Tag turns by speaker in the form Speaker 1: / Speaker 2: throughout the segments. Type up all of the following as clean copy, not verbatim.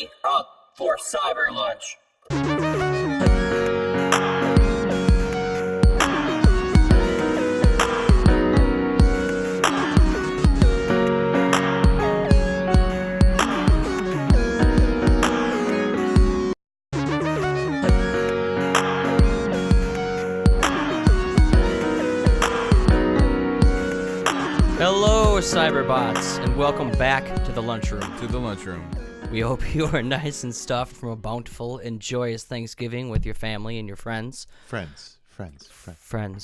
Speaker 1: everybody up for Cyber Lunch.
Speaker 2: Hello, Cyberbots, and welcome back to the lunchroom. We hope you are nice and stuffed from a bountiful and joyous Thanksgiving with your family and your friends.
Speaker 3: Friends.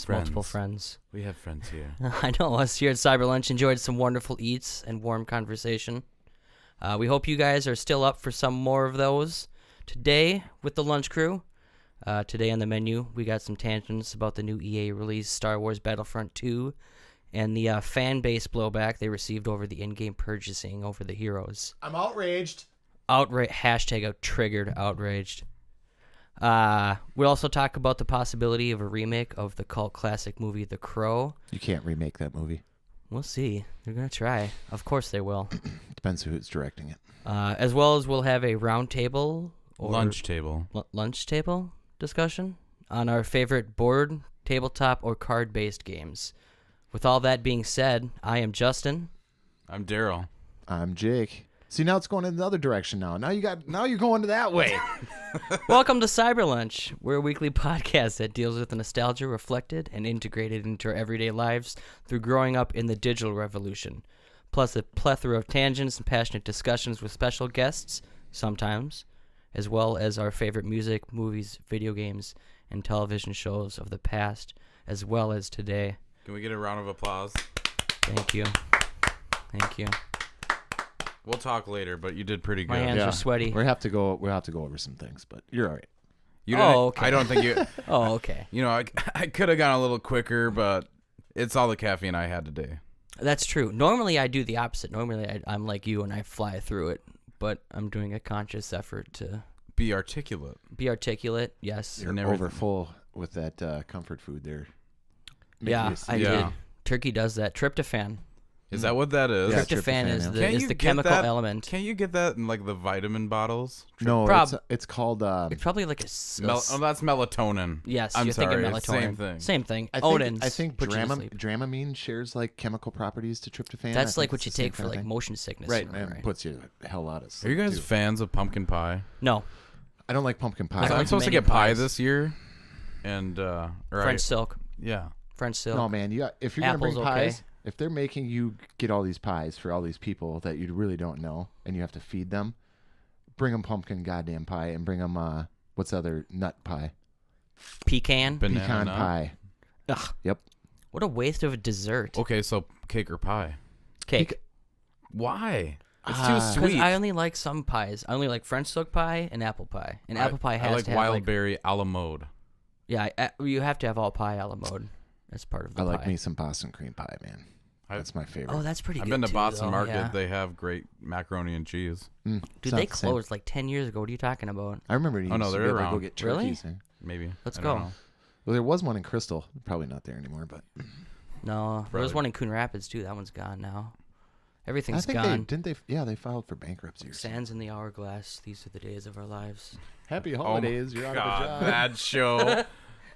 Speaker 2: Multiple friends.
Speaker 4: We have friends here.
Speaker 2: I know, us here at Cyber Lunch enjoyed some wonderful eats and warm conversation. We hope you guys are still up for some more of those. Today, with the lunch crew, today on the menu, we got some tangents about the new EA release, Star Wars Battlefront 2, and the fan base blowback they received over the in-game purchasing over the heroes.
Speaker 3: I'm outraged.
Speaker 2: Hashtag triggered outraged. We'll also talk about the possibility of a remake of the cult classic movie The Crow.
Speaker 3: You can't remake that movie.
Speaker 2: We'll see. They're going to try. Of course they will.
Speaker 3: Depends who's directing it.
Speaker 2: As well as we'll have a round table or
Speaker 4: Lunch table
Speaker 2: discussion on our favorite board, tabletop, or card-based games. With all that being said, I am Justin.
Speaker 4: I'm Daryl.
Speaker 3: I'm Jake. See, now it's going in the other direction now. Now you're going to that way.
Speaker 2: Welcome to Cyber Lunch. We're a weekly podcast that deals with the nostalgia reflected and integrated into our everyday lives through growing up in the digital revolution, plus a plethora of tangents and passionate discussions with special guests, sometimes, as well as our favorite music, movies, video games, and television shows of the past, as well as today.
Speaker 4: Can we get a round of applause?
Speaker 2: Thank you.
Speaker 4: We'll talk later, but you did pretty good.
Speaker 2: My hands are sweaty.
Speaker 3: We'll have to go over some things, but you're all right.
Speaker 2: Okay.
Speaker 4: I don't think you.
Speaker 2: Oh, okay.
Speaker 4: You know, I could have gone a little quicker, but it's all the caffeine I had today.
Speaker 2: That's true. Normally, I do the opposite. Normally, I'm like you and I fly through it, but I'm doing a conscious effort to
Speaker 4: Be articulate.
Speaker 2: Yes.
Speaker 3: You're over full with that comfort food there.
Speaker 2: Yeah, I did. Turkey does that. Tryptophan.
Speaker 4: Is that what that is?
Speaker 3: Yeah,
Speaker 2: Tryptophan is
Speaker 3: yeah.
Speaker 2: the chemical element.
Speaker 4: Can't you get that in like the vitamin bottles?
Speaker 3: No, it's called.
Speaker 2: It's probably like
Speaker 4: that's melatonin.
Speaker 2: Yes,
Speaker 4: I'm
Speaker 2: you're
Speaker 4: sorry,
Speaker 2: thinking
Speaker 4: it's
Speaker 2: melatonin. Same thing.
Speaker 3: I think Dramamine shares like chemical properties to tryptophan.
Speaker 2: That's like what you take for like motion sickness.
Speaker 3: Right, and puts you the hell out of sleep.
Speaker 4: Are you guys fans of pumpkin pie?
Speaker 2: No.
Speaker 3: I don't like pumpkin pie.
Speaker 4: I'm supposed to get pie this year, and
Speaker 2: French silk.
Speaker 4: Yeah.
Speaker 2: French silk.
Speaker 3: No, man. If you're gonna bring
Speaker 2: Apple's
Speaker 3: pies,
Speaker 2: okay.
Speaker 3: if they're making you get all these pies for all these people that you really don't know, and you have to feed them, bring them pumpkin goddamn pie, and bring them what's the other nut pie?
Speaker 2: Pecan
Speaker 3: pie.
Speaker 2: Ugh.
Speaker 3: Yep.
Speaker 2: What a waste of a dessert.
Speaker 4: Okay, so cake or pie?
Speaker 2: Cake.
Speaker 4: It's too sweet.
Speaker 2: Because I only like some pies. I only like French silk pie and apple pie. And apple pie has to have
Speaker 4: wild berry a la mode.
Speaker 2: Yeah, you have to have all pie a la mode. That's part of the pie.
Speaker 3: I like me some Boston cream pie, man. That's my favorite.
Speaker 2: Oh, that's pretty good.
Speaker 4: I've been to Boston Market.
Speaker 2: Yeah.
Speaker 4: They have great macaroni and cheese.
Speaker 2: Dude, they closed like 10 years ago. What are you talking about?
Speaker 3: I remember you used to be able to go get turkeys.
Speaker 2: Really?
Speaker 4: Maybe.
Speaker 2: Let's
Speaker 4: I
Speaker 2: go.
Speaker 4: don't know.
Speaker 3: Well, there was one in Crystal. Probably not there anymore, but
Speaker 2: No, there was one in Coon Rapids too. That one's gone now. Everything's gone.
Speaker 3: They filed for bankruptcy.
Speaker 2: Sands in the hourglass. These are the days of our lives.
Speaker 3: Happy holidays. You're out of a job.
Speaker 4: Bad show.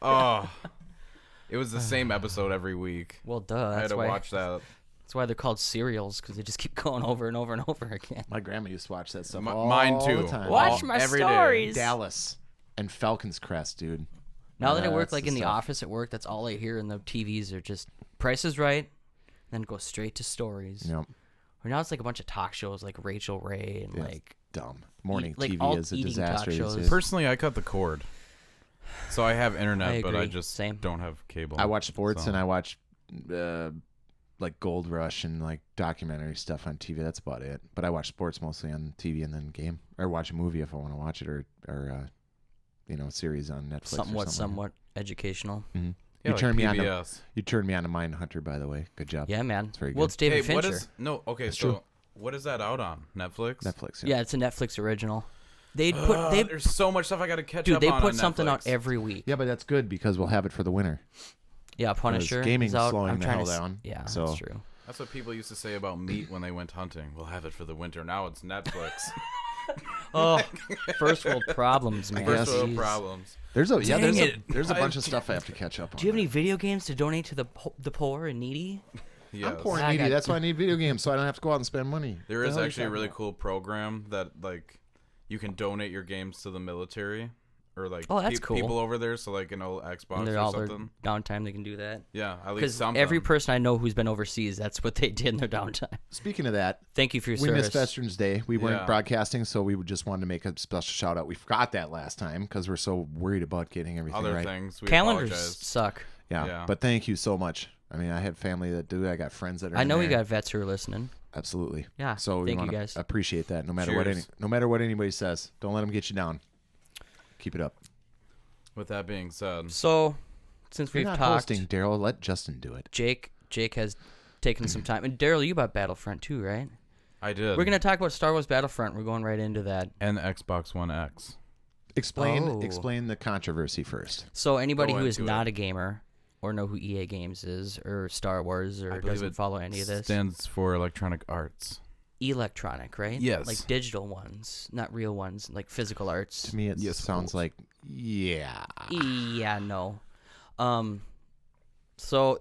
Speaker 4: Oh. It was the same episode every week.
Speaker 2: Well, duh.
Speaker 4: I had to watch that.
Speaker 2: That's why they're called serials, because they just keep going over and over and over again.
Speaker 3: My grandma used to watch that stuff
Speaker 4: mine too.
Speaker 3: the time.
Speaker 2: Watch my
Speaker 4: every
Speaker 2: stories.
Speaker 4: day.
Speaker 3: Dallas and Falcon's Crest, dude.
Speaker 2: Now that I work
Speaker 3: That's
Speaker 2: like
Speaker 3: the
Speaker 2: in the
Speaker 3: stuff.
Speaker 2: office at work, that's all I hear in the TVs are just Price is Right, then go straight to stories.
Speaker 3: Yep.
Speaker 2: Or now it's like a bunch of talk shows like Rachel Ray and like
Speaker 3: dumb. Morning
Speaker 2: like
Speaker 3: TV
Speaker 2: all
Speaker 3: is a
Speaker 2: eating
Speaker 3: disaster.
Speaker 2: talk
Speaker 3: these
Speaker 2: shows.
Speaker 3: days.
Speaker 4: Personally, I cut the cord. So I have internet, but I
Speaker 2: agree.
Speaker 4: just
Speaker 2: Same.
Speaker 4: don't have cable.
Speaker 3: I watch sports
Speaker 4: So-
Speaker 3: and I watch like Gold Rush and like documentary stuff on TV. That's about it. But I watch sports mostly on TV and then game or watch a movie if I want to watch it or series on Netflix. or
Speaker 2: somewhat educational.
Speaker 3: Mm-hmm.
Speaker 4: Yeah,
Speaker 3: You turned me on.
Speaker 4: PBS.
Speaker 3: You turned me on to Mindhunter, by the way. Good job.
Speaker 2: Yeah, man.
Speaker 3: It's very
Speaker 2: Well,
Speaker 3: good.
Speaker 2: it's David
Speaker 4: Hey,
Speaker 2: Fincher.
Speaker 4: That's
Speaker 3: true.
Speaker 4: what is that out on? Netflix?
Speaker 3: Netflix.
Speaker 2: Yeah, it's a Netflix original. They
Speaker 4: There's so much stuff I got to catch up
Speaker 2: they
Speaker 4: on
Speaker 2: put something
Speaker 4: Netflix.
Speaker 2: out every week.
Speaker 3: Yeah, but that's good because we'll have it for the winter.
Speaker 2: Yeah, Punisher.
Speaker 3: gaming's
Speaker 2: is out.
Speaker 3: slowing
Speaker 2: I'm
Speaker 3: the
Speaker 2: trying
Speaker 3: hell
Speaker 2: to
Speaker 3: down,
Speaker 2: Yeah,
Speaker 3: so-
Speaker 2: that's true.
Speaker 4: That's what people used to say about meat when they went hunting. We'll have it for the winter. Now it's Netflix.
Speaker 2: Oh, first world problems, man.
Speaker 3: guess.
Speaker 4: First world
Speaker 2: Jeez.
Speaker 4: problems.
Speaker 3: There's a
Speaker 2: Dang it.
Speaker 3: there's a bunch of stuff I have to catch up on.
Speaker 2: Do you have any video games to donate to the poor and needy?
Speaker 4: Yes.
Speaker 3: I'm poor and
Speaker 2: I
Speaker 3: needy.
Speaker 2: got-
Speaker 3: That's why I need video games, so I don't have to go out and spend money.
Speaker 4: There
Speaker 3: What the
Speaker 4: is
Speaker 3: hell are you
Speaker 4: actually a
Speaker 3: talking
Speaker 4: really
Speaker 3: about?
Speaker 4: cool program that like you can donate your games to the military or like
Speaker 2: Oh, that's cool.
Speaker 4: people over there. So like an old Xbox
Speaker 2: And they're
Speaker 4: or
Speaker 2: all their
Speaker 4: something.
Speaker 2: downtime they can do that.
Speaker 4: Yeah, at least
Speaker 2: Because
Speaker 4: something.
Speaker 2: every person I know who's been overseas, that's what they did in their downtime.
Speaker 3: Speaking of that,
Speaker 2: Thank you for your
Speaker 3: we
Speaker 2: service.
Speaker 3: missed Veterans Day. We weren't
Speaker 4: Yeah.
Speaker 3: broadcasting, so we just wanted to make a special shout out. We forgot that last time because we're so worried about getting everything
Speaker 4: other
Speaker 3: right.
Speaker 4: things. We
Speaker 2: Calendars
Speaker 4: apologize.
Speaker 2: suck.
Speaker 3: Yeah.
Speaker 4: Yeah.
Speaker 3: But thank you so much. I mean, I have family that do. I got friends that are.
Speaker 2: I
Speaker 3: in
Speaker 2: know we
Speaker 3: there.
Speaker 2: got vets who are listening.
Speaker 3: Absolutely.
Speaker 2: Yeah,
Speaker 3: So we
Speaker 2: thank you
Speaker 3: want to
Speaker 2: guys.
Speaker 3: appreciate that. No matter
Speaker 4: Cheers.
Speaker 3: no matter what anybody says, don't let them get you down. Keep it up.
Speaker 4: With that being said,
Speaker 2: So, since
Speaker 3: You're
Speaker 2: we've
Speaker 3: not
Speaker 2: talked,
Speaker 3: hosting, Daryl. Let Justin do it.
Speaker 2: Jake has taken some time. And Daryl, you bought Battlefront too, right?
Speaker 4: I did.
Speaker 2: We're going to talk about Star Wars Battlefront. We're going right into that.
Speaker 4: and Xbox One X.
Speaker 3: Explain
Speaker 2: Oh.
Speaker 3: the controversy first.
Speaker 2: So, anybody
Speaker 4: Go
Speaker 2: who is
Speaker 4: into
Speaker 2: not
Speaker 4: it.
Speaker 2: a gamer or know who EA Games is or Star Wars
Speaker 4: I
Speaker 2: or
Speaker 4: believe
Speaker 2: doesn't
Speaker 4: it
Speaker 2: follow any of this,
Speaker 4: Stands for Electronic Arts.
Speaker 2: electronic, right?
Speaker 4: Yes.
Speaker 2: Like digital ones, not real ones, like physical arts.
Speaker 3: To me, it
Speaker 4: Yes, of
Speaker 3: sounds
Speaker 4: course.
Speaker 3: like yeah.
Speaker 2: Yeah, no. So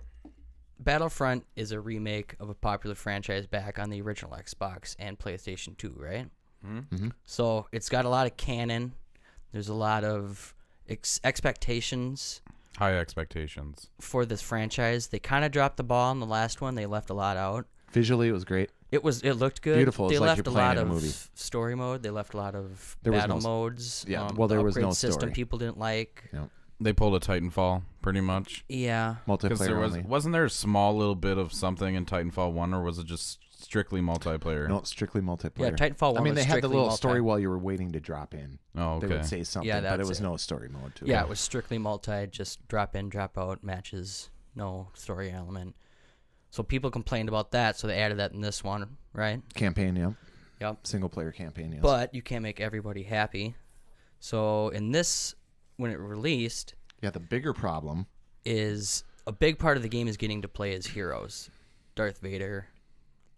Speaker 2: Battlefront is a remake of a popular franchise back on the original Xbox and PlayStation 2, right?
Speaker 3: Mm-hmm.
Speaker 2: So it's got a lot of canon. There's a lot of expectations
Speaker 4: High expectations.
Speaker 2: for this franchise. They kind of dropped the ball on the last one. They left a lot out.
Speaker 3: Visually, it was great.
Speaker 2: It looked good.
Speaker 3: Beautiful.
Speaker 2: They
Speaker 3: It's like
Speaker 2: left
Speaker 3: you're
Speaker 2: a
Speaker 3: playing
Speaker 2: lot
Speaker 3: in a
Speaker 2: of
Speaker 3: movie.
Speaker 2: story mode. They left a lot of
Speaker 3: There was
Speaker 2: battle
Speaker 3: no-
Speaker 2: modes.
Speaker 3: yeah, well, there
Speaker 2: the
Speaker 3: was no
Speaker 2: upgrade system
Speaker 3: story.
Speaker 2: people didn't like.
Speaker 3: Yeah.
Speaker 4: They pulled a Titanfall, pretty much.
Speaker 2: Yeah.
Speaker 4: Because
Speaker 3: Multiplayer
Speaker 4: there
Speaker 3: only.
Speaker 4: wasn't there a small little bit of something in Titanfall 1, or was it just strictly multiplayer?
Speaker 3: No, strictly multiplayer.
Speaker 2: Yeah, Titanfall 1
Speaker 3: I mean,
Speaker 2: was
Speaker 3: they had the
Speaker 2: strictly
Speaker 3: little
Speaker 2: multi.
Speaker 3: story while you were waiting to drop in.
Speaker 4: Oh,
Speaker 3: They
Speaker 4: okay.
Speaker 3: would say something,
Speaker 2: Yeah,
Speaker 3: but it
Speaker 2: that's
Speaker 3: was
Speaker 2: it.
Speaker 3: no story mode to
Speaker 2: Yeah,
Speaker 3: it.
Speaker 2: it was strictly multi, just drop in, drop out matches, no story element. So people complained about that, so they added that in this one, right?
Speaker 3: Campaign, yeah.
Speaker 2: Yep.
Speaker 3: Single player campaign, yes.
Speaker 2: But you can't make everybody happy. So in this, when it released,
Speaker 3: yeah, the bigger problem.
Speaker 2: is a big part of the game is getting to play as heroes. Darth Vader,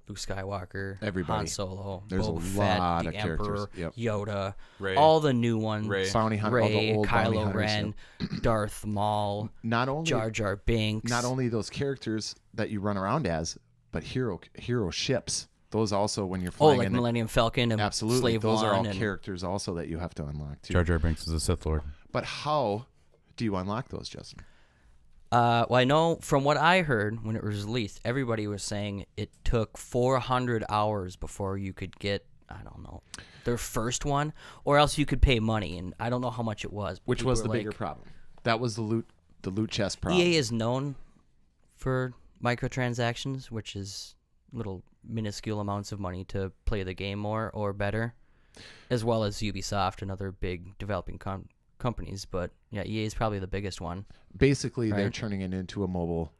Speaker 2: Luke Skywalker,
Speaker 3: Everybody.
Speaker 2: Han Solo,
Speaker 3: There's
Speaker 2: Boba
Speaker 3: a
Speaker 2: Fett,
Speaker 3: lot
Speaker 2: the
Speaker 3: of characters.
Speaker 2: Emperor,
Speaker 3: Yep.
Speaker 2: Yoda,
Speaker 4: Rey.
Speaker 2: all the new ones.
Speaker 4: Rey.
Speaker 3: Bounty hunter, all the
Speaker 2: Rey,
Speaker 3: old bounty
Speaker 2: Kylo
Speaker 3: hunters,
Speaker 2: Ren, Darth Maul,
Speaker 3: Not only
Speaker 2: Jar Jar Binks.
Speaker 3: not only those characters that you run around as, but hero ships. Those also, when you're
Speaker 2: Oh,
Speaker 3: flying
Speaker 2: like
Speaker 3: in,
Speaker 2: Millennium Falcon and
Speaker 3: absolutely,
Speaker 2: Slave
Speaker 3: those are all
Speaker 2: One and-
Speaker 3: characters also that you have to unlock too.
Speaker 4: Jar Jar Binks is a Sith Lord.
Speaker 3: But how do you unlock those, Justin?
Speaker 2: Well, I know from what I heard when it was released, everybody was saying it took 400 hours before you could get, I don't know, their first one, or else you could pay money, and I don't know how much it was. but
Speaker 3: Which
Speaker 2: people
Speaker 3: was
Speaker 2: were
Speaker 3: the bigger
Speaker 2: like,
Speaker 3: problem? That was the loot chest problem.
Speaker 2: EA is known for microtransactions, which is little minuscule amounts of money to play the game more or better, as well as Ubisoft and other big developing companies. But yeah, EA is probably the biggest one.
Speaker 3: Basically, they're
Speaker 2: Right.
Speaker 3: turning it into a mobile.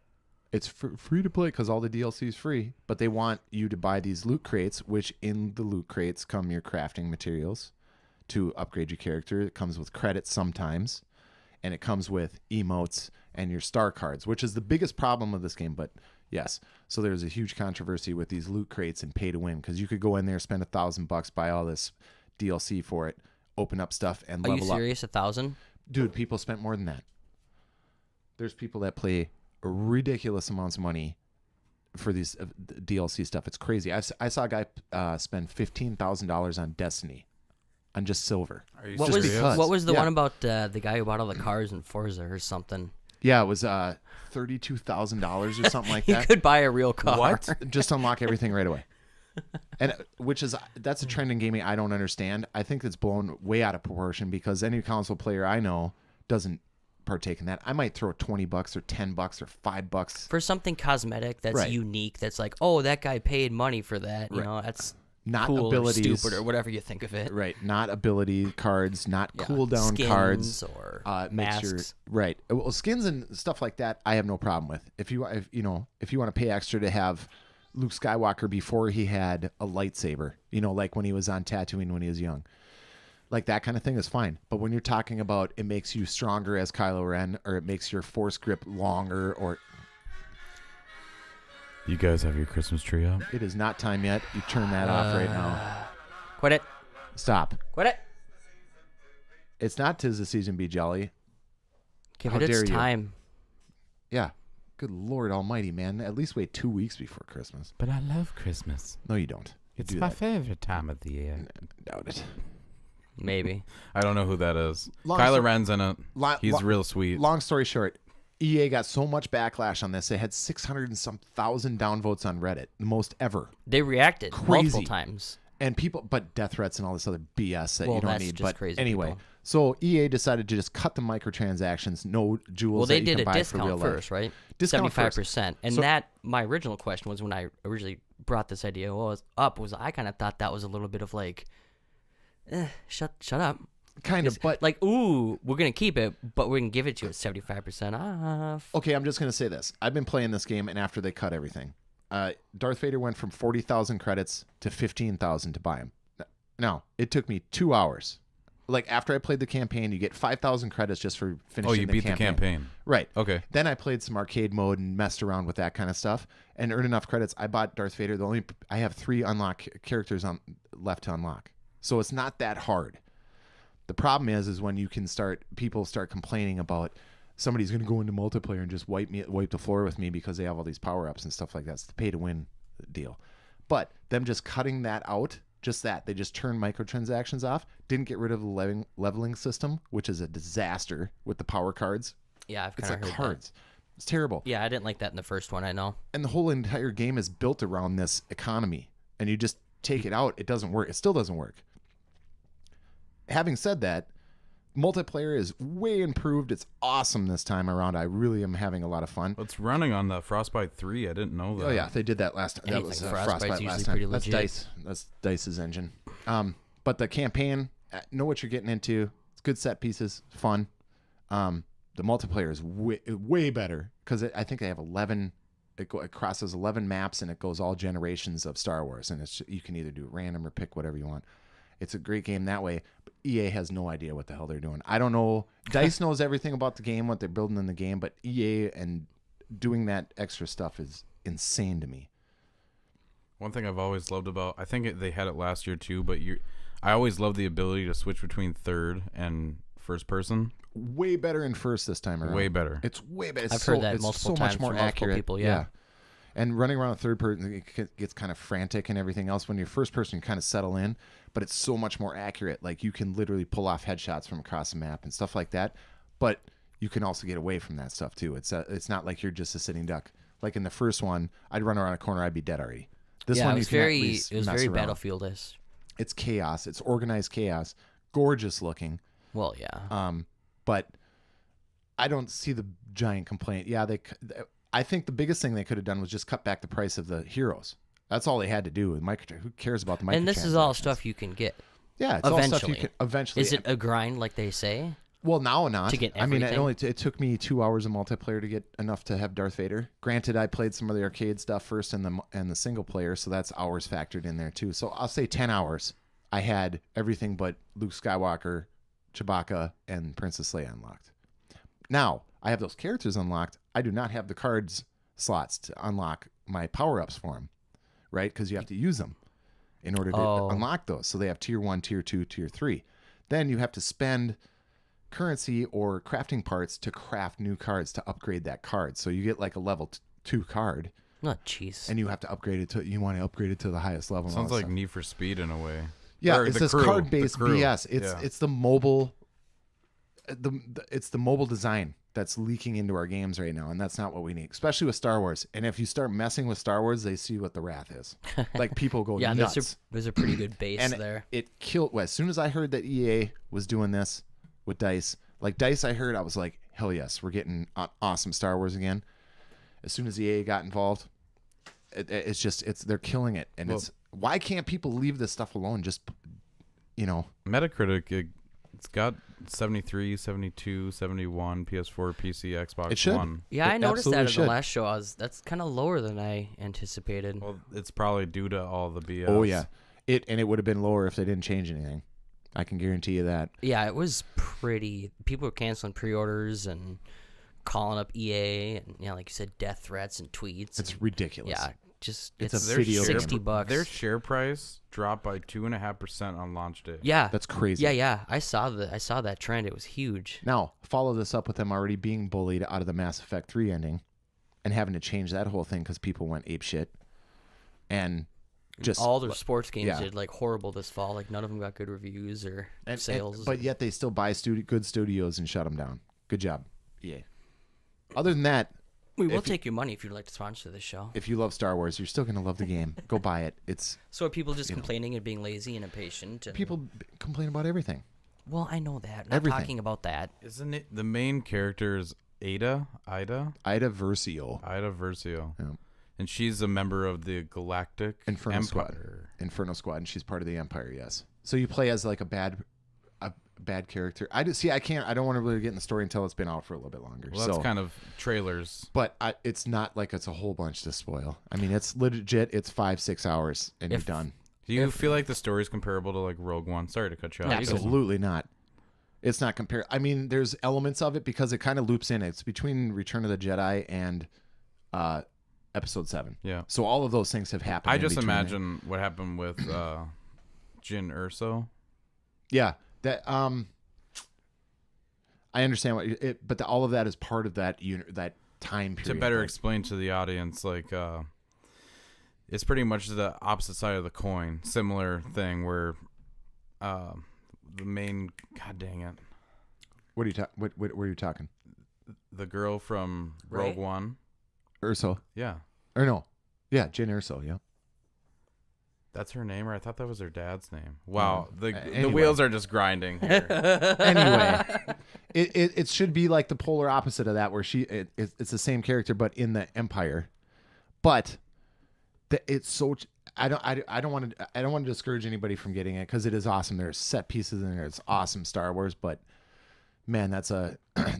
Speaker 3: It's free to play because all the DLC is free, but they want you to buy these loot crates, which in the loot crates come your crafting materials to upgrade your character. It comes with credits sometimes, and it comes with emotes and your star cards, which is the biggest problem of this game. But yes, so there's a huge controversy with these loot crates and pay to win because you could go in there, spend $1,000, buy all this DLC for it, open up stuff, and
Speaker 2: Are you
Speaker 3: level up.
Speaker 2: serious? 1,000?
Speaker 3: Dude, people spent more than that. There's people that play ridiculous amounts of money for these DLC stuff. It's crazy. I saw a guy spend $15,000 on Destiny, on just silver.
Speaker 4: Are you
Speaker 2: What
Speaker 3: Just
Speaker 2: was
Speaker 3: because.
Speaker 2: what was the
Speaker 3: Yeah.
Speaker 2: one about the guy who bought all the cars in Forza or something?
Speaker 3: Yeah, it was $32,000 or something like
Speaker 2: He
Speaker 3: that.
Speaker 2: could buy a real car.
Speaker 4: What?
Speaker 3: Just unlock everything right away. And that's a trend in gaming I don't understand. I think it's blown way out of proportion because any console player I know doesn't partake in that. I might throw $20 or $10 or $5.
Speaker 2: For something cosmetic that's
Speaker 3: Right.
Speaker 2: unique, that's like, oh, that guy paid money for that. You
Speaker 3: Right.
Speaker 2: know, that's
Speaker 3: Not
Speaker 2: cool
Speaker 3: abilities.
Speaker 2: or stupid or whatever you think of it.
Speaker 3: Right, not ability cards, not
Speaker 2: Yeah,
Speaker 3: cooldown
Speaker 2: skins
Speaker 3: cards,
Speaker 2: or
Speaker 3: makes your-
Speaker 2: masks.
Speaker 3: right. Well, skins and stuff like that, I have no problem with. If you want to pay extra to have Luke Skywalker before he had a lightsaber, like when he was on Tatooine when he was young, like that kind of thing is fine. But when you're talking about it makes you stronger as Kylo Ren, or it makes your force grip longer, or
Speaker 4: You guys have your Christmas tree up?
Speaker 3: it is not time yet, you turn that off right now.
Speaker 2: Quit it.
Speaker 3: Stop.
Speaker 2: Quit it.
Speaker 3: It's not 'tis the season be jolly.
Speaker 2: Give
Speaker 3: How
Speaker 2: it its
Speaker 3: dare you.
Speaker 2: time.
Speaker 3: Yeah. Good Lord Almighty, man. At least wait 2 weeks before Christmas.
Speaker 4: But I love Christmas.
Speaker 3: No, you don't. You
Speaker 4: It's
Speaker 3: do
Speaker 4: my
Speaker 3: that.
Speaker 4: favorite time of the year.
Speaker 3: Doubt it.
Speaker 2: Maybe.
Speaker 4: I don't know who that is.
Speaker 3: Long
Speaker 4: Kylo
Speaker 3: sto-
Speaker 4: Ren's in it. He's real sweet.
Speaker 3: Long story short, EA got so much backlash on this. They had 600 and some thousand downvotes on Reddit, the most ever.
Speaker 2: They reacted
Speaker 3: Crazy.
Speaker 2: multiple times.
Speaker 3: And people, but death threats and all this other BS that
Speaker 2: Well,
Speaker 3: you don't
Speaker 2: that's
Speaker 3: need.
Speaker 2: just
Speaker 3: But
Speaker 2: crazy
Speaker 3: anyway,
Speaker 2: people.
Speaker 3: so EA decided to just cut the microtransactions, no jewels
Speaker 2: Well, they
Speaker 3: that you
Speaker 2: did
Speaker 3: can
Speaker 2: a
Speaker 3: buy for real
Speaker 2: discount
Speaker 3: life.
Speaker 2: first, right?
Speaker 3: Discount first.
Speaker 2: 75%. And
Speaker 3: So-
Speaker 2: that, my original question was when I originally brought this idea was I kind of thought that was a little bit of like, shut up.
Speaker 3: Kind of, but
Speaker 2: Like, ooh, we're going to keep it, but we're going to give it to you at 75% off.
Speaker 3: okay, I'm just going to say this. I've been playing this game, and after they cut everything, Darth Vader went from 40,000 credits to 15,000 to buy him. Now, it took me 2 hours. Like, after I played the campaign, you get 5,000 credits just for finishing
Speaker 4: Oh, you beat the campaign.
Speaker 3: Right.
Speaker 4: Okay.
Speaker 3: Then I played some arcade mode and messed around with that kind of stuff and earned enough credits. I bought Darth Vader. I have 3 unlock characters left to unlock. So it's not that hard. The problem is when people start complaining about somebody's going to go into multiplayer and just wipe the floor with me because they have all these power-ups and stuff like that. It's the pay-to-win deal. But them just cutting that out, they just turned microtransactions off, didn't get rid of the leveling system, which is a disaster with the power cards.
Speaker 2: Yeah, I've
Speaker 3: It's
Speaker 2: kind of
Speaker 3: like
Speaker 2: heard
Speaker 3: cards. It's terrible.
Speaker 2: that. Yeah, I didn't like that in the first one, I know.
Speaker 3: And the whole entire game is built around this economy. And you just take it out, it doesn't work. It still doesn't work. Having said that, multiplayer is way improved. It's awesome this time around. I really am having a lot of fun.
Speaker 4: It's running on the Frostbite 3. I didn't know that.
Speaker 3: Oh yeah, they did that last. That
Speaker 2: Anything
Speaker 3: was
Speaker 2: Frostbite's
Speaker 3: Frostbite
Speaker 2: usually
Speaker 3: last
Speaker 2: pretty
Speaker 3: time. That's
Speaker 2: legit.
Speaker 3: Dice. That's Dice's engine. But the campaign, know what you're getting into. It's good set pieces, fun. The multiplayer is way better because I think they have 11. It crosses 11 maps and it goes all generations of Star Wars, and you can either do random or pick whatever you want. It's a great game that way. But EA has no idea what the hell they're doing. I don't know. Dice knows everything about the game, what they're building in the game, but EA and doing that extra stuff is insane to me.
Speaker 4: One thing I've always loved about, I think they had it last year too, but I always love the ability to switch between third and first person.
Speaker 3: Way better in first this time around.
Speaker 4: Way better.
Speaker 3: It's way better.
Speaker 2: I've heard that multiple
Speaker 3: so
Speaker 2: times
Speaker 3: much more
Speaker 2: from multiple
Speaker 3: accurate.
Speaker 2: people, yeah.
Speaker 3: And running around third person, it gets kind of frantic and everything else. When you're first person, you kind of settle in, but it's so much more accurate. Like you can literally pull off headshots from across the map and stuff like that. But you can also get away from that stuff too. It's not like you're just a sitting duck. Like in the first one, I'd run around a corner, I'd be dead already. This one,
Speaker 2: it
Speaker 3: you
Speaker 2: was
Speaker 3: can at
Speaker 2: very,
Speaker 3: least
Speaker 2: it was
Speaker 3: mess
Speaker 2: very
Speaker 3: around.
Speaker 2: Battlefield-ish.
Speaker 3: It's chaos. It's organized chaos. Gorgeous looking.
Speaker 2: Well, yeah.
Speaker 3: But I don't see the giant complaint. Yeah, I think the biggest thing they could have done was just cut back the price of the heroes. That's all they had to do with who cares about the microtransactions?
Speaker 2: And this is all stuff you can get.
Speaker 3: Yeah, it's all stuff you
Speaker 2: eventually.
Speaker 3: can eventually.
Speaker 2: Is it a grind like they say?
Speaker 3: Well, now not.
Speaker 2: To get
Speaker 3: I mean,
Speaker 2: everything?
Speaker 3: it took me 2 hours of multiplayer to get enough to have Darth Vader. Granted, I played some of the arcade stuff first and the single player, so that's hours factored in there too. So I'll say 10 hours. I had everything but Luke Skywalker, Chewbacca, and Princess Leia unlocked. Now I have those characters unlocked. I do not have the cards slots to unlock my power-ups for them, right? Because you have to use them in order to unlock those. So they have tier 1, tier 2, tier 3. Then you have to spend currency or crafting parts to craft new cards to upgrade that card. So you get like a level 2 card,
Speaker 2: Oh, jeez.
Speaker 3: and you have to upgrade it to the highest level. and all
Speaker 4: Sounds
Speaker 3: that
Speaker 4: like
Speaker 3: stuff.
Speaker 4: Need for Speed in a way.
Speaker 3: Yeah,
Speaker 4: Or
Speaker 3: it's
Speaker 4: the
Speaker 3: this
Speaker 4: crew,
Speaker 3: card-based
Speaker 4: the crew.
Speaker 3: BS.
Speaker 4: Yeah.
Speaker 3: It's the mobile, it's the mobile design that's leaking into our games right now, and that's not what we need, especially with Star Wars. And if you start messing with Star Wars, they see what the wrath is. Like people go
Speaker 2: Yeah,
Speaker 3: nuts.
Speaker 2: there's a pretty good base
Speaker 3: And
Speaker 2: there.
Speaker 3: it killed. Well, as soon as I heard that EA was doing this with Dice, like Dice, I heard, I was like, hell yes, we're getting awesome Star Wars again. As soon as EA got involved, they're killing it, and why can't people leave this stuff alone? Just
Speaker 4: Metacritic, it's got 73, 72, 71, PS4, PC, Xbox
Speaker 3: It should.
Speaker 4: One.
Speaker 2: Yeah, I
Speaker 3: It
Speaker 2: noticed that
Speaker 3: absolutely
Speaker 2: at the
Speaker 3: should.
Speaker 2: last show. That's kind of lower than I anticipated.
Speaker 4: Well, it's probably due to all the BS.
Speaker 3: Oh yeah, it would have been lower if they didn't change anything. I can guarantee you that.
Speaker 2: Yeah, it was pretty. People were canceling pre-orders and calling up EA, and like you said, death threats and tweets.
Speaker 3: It's
Speaker 2: and,
Speaker 3: ridiculous.
Speaker 2: yeah, just
Speaker 3: It's
Speaker 2: it's
Speaker 3: a video game.
Speaker 2: $60.
Speaker 4: Their share price dropped by 2.5% on launch day.
Speaker 2: Yeah,
Speaker 3: That's crazy.
Speaker 2: yeah. I saw that trend. It was huge.
Speaker 3: Now, follow this up with them already being bullied out of the Mass Effect 3 ending and having to change that whole thing because people went apeshit. And just
Speaker 2: all their sports games
Speaker 3: yeah.
Speaker 2: did like horrible this fall. Like none of them got good reviews or sales.
Speaker 3: but yet they still buy good studios and shut them down. Good job, EA. Other than that,
Speaker 2: we will take your money if you'd like to sponsor this show.
Speaker 3: if you love Star Wars, you're still going to love the game. Go buy it.
Speaker 2: So are people just complaining and being lazy and impatient? And...
Speaker 3: People complain about everything.
Speaker 2: Well, I know that. Not
Speaker 3: Everything.
Speaker 2: talking about that.
Speaker 4: Isn't it the main character is Ida
Speaker 3: Versio.
Speaker 4: Versio.
Speaker 3: Yeah.
Speaker 4: And she's a member of the Galactic
Speaker 3: Inferno Squad.
Speaker 4: Empire.
Speaker 3: Inferno Squad, and she's part of the Empire. Yes. So you play as like a bad character. I don't want to really get in the story until it's been out for a little bit longer.
Speaker 4: Well, that's kind of trailers.
Speaker 3: But it's not like it's a whole bunch to spoil. I mean, it's legit. It's 5-6 hours and you're done.
Speaker 4: Do you feel like the story's comparable to like Rogue One? Sorry to cut you off.
Speaker 3: Absolutely not. It's not compared. I mean, there's elements of it because it kind of loops in. It's between Return of the Jedi and Episode 7.
Speaker 4: Yeah.
Speaker 3: So all of those things have happened.
Speaker 4: I just imagine what happened with Jyn Erso.
Speaker 3: Yeah. That I understand but all of that is part of that that time period.
Speaker 4: To better explain to the audience, like it's pretty much the opposite side of the coin. Similar thing where the main, god dang it,
Speaker 3: What are you what were you talking?
Speaker 4: the girl from Rogue One.
Speaker 3: Urso.
Speaker 4: Yeah.
Speaker 3: Or no. Yeah, Jyn Erso, yeah.
Speaker 4: That's her name, or I thought that was her dad's name. Wow, the
Speaker 3: anyway.
Speaker 4: wheels are just grinding here.
Speaker 3: Anyway, it should be like the polar opposite of that, where it's the same character but in the Empire, but it's so I don't want to discourage anybody from getting it because it is awesome. There's set pieces in there. It's awesome Star Wars, but man,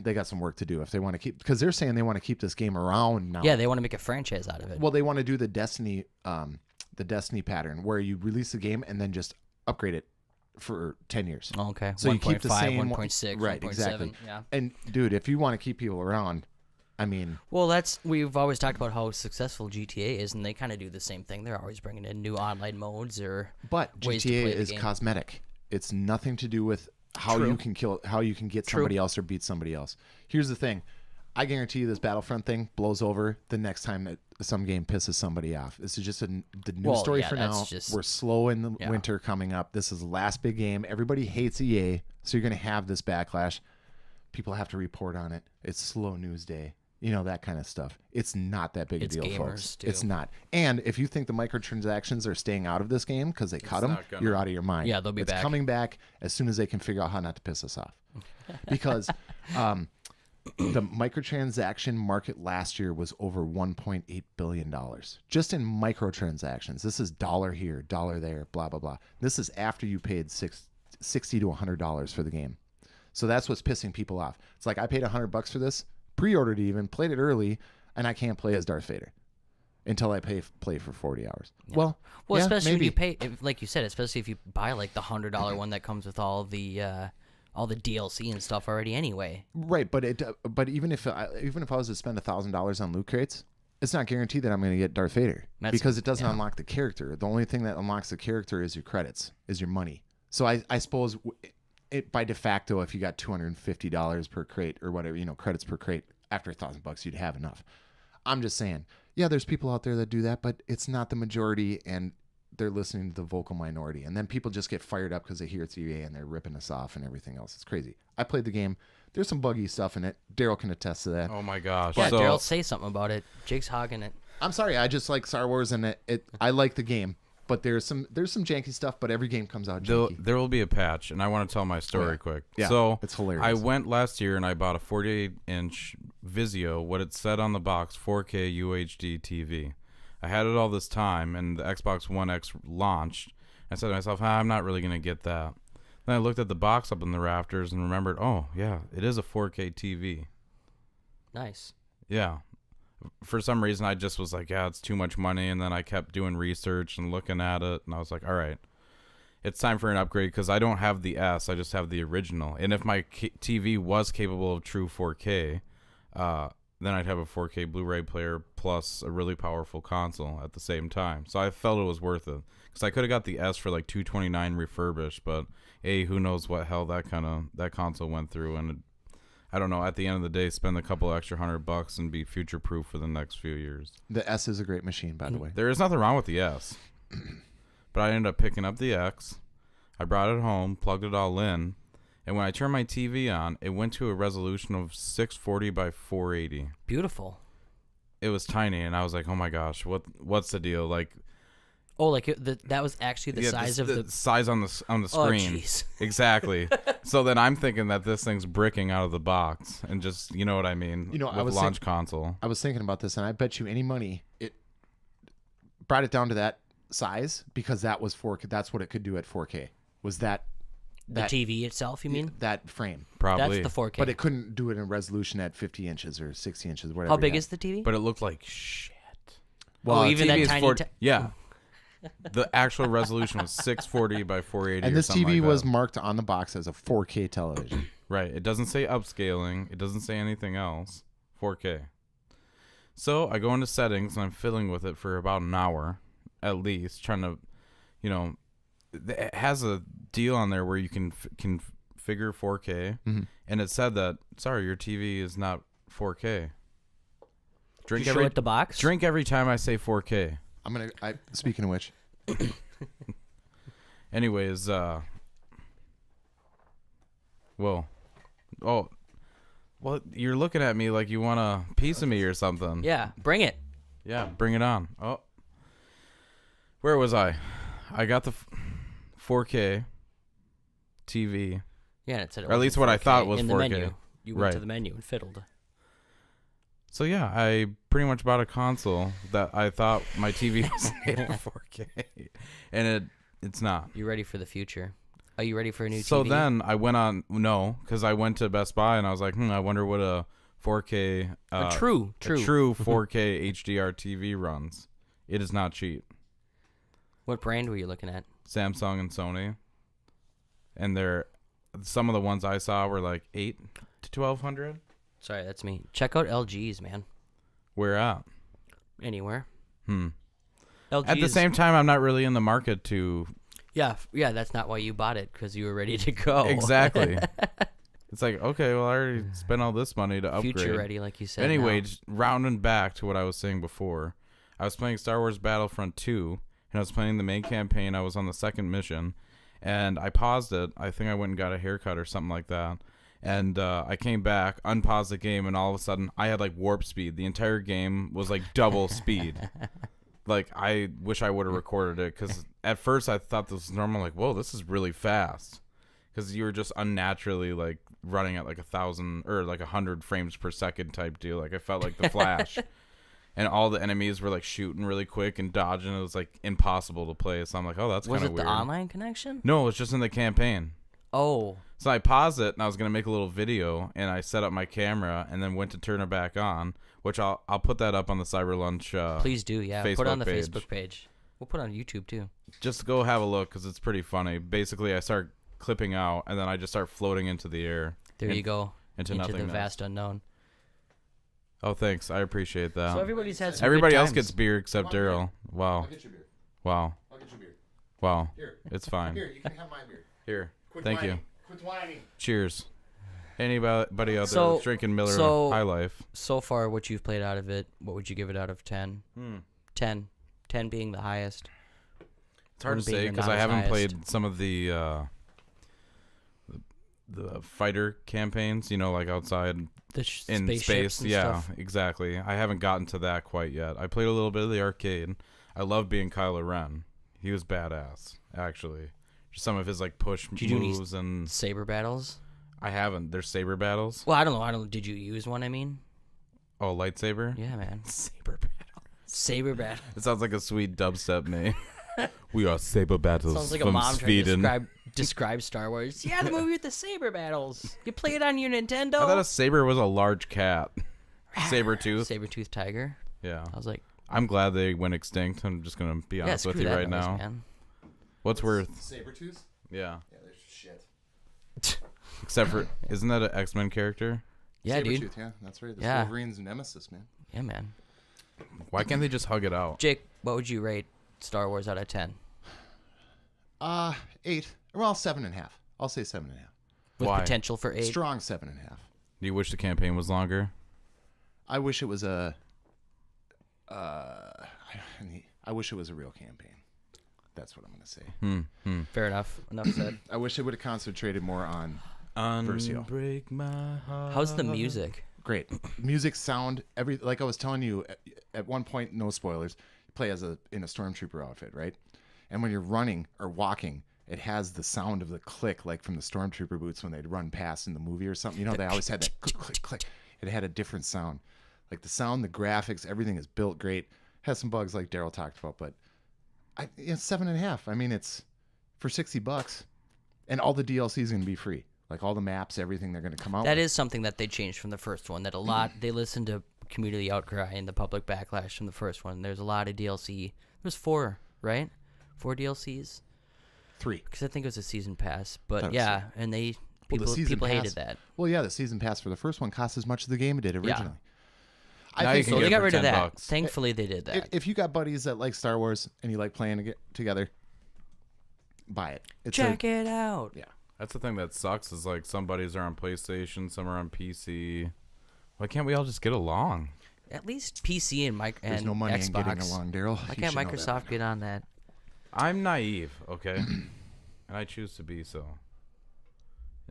Speaker 3: they got some work to do if they want to keep, because they're saying they want to keep this game around now.
Speaker 2: Yeah, they want to make a franchise out of it.
Speaker 3: Well, they want to do the Destiny pattern where you release the game and then just upgrade it for 10 years.
Speaker 2: Oh, okay.
Speaker 3: So you keep the same
Speaker 2: 1.6,
Speaker 3: right,
Speaker 2: 1.7.
Speaker 3: exactly.
Speaker 2: Yeah.
Speaker 3: And dude, if you want to keep people around, I mean,
Speaker 2: well, we've always talked about how successful GTA is, and they kind of do the same thing. They're always bringing in new online modes or
Speaker 3: but
Speaker 2: ways to
Speaker 3: GTA
Speaker 2: play the
Speaker 3: is
Speaker 2: game.
Speaker 3: cosmetic. It's nothing to do with how
Speaker 2: True.
Speaker 3: you can get
Speaker 2: True.
Speaker 3: somebody else or beat somebody else. Here's the thing. I guarantee you this Battlefront thing blows over the next time that some game pisses somebody off. This is just the news story for now. We're slow in the winter coming up. This is the last big game. Everybody hates EA, so you're going to have this backlash. People have to report on it. It's slow news day. You know, that kind of stuff. It's not that big a deal, folks.
Speaker 2: Too.
Speaker 3: It's not. And if you think the microtransactions are staying out of this game because they cut them, you're out of your mind.
Speaker 2: Yeah, they'll be back.
Speaker 3: It's coming back as soon as they can figure out how not to piss us off. Because the microtransaction market last year was over $1.8 billion. Just in microtransactions. This is dollar here, dollar there, blah, blah, blah. This is after you paid $60 to $100 for the game. So that's what's pissing people off. It's like, I paid $100 for this, pre-ordered even, played it early, and I can't play as Darth Vader until I play for 40 hours.
Speaker 2: Yeah.
Speaker 3: Well,
Speaker 2: especially
Speaker 3: maybe.
Speaker 2: if you pay, like you said, especially if you buy like the $100 one that comes with all the DLC and stuff already anyway.
Speaker 3: Right, but even if I was to spend $1,000 on loot crates, it's not guaranteed that I'm going to get Darth Vader because it doesn't unlock the character. The only thing that unlocks the character is your credits, is your money. So I suppose it by de facto, if you got $250 per crate or whatever, credits per crate, after $1,000 you'd have enough. I'm just saying, yeah, there's people out there that do that, but it's not the majority, and they're listening to the vocal minority. And then people just get fired up because they hear it's EA and they're ripping us off and everything else. It's crazy. I played the game. There's some buggy stuff in it. Daryl can attest to that.
Speaker 4: Oh my gosh.
Speaker 2: Yeah,
Speaker 4: So,
Speaker 2: Daryl, say something about it. Jake's hogging it.
Speaker 3: I'm sorry. I just like Star Wars, and I like the game. But there's some janky stuff, but every game comes out janky.
Speaker 4: there will be a patch, and I want to tell my story quick.
Speaker 3: Yeah,
Speaker 4: so
Speaker 3: it's hilarious.
Speaker 4: I went last year and I bought a 48-inch Vizio, what it said on the box, 4K UHD TV. I had it all this time, and the Xbox One X launched. I said to myself, I'm not really going to get that. Then I looked at the box up in the rafters and remembered, oh, yeah, it is a 4K TV.
Speaker 2: Nice.
Speaker 4: Yeah. For some reason, I just was like, yeah, it's too much money. And then I kept doing research and looking at it. And I was like, all right, it's time for an upgrade because I don't have the S. I just have the original. And if my TV was capable of true 4K, then I'd have a 4K Blu-ray player plus a really powerful console at the same time. So I felt it was worth it because I could have got the S for like $229 refurbished, but who knows what hell that console went through, and I don't know. At the end of the day, spend a couple extra $100 and be future-proof for the next few years.
Speaker 3: The S is a great machine, by the way.
Speaker 4: There is nothing wrong with the S, but I ended up picking up the X. I brought it home, plugged it all in, and when I turned my TV on, it went to a resolution of 640 by 480.
Speaker 2: Beautiful.
Speaker 4: It was tiny, and I was like, "Oh my gosh, what's the deal?" Like,
Speaker 2: that was actually the size of the
Speaker 4: size on the screen.
Speaker 2: Oh, jeez.
Speaker 4: Exactly. So then I'm thinking that this thing's bricking out of the box, and just you know what I mean.
Speaker 3: You know,
Speaker 4: with
Speaker 3: I was
Speaker 4: launch console.
Speaker 3: I was thinking about this, and I bet you any money it brought it down to that size because that was 4K. That's what it could do at 4K. Was that
Speaker 2: the TV itself? You mean
Speaker 3: that frame?
Speaker 4: Probably.
Speaker 2: That's the 4K.
Speaker 3: But it couldn't do it in resolution at 50 inches or 60 inches, whatever.
Speaker 2: How big is the TV?
Speaker 4: But it looked like shit.
Speaker 2: Well, even
Speaker 4: TV
Speaker 2: that
Speaker 4: is
Speaker 2: tiny.
Speaker 4: yeah. The actual resolution was 640 by 480.
Speaker 3: And this
Speaker 4: or something
Speaker 3: TV
Speaker 4: like
Speaker 3: was
Speaker 4: that.
Speaker 3: marked on the box as a 4K television.
Speaker 4: Right. It doesn't say upscaling. It doesn't say anything else. 4K. So I go into settings and I'm fiddling with it for about an hour, at least, trying to, it has a deal on there where you can configure 4K, and it said that sorry, your TV is not 4K.
Speaker 2: Drink every the box.
Speaker 4: Drink every time I say 4K.
Speaker 3: Speaking of which.
Speaker 4: Anyways, whoa. Oh, well, you're looking at me like you want a piece of me or something.
Speaker 2: Yeah, bring it.
Speaker 4: Yeah, bring it on. Oh. Where was I? I got the 4K TV.
Speaker 2: Yeah, it said it
Speaker 4: or at least what I thought was
Speaker 2: in
Speaker 4: 4K.
Speaker 2: The menu. You went
Speaker 4: Right.
Speaker 2: to the menu and fiddled.
Speaker 4: So yeah, I pretty much bought a console that I thought my TV was made for 4K, and it's not.
Speaker 2: You ready for the future? Are you ready for a new TV?
Speaker 4: So then I went on because I went to Best Buy and I was like, I wonder what a 4K
Speaker 2: a true
Speaker 4: 4K HDR TV runs. It is not cheap.
Speaker 2: What brand were you looking at?
Speaker 4: Samsung and Sony, and some of the ones I saw were like $800 to $1,200.
Speaker 2: Sorry, that's me. Check out LG's, man.
Speaker 4: Where at?
Speaker 2: Anywhere.
Speaker 4: LG
Speaker 2: LG
Speaker 4: At the same time, I'm not really in the market to.
Speaker 2: Yeah, that's not why you bought it, because you were ready to go.
Speaker 4: Exactly. It's like, okay, well, I already spent all this money to upgrade.
Speaker 2: Future ready, like you said.
Speaker 4: Anyway,
Speaker 2: now.
Speaker 4: just rounding back to what I was saying before, I was playing Star Wars Battlefront 2, and I was playing the main campaign. I was on the second mission, and I paused it. I think I went and got a haircut or something like that. And I came back, unpaused the game, and all of a sudden, I had like warp speed. The entire game was like double speed. Like, I wish I would have recorded it, because at first I thought this was normal. Like, whoa, this is really fast. Because you were just unnaturally like running at like 1,000 or like 100 frames per second type deal. Like, I felt like the Flash. And all the enemies were like shooting really quick and dodging. It was like impossible to play. So I'm like, oh, that's kind of weird.
Speaker 2: Was it the online connection?
Speaker 4: No, it was just in the campaign.
Speaker 2: Oh.
Speaker 4: So I paused it, and I was going to make a little video, and I set up my camera and then went to turn it back on, which I'll put that up on the Cyber Lunch
Speaker 2: Please do, yeah.
Speaker 4: Facebook
Speaker 2: put it on the
Speaker 4: page.
Speaker 2: Facebook page. We'll put it on YouTube, too.
Speaker 4: Just go have a look, because it's pretty funny. Basically, I start clipping out, and then I just start floating into the air.
Speaker 2: There you go.
Speaker 4: Into
Speaker 2: the
Speaker 4: nothingness.
Speaker 2: vast unknown.
Speaker 4: Oh, thanks. I appreciate that.
Speaker 2: So everybody's had some
Speaker 4: Everybody
Speaker 2: good
Speaker 4: else
Speaker 2: times.
Speaker 4: gets beer except Daryl. Wow.
Speaker 3: I'll get you beer.
Speaker 4: Wow.
Speaker 3: I'll get you beer.
Speaker 4: Wow.
Speaker 3: Here.
Speaker 4: It's fine.
Speaker 3: Here, you can have my beer.
Speaker 4: Here.
Speaker 3: Quit
Speaker 4: Thank
Speaker 3: whining.
Speaker 4: you.
Speaker 3: Quit whining.
Speaker 4: Cheers. Anybody out there
Speaker 2: So-
Speaker 4: that's drinking Miller
Speaker 2: so-
Speaker 4: High Life?
Speaker 2: So far, what you've played out of it, what would you give it out of 10? 10. 10 being the highest.
Speaker 4: It's hard to say because I haven't played some of the fighter campaigns, like outside in space.
Speaker 2: And
Speaker 4: Yeah,
Speaker 2: stuff.
Speaker 4: exactly. I haven't gotten to that quite yet. I played a little bit of the arcade. I love being Kylo Ren. He was badass, actually. Just some of his like push
Speaker 2: Did you do any
Speaker 4: moves and
Speaker 2: saber battles?
Speaker 4: I haven't. There's saber battles.
Speaker 2: Well, I don't know. Did you use one? I mean,
Speaker 4: Oh, lightsaber.
Speaker 2: yeah, man.
Speaker 4: Saber battle.
Speaker 2: Saber battle.
Speaker 4: It sounds like a sweet dubstep name. We are saber battles.
Speaker 2: Sounds like a
Speaker 4: from
Speaker 2: mom trying to
Speaker 4: Sweden.
Speaker 2: describe Star Wars. Yeah, the movie with the saber battles. You play it on your Nintendo.
Speaker 4: I thought a saber was a large cat. Saber tooth.
Speaker 2: Saber-toothed tiger.
Speaker 4: Yeah.
Speaker 2: I was like,
Speaker 4: I'm glad they went extinct. I'm just gonna be
Speaker 2: yeah,
Speaker 4: honest with
Speaker 2: screw
Speaker 4: you
Speaker 2: that
Speaker 4: right
Speaker 2: noise,
Speaker 4: now.
Speaker 2: man.
Speaker 4: What's worth?
Speaker 3: Sabertooth?
Speaker 4: Yeah.
Speaker 3: Yeah, there's shit.
Speaker 4: Except for, isn't that an X-Men character?
Speaker 2: Yeah, dude.
Speaker 3: Sabretooth, yeah, that's right. That's
Speaker 2: Yeah.
Speaker 3: Wolverine's nemesis, man.
Speaker 2: Yeah, man.
Speaker 4: Why can't they just hug it out?
Speaker 2: Jake, what would you rate Star Wars out of 10?
Speaker 3: 8. Well, 7.5. I'll say 7.5.
Speaker 2: With
Speaker 4: Why?
Speaker 2: potential for 8?
Speaker 3: Strong 7.5.
Speaker 4: Do you wish the campaign was longer?
Speaker 3: I wish it was a. I wish it was a real campaign. That's what I'm gonna say.
Speaker 2: Fair enough. Enough said.
Speaker 3: I wish it would have concentrated more on Versio.
Speaker 4: Unbreak my heart.
Speaker 2: How's the music?
Speaker 3: Great music, sound, like I was telling you at one point. No spoilers. You play in a stormtrooper outfit, right? And when you're running or walking, it has the sound of the click, like from the stormtrooper boots when they'd run past in the movie or something. You know, they always had that click, click, click. It had a different sound. Like the sound, the graphics, everything is built great. Has some bugs like Daryl talked about, but it's 7.5. I mean, it's for $60, and all the DLC is going to be free. Like all the maps, everything they're going to come out.
Speaker 2: That
Speaker 3: with.
Speaker 2: is something that they changed from the first one. That a lot they listened to community outcry and the public backlash from the first one. There's a lot of DLC. There's 4, right? 4 DLCs.
Speaker 3: 3.
Speaker 2: Because I think it was a season pass.
Speaker 3: Thought
Speaker 2: But
Speaker 3: it was
Speaker 2: yeah, and they people hated that.
Speaker 3: Well, yeah, the season pass for the first one cost as much as the game did originally.
Speaker 4: Now
Speaker 3: I
Speaker 4: you
Speaker 3: think
Speaker 4: can
Speaker 2: So
Speaker 4: get
Speaker 2: they
Speaker 4: it
Speaker 2: got
Speaker 4: for
Speaker 2: rid of that.
Speaker 4: $10.
Speaker 2: Thankfully, they did that.
Speaker 3: if you got buddies that like Star Wars and you like playing together, buy it. It's
Speaker 2: Check it out.
Speaker 3: Yeah.
Speaker 4: That's the thing that sucks is like some buddies are on PlayStation, some are on PC. Why can't we all just get along?
Speaker 2: At least PC and
Speaker 3: There's no money
Speaker 2: Xbox.
Speaker 3: in getting along, Daryl.
Speaker 2: Why
Speaker 3: You
Speaker 2: can't
Speaker 3: should know that.
Speaker 2: Microsoft get on that?
Speaker 4: I'm naive, okay? And I choose to be so.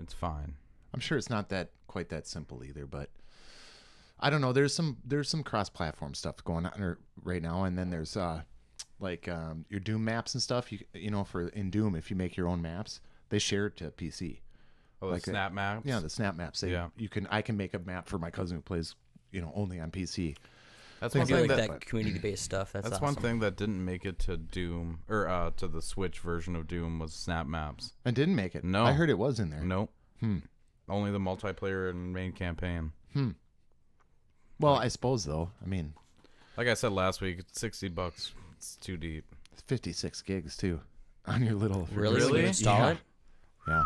Speaker 4: It's fine.
Speaker 3: I'm sure it's not quite that simple either, but I don't know. There's some cross-platform stuff going on right now, and then there's your Doom maps and stuff. You know, for in Doom, if you make your own maps, they share it to PC.
Speaker 4: Oh, the snap maps?
Speaker 3: Yeah, the snap maps. I can make a map for my cousin who plays, only on PC.
Speaker 4: That's
Speaker 3: Things
Speaker 4: one
Speaker 2: I
Speaker 4: thing
Speaker 2: like
Speaker 4: that,
Speaker 2: that community-based stuff. That's
Speaker 4: that's
Speaker 2: awesome.
Speaker 4: one thing that didn't make it to Doom or to the Switch version of Doom was snap maps.
Speaker 3: And didn't make it.
Speaker 4: No.
Speaker 3: I heard it was in there.
Speaker 4: Nope. Only the multiplayer and main campaign.
Speaker 3: Well, I suppose though. I mean,
Speaker 4: Like I said last week, it's $60. It's too deep.
Speaker 3: 56 gigs too on your little.
Speaker 2: Really? When you
Speaker 4: Really?
Speaker 2: install
Speaker 3: Yeah.
Speaker 2: it?
Speaker 3: Yeah.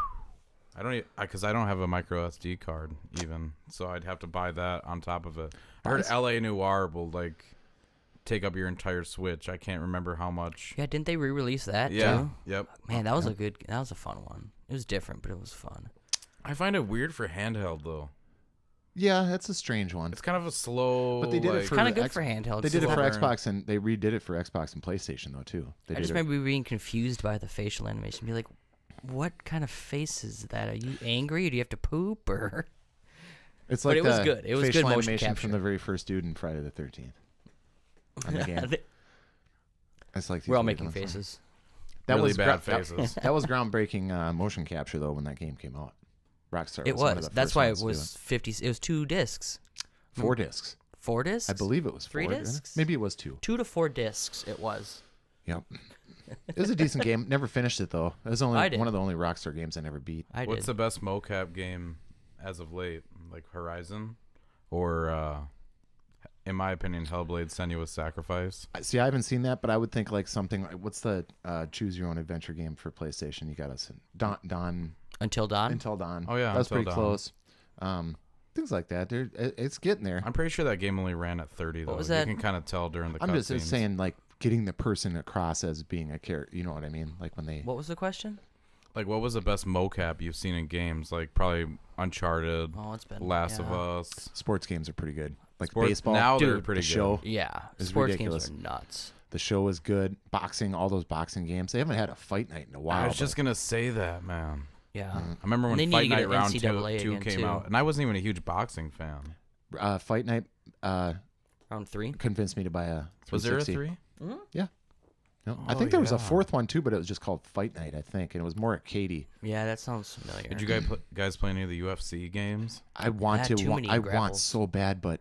Speaker 4: I don't because I don't have a micro SD card even, so I'd have to buy that on top of it. I heard LA Noire will like take up your entire Switch. I can't remember how much.
Speaker 2: Yeah, didn't they re-release that
Speaker 4: Yeah.
Speaker 2: too?
Speaker 4: Yep.
Speaker 2: Man, that was a fun one. It was different, but it was fun.
Speaker 4: I find it weird for handheld though.
Speaker 3: Yeah, that's a strange one.
Speaker 4: It's kind of a slow.
Speaker 3: But they did it
Speaker 4: like-
Speaker 3: for
Speaker 2: Kind of good
Speaker 3: X-
Speaker 2: for handheld.
Speaker 3: They did it for
Speaker 4: Slower.
Speaker 3: Xbox, and they redid it for Xbox and PlayStation though too. They
Speaker 2: I
Speaker 3: did
Speaker 2: just
Speaker 3: it.
Speaker 2: remember being confused by the facial animation. Be like, what kind of face is that? Are you angry? Or do you have to poop? Or
Speaker 3: It's
Speaker 2: but
Speaker 3: like
Speaker 2: it was
Speaker 3: the
Speaker 2: good. It was
Speaker 3: facial
Speaker 2: good motion
Speaker 3: animation
Speaker 2: capture.
Speaker 3: from the very first dude in Friday the 13th. On the game. It's like these
Speaker 2: We're all
Speaker 3: weird
Speaker 2: making
Speaker 3: ones.
Speaker 2: faces.
Speaker 3: That
Speaker 4: Really
Speaker 3: was
Speaker 4: bad
Speaker 3: that-
Speaker 4: faces.
Speaker 3: That was groundbreaking motion capture though when that game came out. Rockstar.
Speaker 2: It
Speaker 3: one of
Speaker 2: was.
Speaker 3: the
Speaker 2: That's
Speaker 3: first
Speaker 2: why it
Speaker 3: ones to do
Speaker 2: was 50. It was 2 discs.
Speaker 3: 4 discs.
Speaker 2: 4 discs?
Speaker 3: I believe it was
Speaker 2: 3
Speaker 3: 4. didn't it?
Speaker 2: discs?
Speaker 3: Maybe it was 2.
Speaker 2: 2 to 4 discs. It was.
Speaker 3: Yep. It was a decent game. Never finished it though. It was
Speaker 2: I
Speaker 3: only
Speaker 2: did.
Speaker 3: one of the only Rockstar games I never beat.
Speaker 2: I
Speaker 4: What's
Speaker 2: did.
Speaker 4: the best mocap game as of late? Like Horizon, or in my opinion, Hellblade: Senua's Sacrifice.
Speaker 3: See, I haven't seen that, but I would think like something like what's the choose your own adventure game for PlayStation? You got us Dawn
Speaker 2: Until Dawn?
Speaker 3: Until Dawn.
Speaker 4: Oh, yeah,
Speaker 3: that's
Speaker 4: Until
Speaker 3: pretty
Speaker 4: Dawn.
Speaker 3: close. Things like that. It's getting there.
Speaker 4: I'm pretty sure that game only ran at 30 though.
Speaker 2: was
Speaker 4: You
Speaker 2: that?
Speaker 4: can kind of tell during the
Speaker 3: I'm just
Speaker 4: cutscenes.
Speaker 3: saying, like getting the person across as being a character. You know what I mean? Like when they.
Speaker 2: What was the question?
Speaker 4: Like, what was the best mocap you've seen in games? Like probably Uncharted,
Speaker 2: Oh, it's been
Speaker 4: Last of
Speaker 2: yeah.
Speaker 4: Us.
Speaker 3: Sports games are pretty good. Like
Speaker 4: Sports-
Speaker 3: baseball.
Speaker 4: now they're
Speaker 2: Dude,
Speaker 4: pretty
Speaker 3: the
Speaker 4: good.
Speaker 3: show.
Speaker 2: Yeah.
Speaker 3: It's
Speaker 2: Sports
Speaker 3: ridiculous.
Speaker 2: games are nuts.
Speaker 3: The show is good. Boxing, all those boxing games. They haven't had a fight night in a while.
Speaker 4: I was just gonna say that, man.
Speaker 2: Yeah.
Speaker 3: Mm-hmm.
Speaker 4: I remember
Speaker 2: And
Speaker 4: when
Speaker 2: they need
Speaker 4: Fight
Speaker 2: to get
Speaker 4: Night
Speaker 2: an
Speaker 4: Round
Speaker 2: NCAA
Speaker 4: 2
Speaker 2: again,
Speaker 4: came
Speaker 2: too.
Speaker 4: out, and I wasn't even a huge boxing fan.
Speaker 3: Fight night
Speaker 2: Round 3?
Speaker 3: convinced me to buy a 360.
Speaker 4: Was there a 3?
Speaker 3: Yeah. No, I
Speaker 4: Oh,
Speaker 3: think there was a
Speaker 4: yeah.
Speaker 3: 4th one too, but it was just called Fight Night, I think, and it was more arcadey.
Speaker 2: Yeah, that sounds familiar.
Speaker 4: Did you guys play any of the UFC games?
Speaker 3: I want
Speaker 2: Had
Speaker 3: to.
Speaker 2: too many
Speaker 3: I want
Speaker 2: grapples.
Speaker 3: so bad, but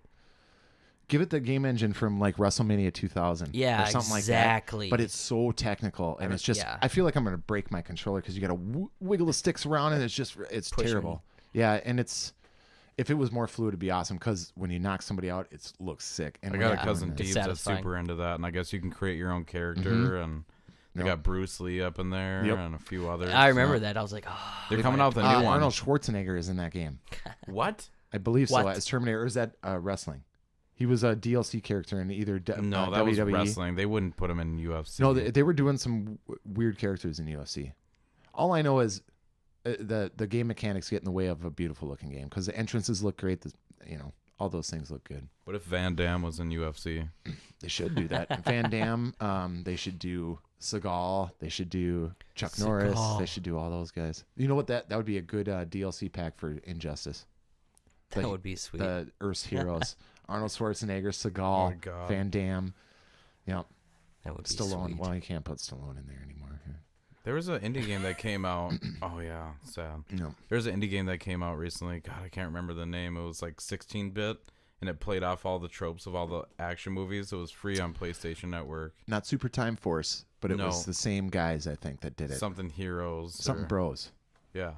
Speaker 3: give it the game engine from like WrestleMania 2000.
Speaker 2: Yeah,
Speaker 3: or something
Speaker 2: exactly.
Speaker 3: like that. But it's so technical, and it's just.
Speaker 2: yeah.
Speaker 3: I feel like I'm gonna break my controller because you got to wiggle the sticks around, and it's
Speaker 2: Pushing.
Speaker 3: terrible. Yeah, and it's. If it was more fluid, it'd be awesome. Because when you knock somebody out, it looks sick. And
Speaker 4: I
Speaker 3: when
Speaker 4: got
Speaker 3: you're
Speaker 4: a
Speaker 2: Yeah.
Speaker 4: cousin
Speaker 3: doing
Speaker 2: It's
Speaker 3: this-
Speaker 4: Deeves that's
Speaker 2: satisfying.
Speaker 4: super into that, and I guess you can create your own character,
Speaker 3: Mhm.
Speaker 4: and they
Speaker 3: Yep.
Speaker 4: got Bruce Lee up in there,
Speaker 3: Yep.
Speaker 4: and a few others.
Speaker 2: I remember that. I was like, oh.
Speaker 4: They're coming out with a new one.
Speaker 3: Arnold Schwarzenegger is in that game.
Speaker 4: What?
Speaker 3: I believe so.
Speaker 2: What?
Speaker 3: As Terminator, or is that wrestling? He was a DLC character in either
Speaker 4: No, that was
Speaker 3: WWE.
Speaker 4: wrestling. They wouldn't put him in UFC.
Speaker 3: No, they were doing some weird characters in UFC. All I know is the game mechanics get in the way of a beautiful looking game because the entrances look great. All those things look good.
Speaker 4: What if Van Damme was in UFC?
Speaker 3: They should do that. Van Damme. They should do Seagal. They should do Chuck Norris. They should do all those guys. You know what? That would be a good DLC pack for Injustice.
Speaker 2: That would be sweet.
Speaker 3: The Earth's heroes: Arnold Schwarzenegger,
Speaker 4: Oh
Speaker 3: Seagal,
Speaker 4: my God.
Speaker 3: Van Damme.
Speaker 2: That would be
Speaker 3: Stallone.
Speaker 2: sweet.
Speaker 3: Well, you can't put Stallone in there anymore.
Speaker 4: There was an indie game that came out. Oh yeah, sad.
Speaker 3: No.
Speaker 4: There's an indie game that came out recently. God, I can't remember the name. It was like 16-bit, and it played off all the tropes of all the action movies. It was free on PlayStation Network.
Speaker 3: Not Super Time Force, but it
Speaker 4: No.
Speaker 3: was the same guys, I think, that did it.
Speaker 4: Something Heroes.
Speaker 3: Something
Speaker 4: or-
Speaker 3: Bros.
Speaker 4: Yeah.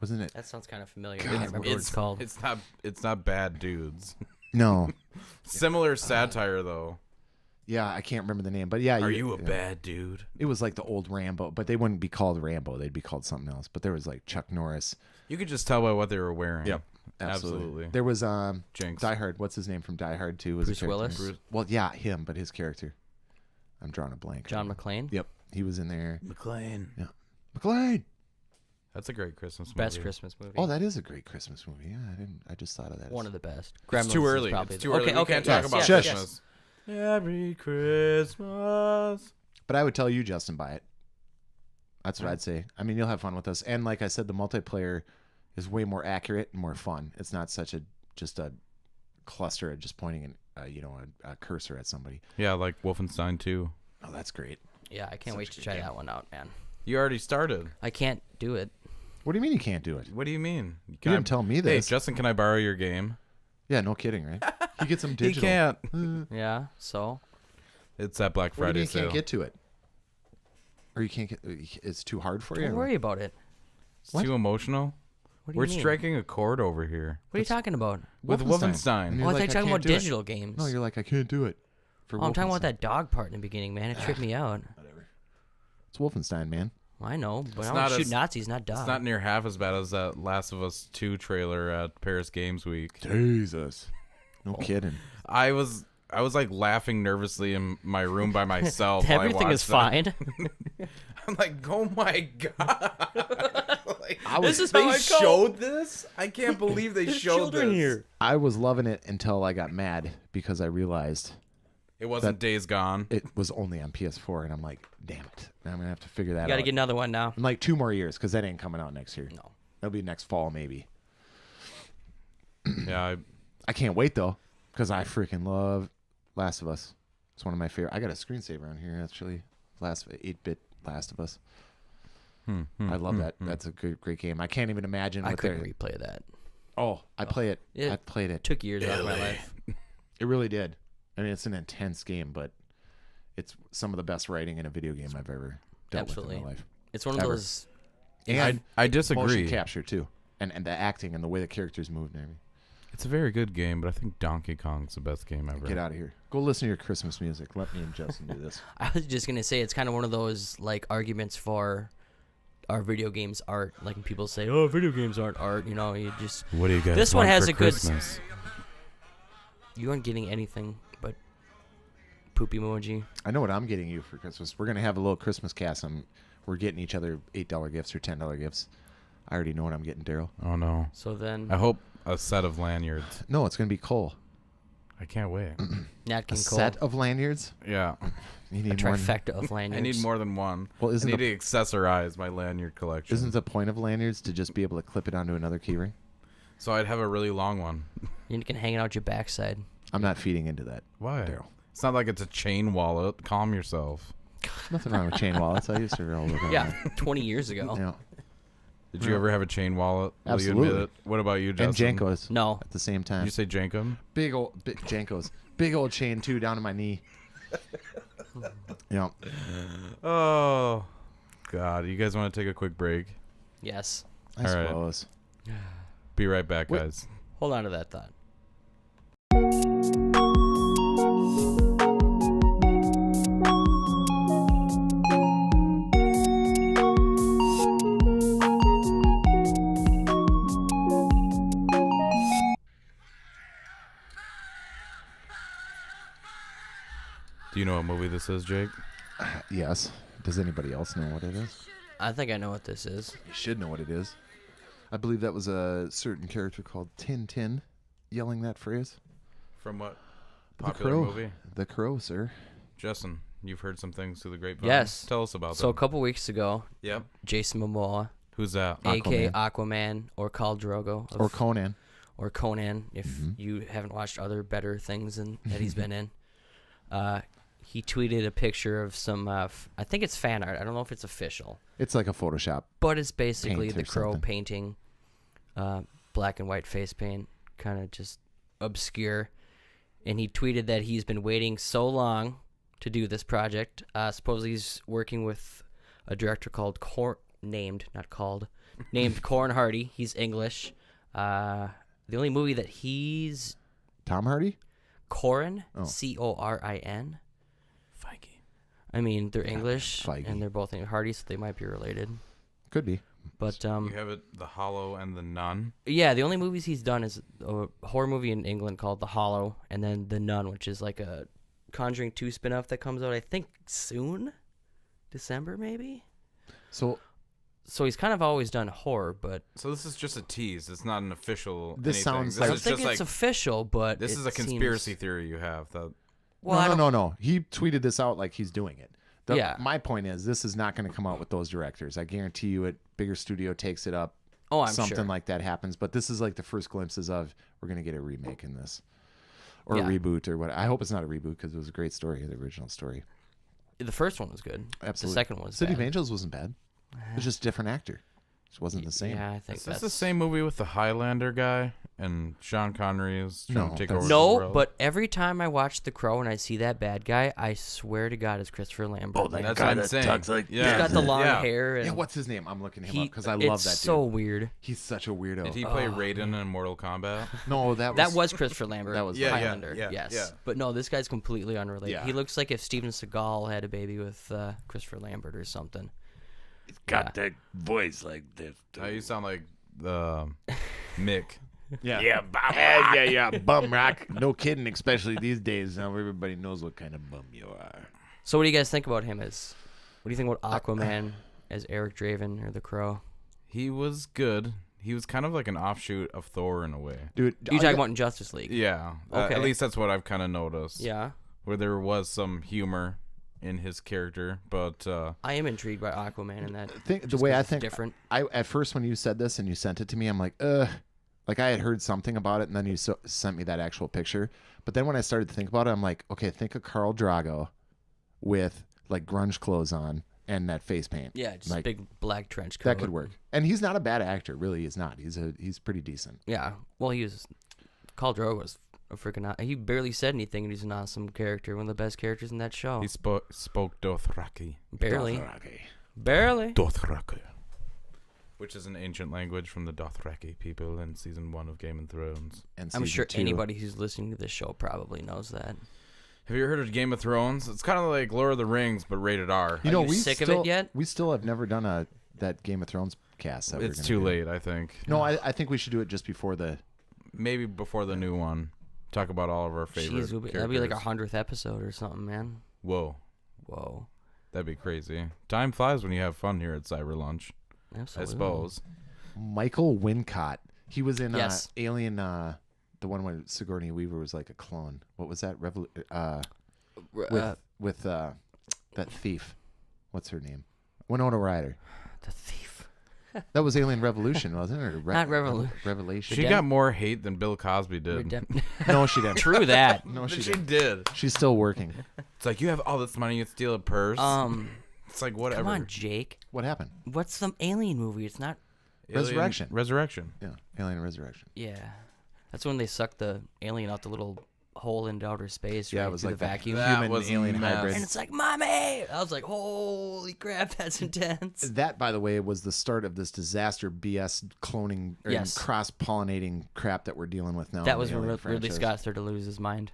Speaker 3: Wasn't it?
Speaker 2: That sounds kind of familiar. I can't remember what it's called.
Speaker 4: It's not bad dudes.
Speaker 3: No.
Speaker 4: Similar satire though.
Speaker 3: Yeah, I can't remember the name. But yeah.
Speaker 4: Are you a bad dude?
Speaker 3: It was like the old Rambo, but they wouldn't be called Rambo. They'd be called something else. But there was like Chuck Norris.
Speaker 4: You could just tell by what they were wearing.
Speaker 3: Yep.
Speaker 4: Absolutely.
Speaker 3: There was
Speaker 4: Jinx.
Speaker 3: Die Hard. What's his name from Die Hard 2? Was a
Speaker 2: Bruce
Speaker 3: character.
Speaker 2: Willis?
Speaker 3: Well, yeah, him, but his character. I'm drawing a blank.
Speaker 2: John McClane.
Speaker 3: Yep, he was in there.
Speaker 4: McLean.
Speaker 3: Yeah, McLean.
Speaker 4: That's a great Christmas movie.
Speaker 2: Best Christmas movie.
Speaker 3: Oh, that is a great Christmas movie. Yeah, I just thought of that.
Speaker 2: One of the best.
Speaker 4: It's too
Speaker 2: Gremlins is
Speaker 4: early.
Speaker 2: probably
Speaker 4: It's
Speaker 2: the-
Speaker 4: too early.
Speaker 2: Okay,
Speaker 4: We can't
Speaker 2: yes,
Speaker 4: talk about
Speaker 2: yes,
Speaker 3: Shush.
Speaker 2: yes.
Speaker 4: Christmas. Every Christmas.
Speaker 3: But I would tell you, Justin, buy it. That's what I'd say. I mean, you'll have fun with us, and like I said, the multiplayer is way more accurate and more fun. It's not such just a cluster of just pointing a cursor at somebody.
Speaker 4: Yeah, like Wolfenstein 2.
Speaker 3: Oh, that's great.
Speaker 2: Yeah, I can't wait to
Speaker 3: good
Speaker 2: try
Speaker 3: game.
Speaker 2: that one out, man.
Speaker 4: You already started.
Speaker 2: I can't do it.
Speaker 3: What do you mean you can't do it?
Speaker 4: What do you mean?
Speaker 3: You didn't tell me
Speaker 4: Hey,
Speaker 3: this.
Speaker 4: Justin, can I borrow your game?
Speaker 3: Yeah, no kidding, right? You get some
Speaker 4: He
Speaker 3: digital.
Speaker 4: can't.
Speaker 2: Yeah, so
Speaker 4: It's that Black
Speaker 3: What do you
Speaker 4: Friday
Speaker 3: mean you
Speaker 4: sale.
Speaker 3: can't get to it? Or you can't get? It's too hard for you.
Speaker 2: don't worry about it.
Speaker 4: It's
Speaker 3: What?
Speaker 4: too emotional.
Speaker 2: What do
Speaker 4: We're
Speaker 2: you mean?
Speaker 4: striking a chord over here.
Speaker 2: What are you talking about?
Speaker 4: With
Speaker 3: And
Speaker 4: Wolfenstein.
Speaker 3: you're
Speaker 2: Oh, I thought you
Speaker 3: like,
Speaker 2: were talking
Speaker 3: can't
Speaker 2: about
Speaker 3: do it.
Speaker 2: digital games.
Speaker 3: No, you're like, I can't do it. For
Speaker 2: I'm talking about
Speaker 3: Wolfenstein.
Speaker 2: that dog part in the beginning, man. It tripped me out.
Speaker 3: Whatever. It's Wolfenstein, man.
Speaker 2: Well, I know, but I
Speaker 4: not
Speaker 2: don't shoot
Speaker 4: as-
Speaker 2: Nazis, not dogs.
Speaker 4: It's not near half as bad as that Last of Us 2 trailer at Paris Games Week.
Speaker 3: Jesus. No kidding.
Speaker 4: I was like laughing nervously in my room by myself. while I
Speaker 2: Everything is
Speaker 4: watched that.
Speaker 2: fine.
Speaker 4: I'm like, oh my god! Like,
Speaker 2: This is
Speaker 4: they
Speaker 2: how I go.
Speaker 4: showed this. I can't believe they
Speaker 2: There's
Speaker 4: showed
Speaker 2: children
Speaker 4: this.
Speaker 2: here.
Speaker 3: I was loving it until I got mad because I realized
Speaker 4: It wasn't Days Gone.
Speaker 3: it was only on PS4, and I'm like, damn it. Now I'm gonna have to figure that
Speaker 2: You got to
Speaker 3: out.
Speaker 2: get another one now.
Speaker 3: in like 2 more years because that ain't coming out next year.
Speaker 2: No.
Speaker 3: That'll be next fall maybe.
Speaker 4: Yeah,
Speaker 3: I can't wait though because I freaking love Last of Us. It's one of my favorite. I got a screensaver on here actually. 8-bit Last of Us. I love that. That's a great game. I can't even imagine
Speaker 2: I
Speaker 3: what
Speaker 2: couldn't
Speaker 3: they're.
Speaker 2: replay that.
Speaker 3: I play it.
Speaker 2: It
Speaker 3: I played it.
Speaker 2: Took years out of my life.
Speaker 3: It really did. I mean, it's an intense game, but it's some of the best writing in a video game I've ever dealt with in
Speaker 2: Absolutely.
Speaker 3: my life.
Speaker 2: It's one of
Speaker 3: Ever.
Speaker 2: those.
Speaker 3: And
Speaker 4: I
Speaker 3: motion
Speaker 4: disagree.
Speaker 3: capture too, and the acting and the way the characters moved and everything.
Speaker 4: It's a very good game, but I think Donkey Kong's the best game ever.
Speaker 3: Get out of here. Go listen to your Christmas music. Let me and Justin do this.
Speaker 2: I was just gonna say it's kind of one of those like arguments for our video games art. Like when people say, "Oh, video games aren't art," you know, you just
Speaker 4: What do you guys
Speaker 2: This one
Speaker 4: want
Speaker 2: has
Speaker 4: for
Speaker 2: a good
Speaker 4: Christmas?
Speaker 2: you aren't getting anything but poop emoji.
Speaker 3: I know what I'm getting you for Christmas. We're gonna have a little Christmas cast. We're getting each other $8 gifts or $10 gifts. I already know what I'm getting, Daryl.
Speaker 4: Oh no!
Speaker 2: So then
Speaker 4: I hope a set of lanyards.
Speaker 3: No, it's gonna be Cole.
Speaker 4: I can't wait.
Speaker 2: Nat
Speaker 3: A
Speaker 2: King Cole,
Speaker 3: set of lanyards.
Speaker 4: Yeah,
Speaker 3: You
Speaker 2: a
Speaker 3: need one.
Speaker 2: trifecta of lanyards.
Speaker 4: I need more than one.
Speaker 3: Well,
Speaker 4: I
Speaker 3: isn't
Speaker 4: need
Speaker 3: the,
Speaker 4: to accessorize my lanyard collection.
Speaker 3: isn't the point of lanyards to just be able to clip it onto another keyring?
Speaker 4: So I'd have a really long one.
Speaker 2: You can hang it out your backside.
Speaker 3: I'm not feeding into that.
Speaker 4: Why?
Speaker 3: Daryl.
Speaker 4: It's not like it's a chain wallet. Calm yourself.
Speaker 3: Nothing wrong with chain wallets. I used to roll with them.
Speaker 2: Yeah, 20 years ago.
Speaker 3: Yeah.
Speaker 4: Did you ever have a chain wallet? Will you
Speaker 3: Absolutely.
Speaker 4: admit it? What about you,
Speaker 3: And
Speaker 4: Justin?
Speaker 3: Jankos
Speaker 2: No.
Speaker 3: at the same
Speaker 4: Did
Speaker 3: time.
Speaker 4: you say Jankum?
Speaker 3: Big Jankos. Big old chain too down to my knee. Yeah.
Speaker 4: Oh, God. You guys want to take a quick break?
Speaker 2: Yes.
Speaker 3: I
Speaker 4: All right.
Speaker 3: suppose.
Speaker 4: Be right back,
Speaker 3: Wait.
Speaker 4: guys.
Speaker 2: Hold on to that thought.
Speaker 4: Do you know what movie this is, Jake?
Speaker 3: Yes. Does anybody else know what it is?
Speaker 2: I think I know what this is.
Speaker 3: You should know what it is. I believe that was a certain character called Tintin yelling that phrase.
Speaker 4: From what
Speaker 3: The
Speaker 4: popular
Speaker 3: Crow.
Speaker 4: movie?
Speaker 3: The Crow, sir.
Speaker 4: Justin, you've heard some things through the grapevine.
Speaker 2: Yes.
Speaker 4: Tell us about
Speaker 2: So a
Speaker 4: them.
Speaker 2: couple weeks ago,
Speaker 4: Yep.
Speaker 2: Jason Momoa,
Speaker 4: Who's that?
Speaker 2: a.k.a. Aquaman, or Khal Drogo.
Speaker 3: Or Conan.
Speaker 2: Or Conan, if you haven't watched other better things that he's been in. He tweeted a picture of some, I think it's fan art. I don't know if it's official.
Speaker 3: It's like a Photoshop.
Speaker 2: But it's basically
Speaker 3: Paint
Speaker 2: the
Speaker 3: or
Speaker 2: Crow
Speaker 3: something.
Speaker 2: painting, black and white face paint, kind of just obscure. And he tweeted that he's been waiting so long to do this project. Supposedly he's working with a director called named Corn Hardy. He's English. The only movie that he's
Speaker 3: Tom Hardy?
Speaker 2: Corin,
Speaker 3: Oh.
Speaker 2: Corin.
Speaker 4: Feige.
Speaker 2: I mean, they're English
Speaker 3: Feige.
Speaker 2: and they're both Hardy, so they might be related.
Speaker 3: Could be.
Speaker 2: But
Speaker 4: You have it, The Hollow and The Nun.
Speaker 2: yeah, the only movies he's done is a horror movie in England called The Hollow, and then The Nun, which is like a Conjuring 2 spinoff that comes out, I think, soon? December, maybe?
Speaker 3: So
Speaker 2: So he's kind of always done horror, but
Speaker 4: So this is just a tease. It's not an official
Speaker 3: This
Speaker 4: anything.
Speaker 3: sounds
Speaker 4: This
Speaker 2: I
Speaker 3: like-
Speaker 2: don't
Speaker 4: is
Speaker 2: think
Speaker 4: just
Speaker 2: it's
Speaker 4: like
Speaker 2: official, but
Speaker 4: this
Speaker 2: it
Speaker 4: is a conspiracy
Speaker 2: seems...
Speaker 4: theory you have. That
Speaker 2: Well, I don't-
Speaker 3: no. He tweeted this out like he's doing it.
Speaker 2: Yeah.
Speaker 3: My point is, this is not going to come out with those directors. I guarantee you, a bigger studio takes it up.
Speaker 2: Oh, I'm
Speaker 3: something
Speaker 2: sure.
Speaker 3: like that happens. But this is like the first glimpses of we're going to get a remake in this, or
Speaker 2: Yeah.
Speaker 3: a reboot, or what. I hope it's not a reboot because it was a great story, the original story.
Speaker 2: The first one was good.
Speaker 3: Absolutely.
Speaker 2: The second one was
Speaker 3: City
Speaker 2: bad.
Speaker 3: of Angels wasn't bad. It was just a different actor. It wasn't the same.
Speaker 2: Yeah, I think
Speaker 4: is this
Speaker 2: that's
Speaker 4: the same movie with the Highlander guy and Sean Connery is trying
Speaker 3: No,
Speaker 4: to take
Speaker 3: that's-
Speaker 4: over?
Speaker 2: No,
Speaker 4: the role?
Speaker 2: but every time I watch The Crow and I see that bad guy, I swear to God, it's Christopher Lambert.
Speaker 4: that's what I'm saying.
Speaker 2: He's got the long hair. And
Speaker 3: Yeah, what's his name? I'm looking him
Speaker 2: he,
Speaker 3: up because I love that
Speaker 2: It's
Speaker 3: dude.
Speaker 2: so weird.
Speaker 3: He's such a weirdo.
Speaker 4: Did he play Raiden in Mortal Kombat?
Speaker 3: No, that
Speaker 2: That was Christopher Lambert.
Speaker 3: That was
Speaker 4: Yeah, yeah,
Speaker 2: Highlander.
Speaker 4: yeah,
Speaker 2: yes.
Speaker 4: yeah.
Speaker 2: But no, this guy's completely unrelated.
Speaker 3: Yeah.
Speaker 2: He looks like if Steven Seagal had a baby with Christopher Lambert or something.
Speaker 1: Got that voice like this.
Speaker 4: You sound like Mick.
Speaker 3: yeah, bum rock. No kidding, especially these days. Now everybody knows what kind of bum you are.
Speaker 2: So what do you guys think about him as? What do you think about Aquaman as Eric Draven or The Crow?
Speaker 4: He was good. He was kind of like an offshoot of Thor in a way.
Speaker 3: Dude,
Speaker 2: You talking about in Justice League?
Speaker 4: Yeah.
Speaker 2: Okay.
Speaker 4: At least that's what I've kind of noticed.
Speaker 2: Yeah.
Speaker 4: Where there was some humor in his character, but
Speaker 2: I am intrigued by Aquaman in that.
Speaker 3: the
Speaker 2: just
Speaker 3: way
Speaker 2: 'cause
Speaker 3: I
Speaker 2: it's
Speaker 3: think
Speaker 2: different.
Speaker 3: I at first when you said this and you sent it to me, I'm like, like I had heard something about it, and then you sent me that actual picture. But then when I started to think about it, I'm like, okay, think of Khal Drogo with like grunge clothes on and that face paint.
Speaker 2: Yeah, just
Speaker 3: like,
Speaker 2: big black trench coat.
Speaker 3: that could work. And he's not a bad actor, really. He's not. He's pretty decent.
Speaker 2: Yeah. Well, he was. Khal Drogo was a freaking. He barely said anything, and he's an awesome character. One of the best characters in that show.
Speaker 4: he spoke Dothraki.
Speaker 2: Barely.
Speaker 3: Dothraki.
Speaker 2: Barely.
Speaker 4: Dothraki. Which is an ancient language from the Dothraki people in season 1 of Game of Thrones.
Speaker 3: And
Speaker 2: I'm
Speaker 3: season
Speaker 2: sure
Speaker 3: 2.
Speaker 2: anybody who's listening to this show probably knows that.
Speaker 4: Have you ever heard of Game of Thrones? It's kind of like Lord of the Rings, but rated R.
Speaker 3: You know,
Speaker 2: you
Speaker 3: we
Speaker 2: sick of
Speaker 3: still,
Speaker 2: it yet?
Speaker 3: We still have never done that Game of Thrones cast. That
Speaker 4: It's
Speaker 3: we're
Speaker 4: too
Speaker 3: gonna do.
Speaker 4: late, I think.
Speaker 3: No, I think we should do it just before the.
Speaker 4: Maybe before the new one. Talk about all of our favorite
Speaker 2: Jeez, that'd be like our
Speaker 4: characters.
Speaker 2: 100th episode or something, man.
Speaker 4: Whoa.
Speaker 2: Whoa.
Speaker 4: That'd be crazy. Time flies when you have fun here at Cyber Lunch,
Speaker 2: Absolutely.
Speaker 4: I suppose.
Speaker 3: Michael Wincott. He was in
Speaker 2: Yes.
Speaker 3: Alien, the one where Sigourney Weaver was like a clone. What was that? With that thief. What's her name? Winona Ryder.
Speaker 2: The thief.
Speaker 3: That was Alien Revolution, wasn't it? Or
Speaker 2: Not Revolution.
Speaker 3: Revelation.
Speaker 4: She got more hate than Bill Cosby did.
Speaker 3: No, she didn't.
Speaker 2: True that.
Speaker 3: No, she
Speaker 4: She
Speaker 3: didn't.
Speaker 4: did.
Speaker 3: She's still working.
Speaker 4: It's like, you have all this money, you steal a purse. It's like, whatever.
Speaker 2: Come on, Jake.
Speaker 3: What happened?
Speaker 2: What's some alien movie? It's not.
Speaker 4: Alien-
Speaker 3: Resurrection.
Speaker 4: Resurrection.
Speaker 3: Yeah, Alien Resurrection.
Speaker 2: Yeah. That's when they suck the alien out the little hole into outer space.
Speaker 3: Yeah,
Speaker 2: right,
Speaker 3: it was
Speaker 2: through
Speaker 3: like
Speaker 2: the
Speaker 3: that.
Speaker 2: vacuum.
Speaker 4: That
Speaker 3: Human
Speaker 4: was
Speaker 3: alien
Speaker 4: mess.
Speaker 3: hybrid.
Speaker 2: And it's like, mommy! I was like, holy crap, that's intense.
Speaker 3: That, by the way, was the start of this disaster BS cloning and
Speaker 2: Yes.
Speaker 3: cross-pollinating crap that we're dealing with now.
Speaker 2: That
Speaker 3: in
Speaker 2: was
Speaker 3: the
Speaker 2: when
Speaker 3: Alien
Speaker 2: Ridley
Speaker 3: franchise.
Speaker 2: Scott started to lose his mind.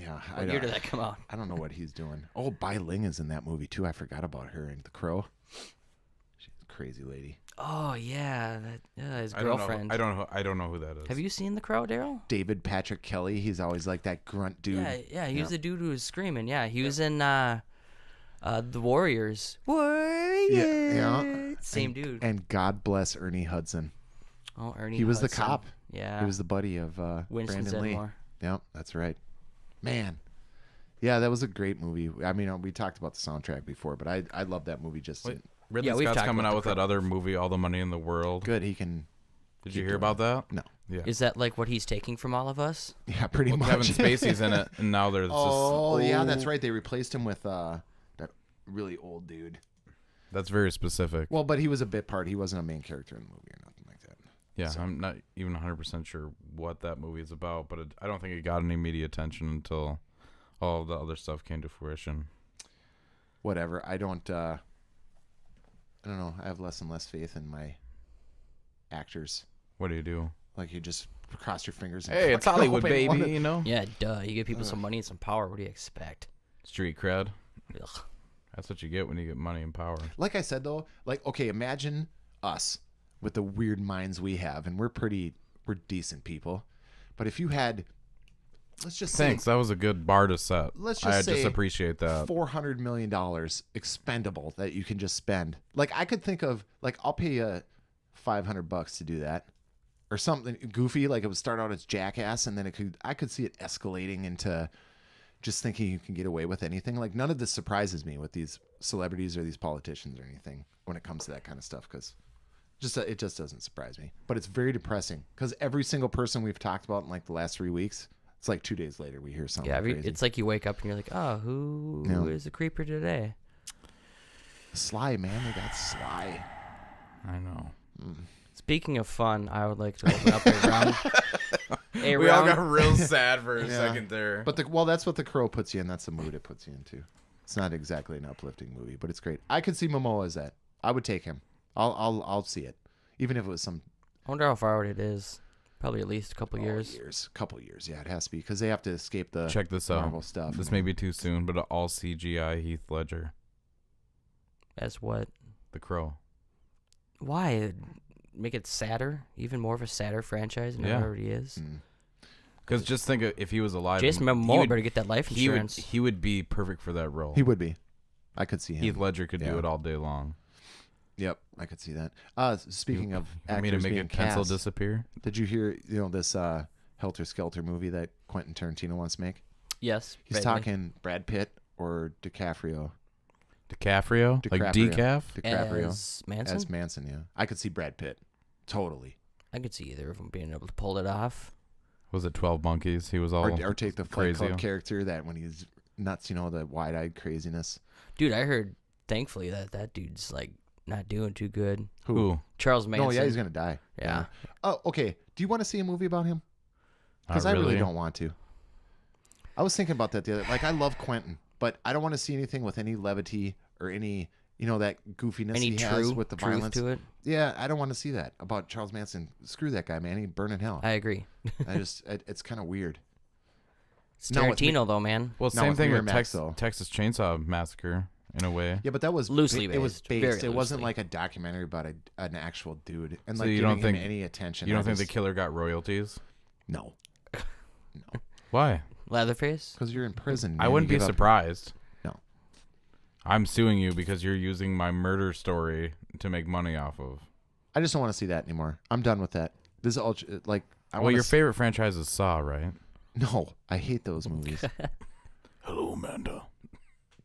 Speaker 3: Yeah,
Speaker 2: What year did that come out?
Speaker 3: I don't know what he's doing. Oh, Bai Ling is in that movie too. I forgot about her in The Crow. She's crazy lady.
Speaker 2: Oh yeah, his
Speaker 4: I don't
Speaker 2: girlfriend.
Speaker 4: know. I don't know who that is.
Speaker 2: Have you seen The Crow, Daryl?
Speaker 3: David Patrick Kelly. He's always like that grunt dude.
Speaker 2: Yeah, he was the dude who was screaming. Yeah, he was in The Warriors. Warriors.
Speaker 3: Yeah.
Speaker 2: Same dude.
Speaker 3: And God bless Ernie Hudson.
Speaker 2: Oh, Ernie.
Speaker 3: He was the
Speaker 2: Hudson.
Speaker 3: cop.
Speaker 2: Yeah.
Speaker 3: He was the buddy of
Speaker 2: Winston
Speaker 3: Brandon Lee.
Speaker 2: Zedmore.
Speaker 3: Yep, that's right. Man. Yeah, that was a great movie. I mean, we talked about the soundtrack before, but I love that movie just
Speaker 4: Wait, Ridley
Speaker 2: we've
Speaker 4: Scott's
Speaker 2: talked
Speaker 4: coming
Speaker 2: about
Speaker 4: out
Speaker 2: The
Speaker 4: with
Speaker 2: Crow.
Speaker 4: that other movie, All the Money in the World.
Speaker 3: good. He can.
Speaker 4: Did
Speaker 3: keep
Speaker 4: you hear
Speaker 3: doing
Speaker 4: about that?
Speaker 3: No.
Speaker 4: Yeah.
Speaker 2: Is that like what he's taking from all of us?
Speaker 3: Yeah, pretty
Speaker 4: Well,
Speaker 3: much.
Speaker 4: Kevin Spacey's in it, and now there's
Speaker 3: Oh,
Speaker 4: just
Speaker 3: yeah, that's right. They replaced him with that really old dude.
Speaker 4: that's very specific.
Speaker 3: Well, but he was a bit part. He wasn't a main character in the movie or nothing like that.
Speaker 4: Yeah,
Speaker 3: So-
Speaker 4: I'm not even 100% sure what that movie is about, but I don't think it got any media attention until all of the other stuff came to fruition.
Speaker 3: Whatever. I don't know. I have less and less faith in my actors.
Speaker 4: What do you do?
Speaker 3: Like you just cross your fingers. And
Speaker 4: Hey, it's
Speaker 3: fucking
Speaker 4: Hollywood,
Speaker 3: hope anyone-
Speaker 4: baby, you know?
Speaker 2: Yeah, duh. You give people some money and some power. What do you expect?
Speaker 4: Street cred.
Speaker 2: Ugh.
Speaker 4: That's what you get when you get money and power.
Speaker 3: Like I said though, like okay, imagine us with the weird minds we have, and we're decent people. But if you had, let's just
Speaker 4: Thanks.
Speaker 3: say
Speaker 4: That was a good bar to set.
Speaker 3: Let's
Speaker 4: I
Speaker 3: just
Speaker 4: just
Speaker 3: say
Speaker 4: appreciate that.
Speaker 3: $400 million expendable that you can just spend. Like I could think of, like I'll pay you $500 to do that, or something goofy. Like it would start out as Jackass, and then I could see it escalating into just thinking you can get away with anything. Like none of this surprises me with these celebrities or these politicians or anything when it comes to that kind of stuff, because it just doesn't surprise me. But it's very depressing because every single person we've talked about in like the last 3 weeks, it's like 2 days later we hear something
Speaker 2: Yeah,
Speaker 3: crazy.
Speaker 2: it's like you wake up and you're like, oh, who is the creeper today?
Speaker 3: Sly, man. They got Sly.
Speaker 4: I know.
Speaker 2: Speaking of fun, I would like to open up a round.
Speaker 4: We all got real sad for a
Speaker 3: Yeah.
Speaker 4: second there.
Speaker 3: But that's what The Crow puts you in. That's the mood it puts you into. It's not exactly an uplifting movie, but it's great. I could see Momoa as that. I would take him. I'll see it, even if it was some
Speaker 2: I wonder how far out it is. Probably at least a couple years.
Speaker 3: couple years. Yeah, it has to be because they have to escape the
Speaker 4: Check this out.
Speaker 3: Marvel stuff.
Speaker 4: This may be too soon, but an all CGI Heath Ledger,
Speaker 2: As what?
Speaker 4: The Crow.
Speaker 2: Why? Make it sadder? Even more of a sadder franchise than
Speaker 4: Yeah.
Speaker 2: it already is?
Speaker 4: Because just think of if he was alive.
Speaker 2: Jason
Speaker 4: he
Speaker 2: Momoa
Speaker 4: would-
Speaker 2: better get that life
Speaker 4: he would
Speaker 2: insurance.
Speaker 4: he would be perfect for that role.
Speaker 3: He would be. I could see him.
Speaker 4: Heath Ledger could
Speaker 3: Yeah.
Speaker 4: do it all day long.
Speaker 3: Yep, I could see that. Speaking of
Speaker 4: Want
Speaker 3: actors
Speaker 4: me to make
Speaker 3: being
Speaker 4: a pencil
Speaker 3: cast,
Speaker 4: disappear?
Speaker 3: did you hear this Helter Skelter movie that Quentin Tarantino wants to make?
Speaker 2: Yes.
Speaker 3: He's
Speaker 2: vaguely.
Speaker 3: talking Brad Pitt or DiCaprio.
Speaker 4: DiCaprio? Like
Speaker 3: DiCaprio.
Speaker 4: decaf?
Speaker 3: DiCaprio
Speaker 2: As Manson?
Speaker 3: as Manson. Yeah, I could see Brad Pitt. Totally.
Speaker 2: I could see either of them being able to pull it off.
Speaker 4: Was it 12 Monkeys? He was all
Speaker 3: Or take the Fight
Speaker 4: crazy.
Speaker 3: Club character that when he's nuts, the wide-eyed craziness.
Speaker 2: Dude, I heard, thankfully, that dude's, like, not doing too good.
Speaker 4: Who?
Speaker 2: Charles Manson.
Speaker 3: No, yeah, he's gonna die.
Speaker 2: Yeah.
Speaker 3: Oh, okay. Do you want to see a movie about him?
Speaker 4: Not
Speaker 3: Because I really don't want to. I was thinking about that the other. Like, I love Quentin, but I don't want to see anything with any levity or any, that goofiness
Speaker 2: Any
Speaker 3: he has with the
Speaker 2: truth
Speaker 3: violence.
Speaker 2: to it?
Speaker 3: Yeah, I don't want to see that about Charles Manson. Screw that guy, man. He'd burn in hell.
Speaker 2: I agree.
Speaker 3: It's kind of weird.
Speaker 2: It's
Speaker 3: No, with
Speaker 2: Tarantino, though, man.
Speaker 4: Well,
Speaker 3: No,
Speaker 4: same
Speaker 3: with
Speaker 4: thing with
Speaker 3: Miramax, though.
Speaker 4: Texas Chainsaw Massacre, in a way.
Speaker 3: Yeah, but that was
Speaker 2: Loosely
Speaker 3: It was
Speaker 2: based,
Speaker 3: based.
Speaker 2: very
Speaker 3: It wasn't
Speaker 2: loosely.
Speaker 3: like a documentary about an actual dude, and
Speaker 4: So
Speaker 3: like
Speaker 4: you
Speaker 3: giving
Speaker 4: don't think-
Speaker 3: him any attention.
Speaker 4: You don't
Speaker 3: I
Speaker 4: think the
Speaker 3: just-
Speaker 4: killer got royalties?
Speaker 3: No,
Speaker 4: Why?
Speaker 2: Leatherface?
Speaker 3: because you're in prison.
Speaker 4: I
Speaker 3: man.
Speaker 4: wouldn't
Speaker 3: You
Speaker 4: be
Speaker 3: give up-
Speaker 4: surprised.
Speaker 3: No.
Speaker 4: I'm suing you because you're using my murder story to make money off of.
Speaker 3: I just don't want to see that anymore. I'm done with that. This is all like.
Speaker 4: Well, your favorite franchise is Saw, right?
Speaker 3: No, I hate those movies.
Speaker 4: Hello, Amanda.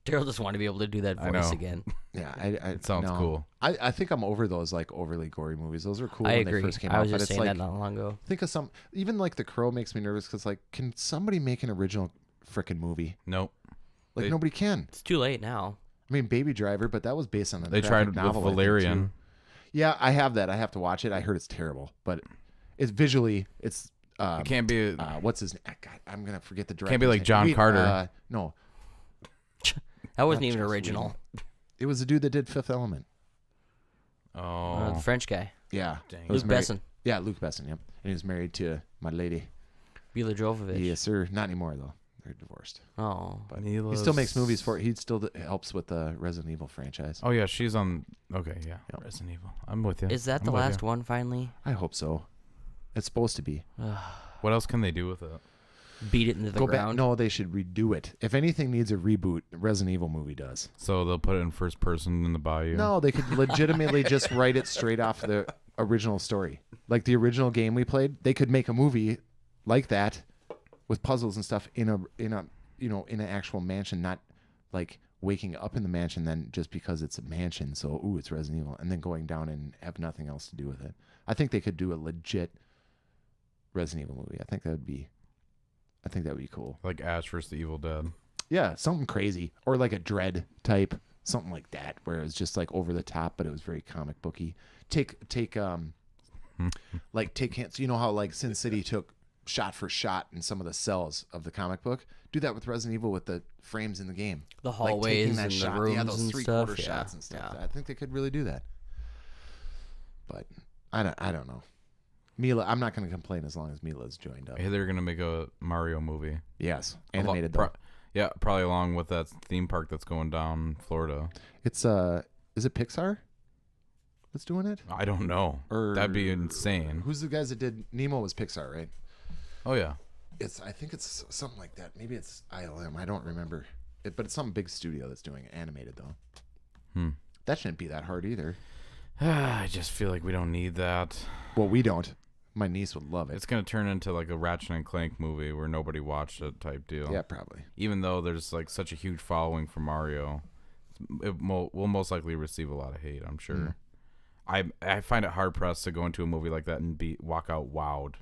Speaker 2: Daryl just wanted to be able to do that
Speaker 4: I
Speaker 2: voice
Speaker 4: know.
Speaker 2: again.
Speaker 3: Yeah,
Speaker 4: It sounds
Speaker 3: no.
Speaker 4: cool.
Speaker 3: I think I'm over those like overly gory movies. Those were cool
Speaker 2: I
Speaker 3: when
Speaker 2: agree.
Speaker 3: they first came
Speaker 2: I
Speaker 3: out,
Speaker 2: was
Speaker 3: but
Speaker 2: just
Speaker 3: it's
Speaker 2: saying
Speaker 3: like
Speaker 2: that not long ago.
Speaker 3: think of some. Even like The Crow makes me nervous because like, can somebody make an original frickin' movie?
Speaker 4: Nope.
Speaker 3: Like
Speaker 4: They-
Speaker 3: nobody can.
Speaker 2: It's too late now.
Speaker 3: I mean, Baby Driver, but that was based on a
Speaker 4: They
Speaker 3: graphic
Speaker 4: tried with
Speaker 3: novel, I think,
Speaker 4: Valerian.
Speaker 3: too. Yeah, I have that. I have to watch it. I heard it's terrible, but it's visually it's.
Speaker 4: It can't be.
Speaker 3: What's his name? God, I'm gonna forget the director.
Speaker 4: Can't be like John Carter.
Speaker 3: No,
Speaker 2: That wasn't
Speaker 3: Not
Speaker 2: even
Speaker 3: Joss
Speaker 2: original.
Speaker 3: Whedon. It was the dude that did Fifth Element.
Speaker 4: Oh.
Speaker 2: The French guy.
Speaker 3: Yeah,
Speaker 4: Dang.
Speaker 3: He was
Speaker 2: Luke
Speaker 3: married-
Speaker 2: Besson.
Speaker 3: Yeah, Luke Besson. Yep, and he was married to my lady.
Speaker 2: Mila Jovovich.
Speaker 3: Yes, sir. Not anymore though. They're divorced.
Speaker 2: Oh.
Speaker 3: But he still makes movies for it. He still helps with the Resident Evil franchise.
Speaker 4: Oh yeah, she's on. Okay, yeah.
Speaker 3: Yep.
Speaker 4: Resident Evil. I'm with you.
Speaker 2: Is that
Speaker 4: I'm
Speaker 2: the
Speaker 4: with
Speaker 2: last
Speaker 4: you.
Speaker 2: one finally?
Speaker 3: I hope so. It's supposed to be.
Speaker 4: What else can they do with it?
Speaker 2: Beat it into the
Speaker 3: Go
Speaker 2: ground?
Speaker 3: back. No, they should redo it. If anything needs a reboot, Resident Evil movie does.
Speaker 4: So they'll put it in first person in the bayou.
Speaker 3: No, they could legitimately just write it straight off the original story. Like the original game we played, they could make a movie like that with puzzles and stuff in an actual mansion, not like waking up in the mansion then just because it's a mansion. So, it's Resident Evil, and then going down and have nothing else to do with it. I think they could do a legit Resident Evil movie. I think that would be cool.
Speaker 4: Like Ash vs. the Evil Dead.
Speaker 3: Yeah, something crazy, or like a Dread type, something like that, where it was just like over the top, but it was very comic booky. Take hints. You know how like Sin City took shot for shot in some of the cells of the comic book? Do that with Resident Evil with the frames in the game.
Speaker 2: The
Speaker 3: Like
Speaker 2: hallways
Speaker 3: taking that
Speaker 2: and
Speaker 3: shot,
Speaker 2: the rooms
Speaker 3: yeah, those
Speaker 2: and
Speaker 3: three-quarter
Speaker 2: stuff.
Speaker 3: shots and stuff.
Speaker 2: Yeah.
Speaker 3: I think they could really do that. But I don't know. Mila, I'm not going to complain as long as Mila's joined up.
Speaker 4: I hear they're gonna make a Mario movie.
Speaker 3: Yes, animated though.
Speaker 4: Yeah, probably along with that theme park that's going down Florida.
Speaker 3: It's is it Pixar that's doing it?
Speaker 4: I don't know.
Speaker 3: Or
Speaker 4: That'd be insane.
Speaker 3: Who's the guys that did Nemo? Was Pixar, right?
Speaker 4: Oh yeah.
Speaker 3: I think it's something like that. Maybe it's ILM. I don't remember. But it's some big studio that's doing it, animated though. That shouldn't be that hard either.
Speaker 4: I just feel like we don't need that.
Speaker 3: Well, we don't. My niece would love it.
Speaker 4: It's gonna turn into like a Ratchet and Clank movie where nobody watched it type deal.
Speaker 3: Yeah, probably.
Speaker 4: Even though there's like such a huge following for Mario, it will most likely receive a lot of hate, I'm sure. I find it hard pressed to go into a movie like that and walk out wowed.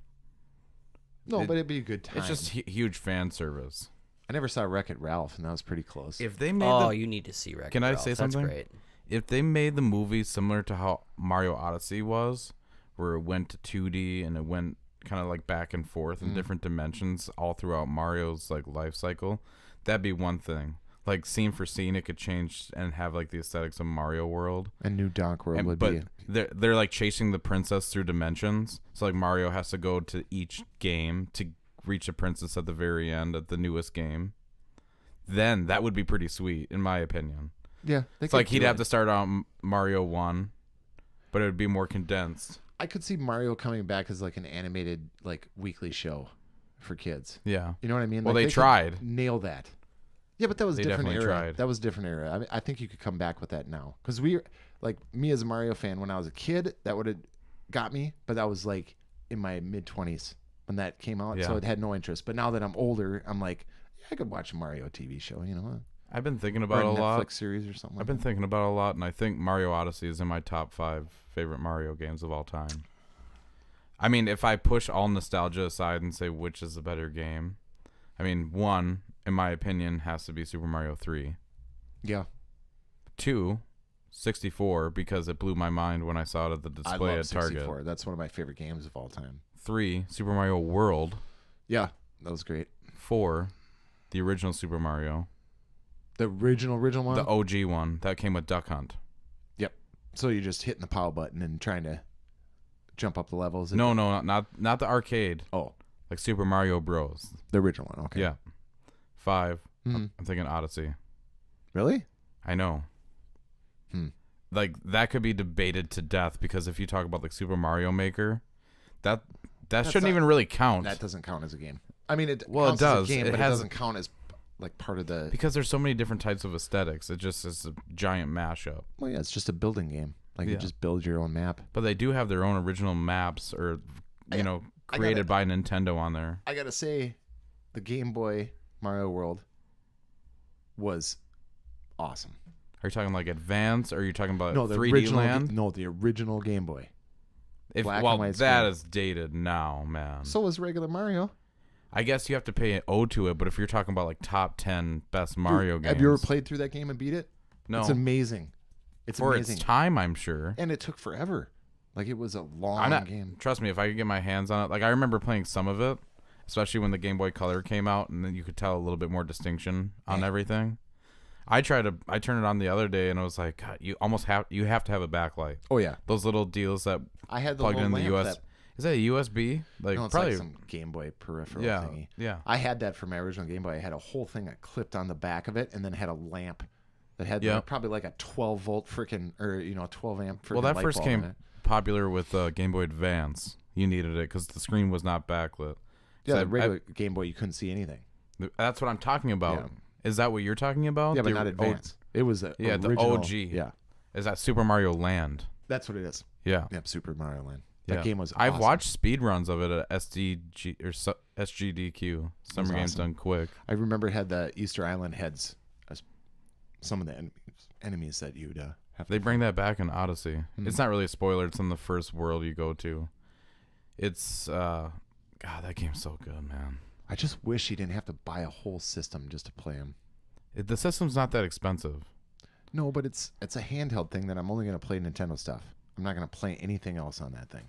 Speaker 3: No, but it'd be a good time.
Speaker 4: It's just huge fan service.
Speaker 3: I never saw Wreck-It Ralph, and that was pretty close.
Speaker 4: If they made
Speaker 2: you need to see Wreck-It
Speaker 4: Can I
Speaker 2: Ralph.
Speaker 4: say something?
Speaker 2: That's great.
Speaker 4: If they made the movie similar to how Mario Odyssey was, where it went to 2D and it went kind of like back and forth in different dimensions all throughout Mario's like life cycle, that'd be one thing. Like scene for scene, it could change and have like the aesthetics of Mario World.
Speaker 3: And New Donk World would
Speaker 4: but
Speaker 3: be.
Speaker 4: They're like chasing the princess through dimensions. So like Mario has to go to each game to reach the princess at the very end at the newest game. Then that would be pretty sweet, in my opinion.
Speaker 3: Yeah,
Speaker 4: it's like he'd have to start on Mario 1, but it would be more condensed.
Speaker 3: I could see Mario coming back as like an animated like weekly show for kids.
Speaker 4: Yeah.
Speaker 3: You know what I mean?
Speaker 4: Well,
Speaker 3: Like,
Speaker 4: they tried.
Speaker 3: Nail that. Yeah, but that was
Speaker 4: They
Speaker 3: a different era.
Speaker 4: definitely tried.
Speaker 3: That was a different era. I mean, I think you could come back with that now. Because like me as a Mario fan, when I was a kid, that would have got me. But that was like in my mid-20s when that came out.
Speaker 4: Yeah.
Speaker 3: So it had no interest. But now that I'm older, I'm like, yeah, I could watch a Mario TV show, you know?
Speaker 4: I've been thinking
Speaker 3: Or
Speaker 4: about
Speaker 3: a
Speaker 4: it a lot.
Speaker 3: Netflix series or something.
Speaker 4: I've been thinking about it a lot, and I think Mario Odyssey is in my top 5 favorite Mario games of all time. I mean, if I push all nostalgia aside and say which is the better game, I mean, 1, in my opinion, has to be Super Mario 3.
Speaker 3: Yeah.
Speaker 4: 2, 64, because it blew my mind when I saw it at the display at Target.
Speaker 3: 64. That's one of my favorite games of all time.
Speaker 4: 3, Super Mario World.
Speaker 3: Yeah, that was great.
Speaker 4: 4, the original Super Mario.
Speaker 3: The original one?
Speaker 4: The OG one that came with Duck Hunt.
Speaker 3: Yep. So you're just hitting the power button and trying to jump up the levels?
Speaker 4: No, not the arcade.
Speaker 3: Oh.
Speaker 4: Like Super Mario Bros.
Speaker 3: The original one, okay.
Speaker 4: Yeah. 5,
Speaker 3: Mhm.
Speaker 4: I'm thinking Odyssey.
Speaker 3: Really?
Speaker 4: I know.
Speaker 3: Hmm.
Speaker 4: Like, that could be debated to death, because if you talk about, like, Super Mario Maker, that shouldn't even really count.
Speaker 3: That doesn't count as a game. I mean, it
Speaker 4: Well, it
Speaker 3: counts as
Speaker 4: does.
Speaker 3: a game,
Speaker 4: It
Speaker 3: but
Speaker 4: has-
Speaker 3: it doesn't count as like part of the...
Speaker 4: Because there's so many different types of aesthetics. It just is a giant mashup.
Speaker 3: Well, yeah, it's just a building game. Like, you
Speaker 4: Yeah.
Speaker 3: just build your own map.
Speaker 4: But they do have their own original maps, or, created by Nintendo on there.
Speaker 3: I gotta say, the Game Boy Mario World was awesome.
Speaker 4: Are you talking like Advance, or are you talking about
Speaker 3: No, the
Speaker 4: 3D
Speaker 3: original.
Speaker 4: Land?
Speaker 3: No, the original Game Boy. Black and white
Speaker 4: that
Speaker 3: screen.
Speaker 4: is dated now, man.
Speaker 3: So was regular Mario.
Speaker 4: I guess you have to pay an ode to it, but if you're talking about like top 10 best Mario games,
Speaker 3: Have you ever played through that game and beat it?
Speaker 4: No,
Speaker 3: It's amazing. It's
Speaker 4: for
Speaker 3: amazing.
Speaker 4: its time, I'm sure.
Speaker 3: And it took forever. Like, it was a long
Speaker 4: I'm not,
Speaker 3: game.
Speaker 4: Trust me, if I could get my hands on it, like I remember playing some of it, especially when the Game Boy Color came out, and then you could tell a little bit more distinction on everything. I turned it on the other day, and I was like, God, you have to have a backlight.
Speaker 3: Oh, yeah.
Speaker 4: Those little deals that
Speaker 3: I had the
Speaker 4: plugged
Speaker 3: little
Speaker 4: in the
Speaker 3: lamp
Speaker 4: US. Is that a USB? Like
Speaker 3: No, it's
Speaker 4: probably
Speaker 3: like some Game Boy peripheral
Speaker 4: yeah,
Speaker 3: thingy.
Speaker 4: yeah.
Speaker 3: I had that for my original Game Boy. I had a whole thing that clipped on the back of it, and then had a lamp that had
Speaker 4: Yep.
Speaker 3: probably like a 12 volt freaking, or 12 amp.
Speaker 4: Well, that
Speaker 3: light
Speaker 4: first
Speaker 3: bulb in
Speaker 4: came
Speaker 3: it.
Speaker 4: popular with Game Boy Advance. You needed it because the screen was not backlit.
Speaker 3: Yeah,
Speaker 4: So
Speaker 3: the regular Game Boy, you couldn't see anything.
Speaker 4: That's what I'm talking about.
Speaker 3: Yeah.
Speaker 4: Is that what you're talking about?
Speaker 3: Yeah, but
Speaker 4: The
Speaker 3: not Advance. It was the
Speaker 4: Yeah, the
Speaker 3: original,
Speaker 4: OG.
Speaker 3: Yeah,
Speaker 4: Is that Super Mario Land?
Speaker 3: that's what it is.
Speaker 4: Yeah.
Speaker 3: Yep, Super Mario Land.
Speaker 4: Yeah.
Speaker 3: That game was
Speaker 4: I've
Speaker 3: awesome.
Speaker 4: watched speed runs of it at SDG or SGDQ. Summer Games
Speaker 3: awesome.
Speaker 4: Done Quick.
Speaker 3: I remember it had the Easter Island heads as some of the enemies that you'd have to
Speaker 4: They bring that back in Odyssey.
Speaker 3: Hmm.
Speaker 4: It's not really a spoiler. It's in the first world you go to. It's God, that game's so good, man.
Speaker 3: I just wish you didn't have to buy a whole system just to play them.
Speaker 4: The system's not that expensive.
Speaker 3: No, but it's a handheld thing that I'm only going to play Nintendo stuff. I'm not going to play anything else on that thing.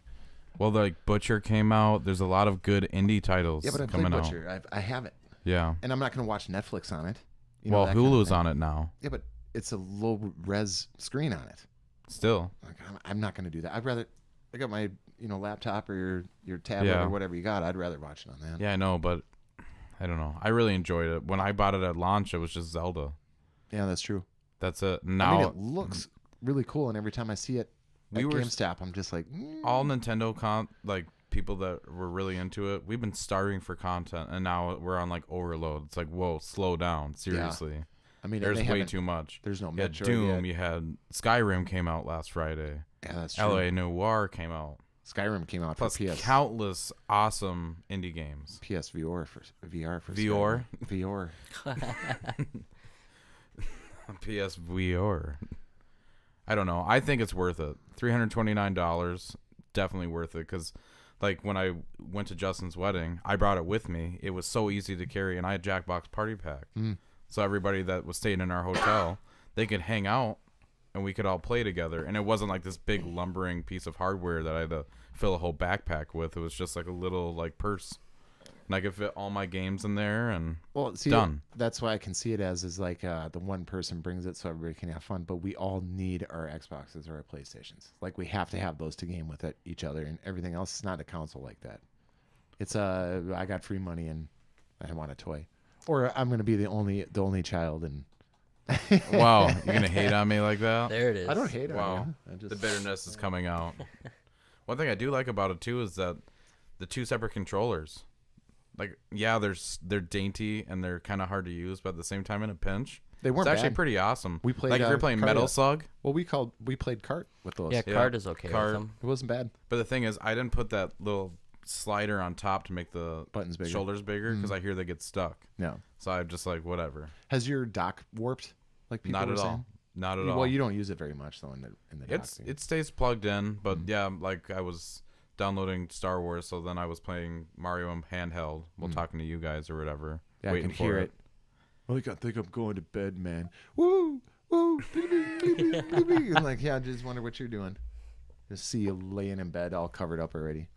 Speaker 4: Well, like Butcher came out. There's a lot of good indie titles
Speaker 3: Yeah, but I
Speaker 4: coming
Speaker 3: played
Speaker 4: out.
Speaker 3: Butcher. I have it.
Speaker 4: Yeah.
Speaker 3: And I'm not going to watch Netflix on it.
Speaker 4: Well,
Speaker 3: that kind of
Speaker 4: Hulu's
Speaker 3: thing.
Speaker 4: on it now.
Speaker 3: Yeah, but it's a low res screen on it.
Speaker 4: Still.
Speaker 3: Like, I'm not going to do that. I'd rather, I got my laptop or your tablet
Speaker 4: Yeah.
Speaker 3: or whatever you got. I'd rather watch it on that.
Speaker 4: Yeah, I know, but I don't know. I really enjoyed it. When I bought it at launch, it was just Zelda.
Speaker 3: Yeah, that's true.
Speaker 4: That's it.
Speaker 3: I mean,
Speaker 4: Now
Speaker 3: it looks really cool, and every time I see it at GameStop, I'm just like,
Speaker 4: all Nintendo like people that were really into it, we've been starving for content, and now we're on like overload. It's like, whoa, slow down, seriously.
Speaker 3: I mean,
Speaker 4: There's
Speaker 3: they
Speaker 4: way
Speaker 3: haven't-
Speaker 4: too much.
Speaker 3: There's no
Speaker 4: You had
Speaker 3: Metroid
Speaker 4: Doom,
Speaker 3: yet.
Speaker 4: you had Skyrim came out last Friday.
Speaker 3: Yeah, that's true.
Speaker 4: LA Noire came out.
Speaker 3: Skyrim came out
Speaker 4: Plus
Speaker 3: for PS.
Speaker 4: countless awesome indie games.
Speaker 3: PS VR for
Speaker 4: VR?
Speaker 3: Skyrim. VR.
Speaker 4: PS VR. I don't know. I think it's worth it. $329, definitely worth it. Because, like, when I went to Justin's wedding, I brought it with me. It was so easy to carry, and I had Jackbox Party Pack. So everybody that was staying in our hotel, they could hang out, and we could all play together. And it wasn't like this big lumbering piece of hardware that I had to fill a whole backpack with. It was just like a little like purse, and I could fit all my games in there. And
Speaker 3: Well, see,
Speaker 4: Done.
Speaker 3: that's why I can see it as like the one person brings it so everybody can have fun. But we all need our Xboxes or our PlayStations. Like we have to have those to game with each other, and everything else is not a console like that. It's I got free money and I want a toy, or I'm gonna be the only child and.
Speaker 4: wow, you're gonna hate on me like that?
Speaker 2: There it is.
Speaker 3: I don't hate it.
Speaker 4: Wow.
Speaker 3: I just,
Speaker 4: The bitterness is coming out. One thing I do like about it too is that the two separate controllers, like, yeah, they're dainty and they're kind of hard to use, but at the same time, in a pinch,
Speaker 3: They weren't
Speaker 4: it's actually
Speaker 3: bad.
Speaker 4: pretty awesome.
Speaker 3: We played,
Speaker 4: like if you're playing
Speaker 3: Cardia.
Speaker 4: Metal Slug,
Speaker 3: Well, we played cart with those.
Speaker 2: Yeah,
Speaker 4: Yeah,
Speaker 2: card is okay
Speaker 4: card.
Speaker 2: with them.
Speaker 3: It wasn't bad.
Speaker 4: but the thing is, I didn't put that little slider on top to make the
Speaker 3: Buttons bigger.
Speaker 4: shoulders bigger because I hear they get stuck.
Speaker 3: No.
Speaker 4: So I'm just like, whatever.
Speaker 3: Has your dock warped? Like people
Speaker 4: Not
Speaker 3: were
Speaker 4: at
Speaker 3: saying?
Speaker 4: all. Not at all.
Speaker 3: Well, you don't use it very much though in the dock.
Speaker 4: It stays plugged in, but yeah, like I was downloading Star Wars, so then I was playing Mario in handheld while talking to you guys or whatever.
Speaker 3: Yeah, I
Speaker 4: waiting
Speaker 3: can
Speaker 4: for
Speaker 3: hear it. Well, I think I'm going to bed, man. Woo, woo, and like, yeah, I just wonder what you're doing. Just see you laying in bed, all covered up already.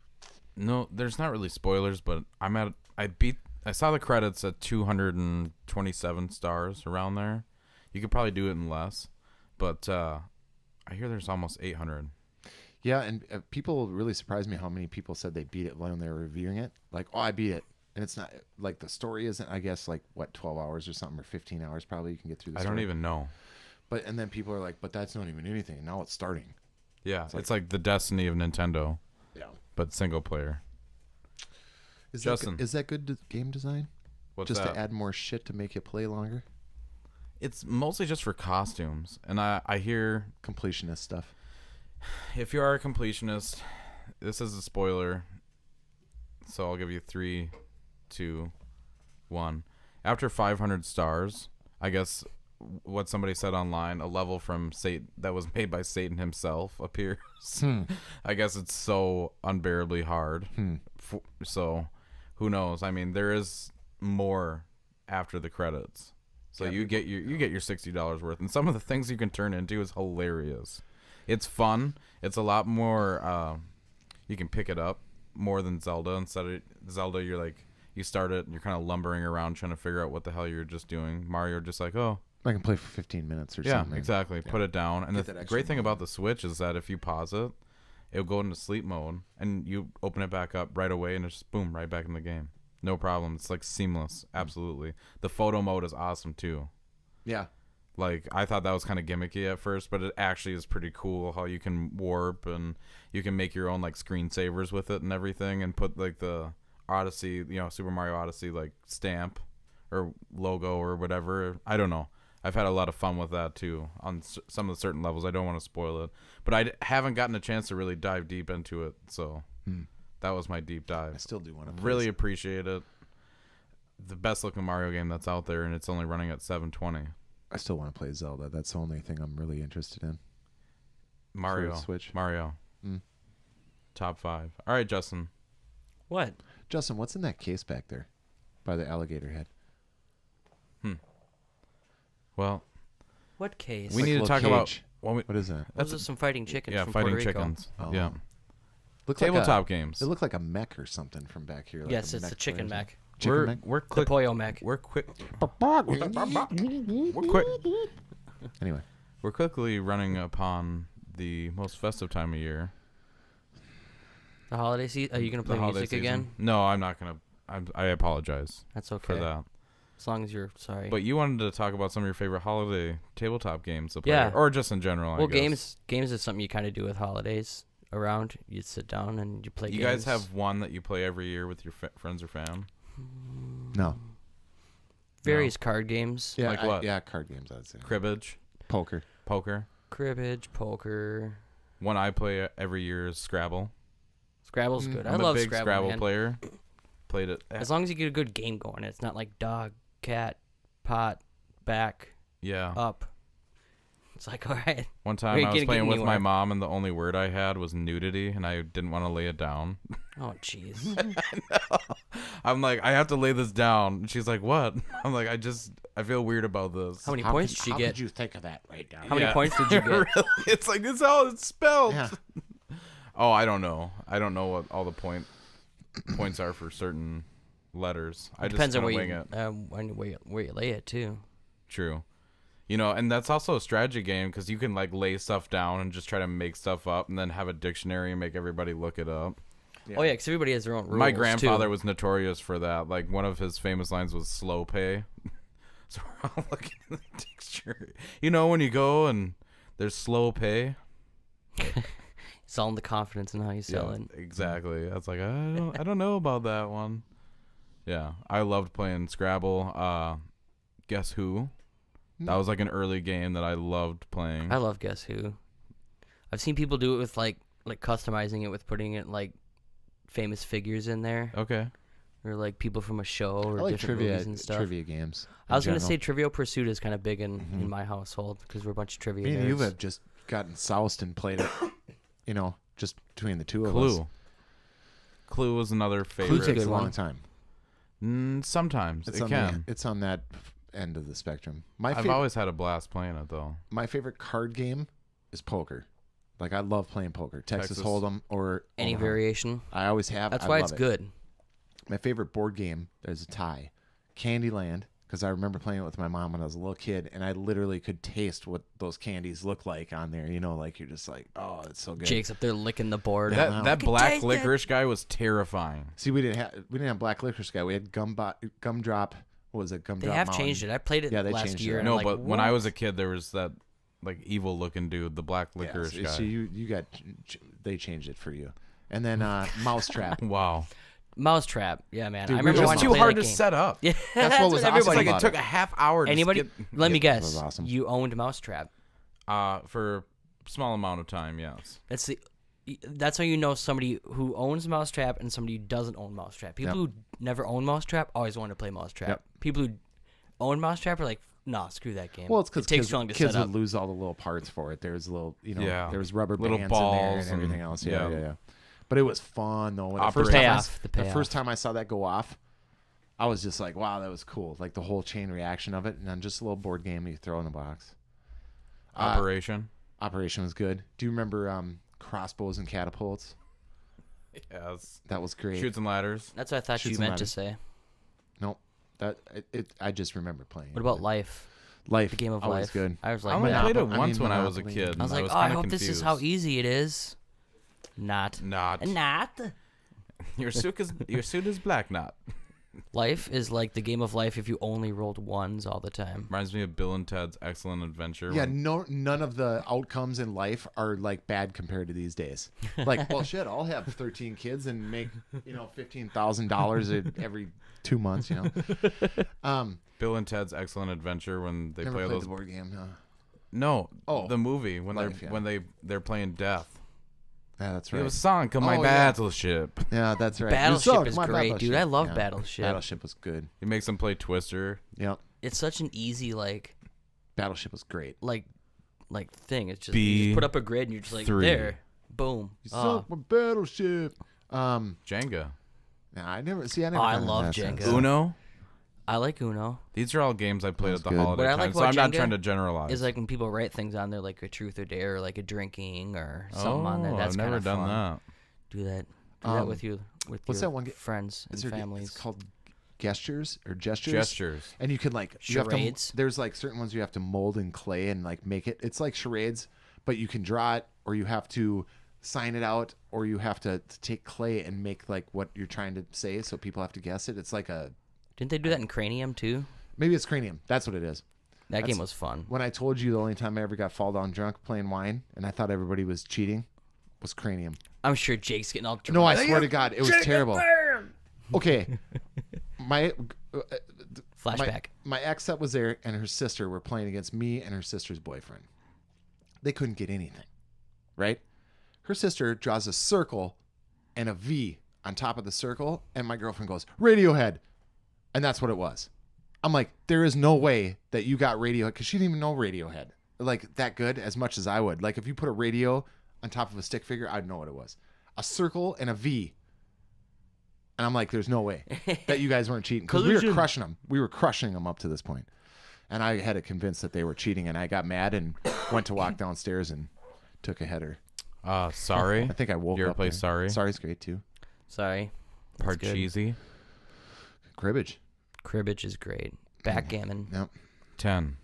Speaker 4: No, there's not really spoilers, but I saw the credits at 227 stars around there. You could probably do it in less, but I hear there's almost 800.
Speaker 3: Yeah, and people really surprised me how many people said they beat it when they were reviewing it. Like, oh, I beat it. And it's not, like, the story isn't, I guess, like, 12 hours or something, or 15 hours probably you can get through the
Speaker 4: I
Speaker 3: story.
Speaker 4: don't even know.
Speaker 3: And then people are like, but that's not even anything. Now it's starting.
Speaker 4: Yeah, it's like the Destiny of Nintendo,
Speaker 3: Yeah.
Speaker 4: but single player.
Speaker 3: Justin. Is that good game design?
Speaker 4: What's
Speaker 3: Just
Speaker 4: that?
Speaker 3: to add more shit to make you play longer?
Speaker 4: It's mostly just for costumes, and I hear
Speaker 3: Completionist stuff.
Speaker 4: if you are a completionist, this is a spoiler, so I'll give you 3, 2, 1. After 500 stars, I guess what somebody said online, a level from Satan that was made by Satan himself appears. I guess it's so unbearably hard. So who knows? I mean, there is more after the credits. So you get your $60 worth, and some of the things you can turn into is hilarious. It's fun. It's a lot more. You can pick it up more than Zelda. Instead of Zelda, you're like you start it and you're kind of lumbering around trying to figure out what the hell you're just doing. Mario just like, oh
Speaker 3: I can play for 15 minutes or
Speaker 4: yeah,
Speaker 3: something.
Speaker 4: exactly.
Speaker 3: Yeah.
Speaker 4: Put it down. And
Speaker 3: Get
Speaker 4: the
Speaker 3: that extra
Speaker 4: great thing
Speaker 3: money.
Speaker 4: about the Switch is that if you pause it, it would go into sleep mode, and you open it back up right away, and it's just boom, right back in the game. No problem. It's like seamless. Absolutely. The photo mode is awesome too.
Speaker 3: Yeah.
Speaker 4: Like, I thought that was kind of gimmicky at first, but it actually is pretty cool how you can warp and you can make your own like screensavers with it and everything, and put like the Odyssey, Super Mario Odyssey like stamp or logo or whatever. I don't know. I've had a lot of fun with that too on some of the certain levels. I don't want to spoil it, but I haven't gotten a chance to really dive deep into it. So that was my deep dive.
Speaker 3: I still do want to
Speaker 4: really appreciate it. The best looking Mario game that's out there, and it's only running at 720.
Speaker 3: I still want to play Zelda. That's the only thing I'm really interested in.
Speaker 4: Mario.
Speaker 3: For the Switch.
Speaker 4: Mario. Top 5. All right, Justin.
Speaker 2: What?
Speaker 3: Justin, what's in that case back there by the alligator head?
Speaker 2: Well, what case?
Speaker 4: We need to talk
Speaker 3: cage.
Speaker 4: about
Speaker 3: what is that?
Speaker 2: Those are some fighting chickens.
Speaker 4: Yeah,
Speaker 2: from
Speaker 4: fighting
Speaker 2: Puerto Rico.
Speaker 4: chickens.
Speaker 3: Oh.
Speaker 4: Yeah.
Speaker 3: Looks
Speaker 4: Tabletop
Speaker 3: like
Speaker 4: games.
Speaker 3: It looked like a mech or something from back here. Like
Speaker 2: Yes,
Speaker 3: a
Speaker 2: it's the
Speaker 3: mech
Speaker 2: chicken
Speaker 3: version.
Speaker 2: mech.
Speaker 3: Chicken mech?
Speaker 4: We're
Speaker 2: The
Speaker 4: quick.
Speaker 2: Pollo mech.
Speaker 4: We're quick. We're quick.
Speaker 3: Anyway,
Speaker 4: We're quickly running upon the most festive time of year.
Speaker 2: The holiday season. Are you gonna play
Speaker 4: the holiday
Speaker 2: music
Speaker 4: season.
Speaker 2: again?
Speaker 4: No, I'm not gonna. I apologize
Speaker 2: That's okay.
Speaker 4: for that.
Speaker 2: As long as you're sorry.
Speaker 4: But you wanted to talk about some of your favorite holiday tabletop games to play,
Speaker 2: Yeah.
Speaker 4: or just in general.
Speaker 2: well,
Speaker 4: I guess.
Speaker 2: games is something you kind of do with holidays around. You sit down and you play
Speaker 4: You
Speaker 2: games.
Speaker 4: guys have one that you play every year with your friends or fam?
Speaker 3: no.
Speaker 2: various card games.
Speaker 3: Yeah,
Speaker 4: Like what?
Speaker 3: Yeah, card games, I'd say.
Speaker 4: Cribbage,
Speaker 3: Poker.
Speaker 4: poker.
Speaker 2: Cribbage, poker.
Speaker 4: One I play every year is Scrabble.
Speaker 2: Scrabble's good. I
Speaker 4: I'm
Speaker 2: love
Speaker 4: a big
Speaker 2: Scrabble, man.
Speaker 4: player. Played it.
Speaker 2: As long as you get a good game going, it's not like dog, cat, pot, back,
Speaker 4: Yeah.
Speaker 2: up. It's like, all right.
Speaker 4: One time
Speaker 2: We
Speaker 4: I
Speaker 2: ain't
Speaker 4: was
Speaker 2: gonna
Speaker 4: playing
Speaker 2: get
Speaker 4: with my
Speaker 2: anywhere.
Speaker 4: mom, and the only word I had was nudity, and I didn't want to lay it down.
Speaker 2: Oh, jeez.
Speaker 4: I'm like, I have to lay this down. And she's like, what? I'm like, I feel weird about this.
Speaker 2: How many points did you
Speaker 3: How
Speaker 2: get?
Speaker 3: did you think of that right now?
Speaker 2: How many points did you get?
Speaker 4: Really? It's like, it's how it's spelled.
Speaker 3: Yeah.
Speaker 4: Oh, I don't know. I don't know what all the points are for certain letters. I
Speaker 2: Depends
Speaker 4: just
Speaker 2: on
Speaker 4: kind of wing it.
Speaker 2: where you lay it, too.
Speaker 4: True. You know, and that's also a strategy game because you can like lay stuff down and just try to make stuff up and then have a dictionary and make everybody look it up.
Speaker 3: Yeah.
Speaker 2: Oh, yeah, because everybody has their own rules,
Speaker 4: My grandfather
Speaker 2: too.
Speaker 4: was notorious for that. Like one of his famous lines was slow pay. So we're all looking at the dictionary. You know, when you go and there's slow pay.
Speaker 2: It's all in the confidence in how you sell it.
Speaker 4: Exactly. I was like, I don't know about that one. Yeah, I loved playing Scrabble. Guess Who? That was like an early game that I loved playing.
Speaker 2: I love Guess Who. I've seen people do it with like customizing it with putting it like famous figures in there,
Speaker 4: Okay.
Speaker 2: or like people from a show or
Speaker 3: I like
Speaker 2: different movies and stuff.
Speaker 3: trivia games.
Speaker 2: I was
Speaker 3: in
Speaker 2: gonna say
Speaker 3: general.
Speaker 2: Trivial Pursuit is kind of big in my household because we're a bunch of trivia
Speaker 3: Me and you
Speaker 2: nerds.
Speaker 3: have just gotten soused and played it. You know, just between the two of us.
Speaker 4: Clue. Clue was another
Speaker 3: Clue
Speaker 4: favorite.
Speaker 3: takes
Speaker 2: good
Speaker 3: a long
Speaker 2: one.
Speaker 3: time.
Speaker 4: Sometimes
Speaker 3: It's
Speaker 4: it
Speaker 3: on
Speaker 4: can.
Speaker 3: it's on that end of the spectrum.
Speaker 4: I've always had a blast playing it though.
Speaker 3: My favorite card game is poker. Like I love playing poker, Texas
Speaker 4: Texas.
Speaker 3: Hold'em or
Speaker 2: Any
Speaker 3: Omaha.
Speaker 2: variation.
Speaker 3: I always have.
Speaker 2: That's
Speaker 3: I
Speaker 2: why
Speaker 3: love
Speaker 2: it's
Speaker 3: it.
Speaker 2: good.
Speaker 3: My favorite board game, there's a tie, Candyland, because I remember playing it with my mom when I was a little kid, and I literally could taste what those candies look like on there. You know, like you're just like, oh, it's so good.
Speaker 2: Jake's up there licking the board.
Speaker 3: Yeah.
Speaker 4: That
Speaker 3: wow.
Speaker 4: that black
Speaker 2: taste it.
Speaker 4: licorice guy was terrifying.
Speaker 3: See, we didn't have black licorice guy. We had gumdrop. What was it? Gumdrop.
Speaker 2: They have
Speaker 3: Mountain.
Speaker 2: changed it. I played it
Speaker 3: Yeah, they
Speaker 2: last
Speaker 3: changed
Speaker 2: year.
Speaker 3: it.
Speaker 2: And
Speaker 4: No,
Speaker 2: I'm like,
Speaker 4: but when I
Speaker 2: what?
Speaker 4: was a kid, there was that like evil looking dude, the black
Speaker 3: Yeah,
Speaker 4: licorice
Speaker 3: so,
Speaker 4: guy.
Speaker 3: so you got they changed it for you, and then Mousetrap.
Speaker 4: Wow,
Speaker 2: Mousetrap. Yeah, man.
Speaker 3: Dude,
Speaker 2: I
Speaker 3: we
Speaker 2: remember
Speaker 3: just-
Speaker 2: wanting
Speaker 4: it's
Speaker 2: to
Speaker 4: too
Speaker 2: play
Speaker 4: hard
Speaker 2: that
Speaker 4: to
Speaker 2: game.
Speaker 4: set up.
Speaker 2: Yeah,
Speaker 3: That's what was
Speaker 2: what
Speaker 3: awesome
Speaker 4: It's
Speaker 2: everybody.
Speaker 4: like it
Speaker 3: about
Speaker 4: took
Speaker 3: it.
Speaker 4: a half hour. To
Speaker 2: Anybody?
Speaker 4: skip,
Speaker 2: Let me
Speaker 3: Yeah, that
Speaker 2: guess.
Speaker 3: was awesome.
Speaker 2: You owned Mousetrap.
Speaker 4: for a small amount of time. Yes.
Speaker 2: That's how you know somebody who owns Mousetrap and somebody who doesn't own Mousetrap. People who never own Mousetrap always want to play Mousetrap.
Speaker 3: Yep.
Speaker 2: People who own Mousetrap are like, nah, screw that game.
Speaker 3: Well, it's because
Speaker 2: it takes
Speaker 3: kids,
Speaker 2: too long to
Speaker 3: kids
Speaker 2: set
Speaker 3: would
Speaker 2: up.
Speaker 3: lose all the little parts for it. There's little,
Speaker 4: Yeah.
Speaker 3: there was rubber
Speaker 4: Little
Speaker 3: bands in there
Speaker 4: balls
Speaker 3: and everything
Speaker 4: and-
Speaker 3: else.
Speaker 4: yeah.
Speaker 3: Yeah. But it was fun though. When
Speaker 4: The
Speaker 2: payoff.
Speaker 3: the first time I saw that go off, I was just like, wow, that was cool. Like the whole chain reaction of it, and then just a little board game you throw in a box.
Speaker 4: Operation.
Speaker 3: Operation was good. Do you remember crossbows and catapults?
Speaker 4: Yes.
Speaker 3: That was great.
Speaker 4: Shoots and ladders.
Speaker 2: That's what I thought
Speaker 3: Shoots
Speaker 2: you
Speaker 3: and
Speaker 2: meant to
Speaker 3: ladders.
Speaker 2: say.
Speaker 3: Nope. I just remember playing.
Speaker 2: What about Life?
Speaker 3: Life?
Speaker 2: The game of
Speaker 3: always
Speaker 2: Life.
Speaker 3: good.
Speaker 2: I was
Speaker 4: I
Speaker 2: like,
Speaker 4: only
Speaker 3: Monopoly-
Speaker 4: played it
Speaker 3: I
Speaker 4: once
Speaker 3: mean,
Speaker 4: when I was a
Speaker 3: Monopoly.
Speaker 4: kid.
Speaker 2: I was
Speaker 4: and
Speaker 2: like, oh,
Speaker 4: kinda
Speaker 2: I hope
Speaker 4: confused.
Speaker 2: this is how easy it is. Not.
Speaker 4: Not. Your suit is black. Not.
Speaker 2: Life is like the game of life if you only rolled ones all the time.
Speaker 4: Reminds me of Bill and Ted's Excellent Adventure.
Speaker 3: Yeah, none of the outcomes in life are like bad compared to these days. Like, well, shit, I'll have 13 kids and make $15,000 every 2 months.
Speaker 4: Bill and Ted's Excellent Adventure when they
Speaker 3: Never
Speaker 4: play
Speaker 3: played
Speaker 4: those
Speaker 3: the board game. No.
Speaker 4: No,
Speaker 3: Oh,
Speaker 4: the movie when
Speaker 3: Life,
Speaker 4: they're playing Death.
Speaker 3: Yeah, that's
Speaker 4: It
Speaker 3: right.
Speaker 4: was sunk on my battleship.
Speaker 3: Yeah, that's right.
Speaker 2: Battleship is
Speaker 3: My
Speaker 2: great, dude. I love
Speaker 3: Yeah.
Speaker 2: Battleship.
Speaker 3: Battleship was good.
Speaker 4: He makes them play Twister.
Speaker 3: Yep.
Speaker 2: It's such an easy
Speaker 3: Battleship was great.
Speaker 2: like thing. It's just you just put up a grid and you're just like there, boom.
Speaker 3: You sunk my battleship.
Speaker 4: Jenga.
Speaker 3: Nah, I never see. I never.
Speaker 2: I
Speaker 3: found
Speaker 2: love
Speaker 3: that
Speaker 2: Jenga.
Speaker 3: sense.
Speaker 4: Uno.
Speaker 2: I like Uno.
Speaker 4: These are all games I played
Speaker 3: That's
Speaker 4: at the
Speaker 3: good.
Speaker 4: holiday
Speaker 2: What I
Speaker 4: time,
Speaker 2: like
Speaker 4: so
Speaker 2: about
Speaker 4: I'm not
Speaker 2: Jenga
Speaker 4: trying to generalize.
Speaker 2: It's like when people write things on there like a truth or dare, or like a drinking or something on there. That's
Speaker 4: I've never
Speaker 2: kinda
Speaker 4: done
Speaker 2: fun.
Speaker 4: that.
Speaker 2: Do that with you with
Speaker 3: what's
Speaker 2: your
Speaker 3: that one
Speaker 2: friends and families.
Speaker 3: It's called gestures.
Speaker 4: Gestures.
Speaker 3: And you can like
Speaker 2: Charades.
Speaker 3: There's like certain ones you have to mold in clay and like make it. It's like charades, but you can draw it, or you have to sign it out, or you have to take clay and make like what you're trying to say, so people have to guess it. It's like a
Speaker 2: Didn't they do that in Cranium too?
Speaker 3: maybe it's cranium. That's what it is.
Speaker 2: That game was fun.
Speaker 3: When I told you the only time I ever got fall down drunk playing wine, and I thought everybody was cheating, was cranium.
Speaker 2: I'm sure Jake's getting all drunk.
Speaker 3: No, I swear to God, it was terrible. Okay, my
Speaker 2: Flashback.
Speaker 3: my ex that was there and her sister were playing against me and her sister's boyfriend. They couldn't get anything, right? Her sister draws a circle and a V on top of the circle, and my girlfriend goes, Radiohead. And that's what it was. I'm like, there is no way that you got Radiohead, because she didn't even know Radiohead. Like, that good as much as I would. Like, if you put a radio on top of a stick figure, I'd know what it was. A circle and a V. And I'm like, there's no way that you guys weren't cheating. Because we were crushing them. We were crushing them up to this point. And I had to convince that they were cheating, and I got mad and went to walk downstairs and took a header.
Speaker 4: Sorry.
Speaker 3: I think I woke
Speaker 4: You ever
Speaker 3: up
Speaker 4: play
Speaker 3: there.
Speaker 4: Sorry?
Speaker 3: Sorry's great, too.
Speaker 2: Sorry. That's
Speaker 4: Part
Speaker 2: good.
Speaker 4: cheesy.
Speaker 3: Cribbage.
Speaker 2: Cribbage is great. Backgammon.
Speaker 3: Yep.
Speaker 4: 10,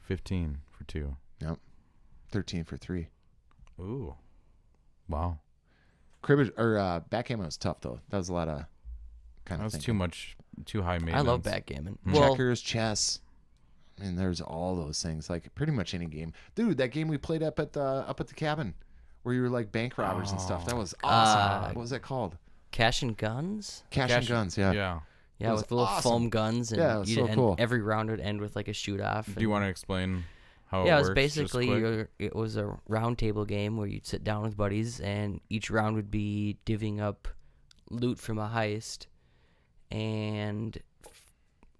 Speaker 4: 15 for 2.
Speaker 3: Yep. 13 for 3.
Speaker 4: Ooh. Wow.
Speaker 3: Cribbage or backgammon was tough though. That was a lot of kind
Speaker 4: That
Speaker 3: of
Speaker 4: was too high maintenance.
Speaker 2: I love backgammon.
Speaker 4: Hmm.
Speaker 2: Well,
Speaker 3: checkers, chess. I mean, there's all those things. Like pretty much any game, dude. That game we played up at the cabin, where you were like bank robbers and stuff. That was awesome. What was that called?
Speaker 2: Cash and Guns.
Speaker 3: Cash and Guns. Yeah.
Speaker 4: Yeah.
Speaker 2: Yeah,
Speaker 3: was
Speaker 2: with little
Speaker 3: awesome.
Speaker 2: foam guns, and,
Speaker 3: Yeah, it was so cool.
Speaker 2: every round would end with like a shoot off.
Speaker 4: Do you want to explain how it
Speaker 2: Yeah, it
Speaker 4: works?
Speaker 2: was basically
Speaker 4: just quick?
Speaker 2: it was a round table game where you'd sit down with buddies, and each round would be divvying up loot from a heist, and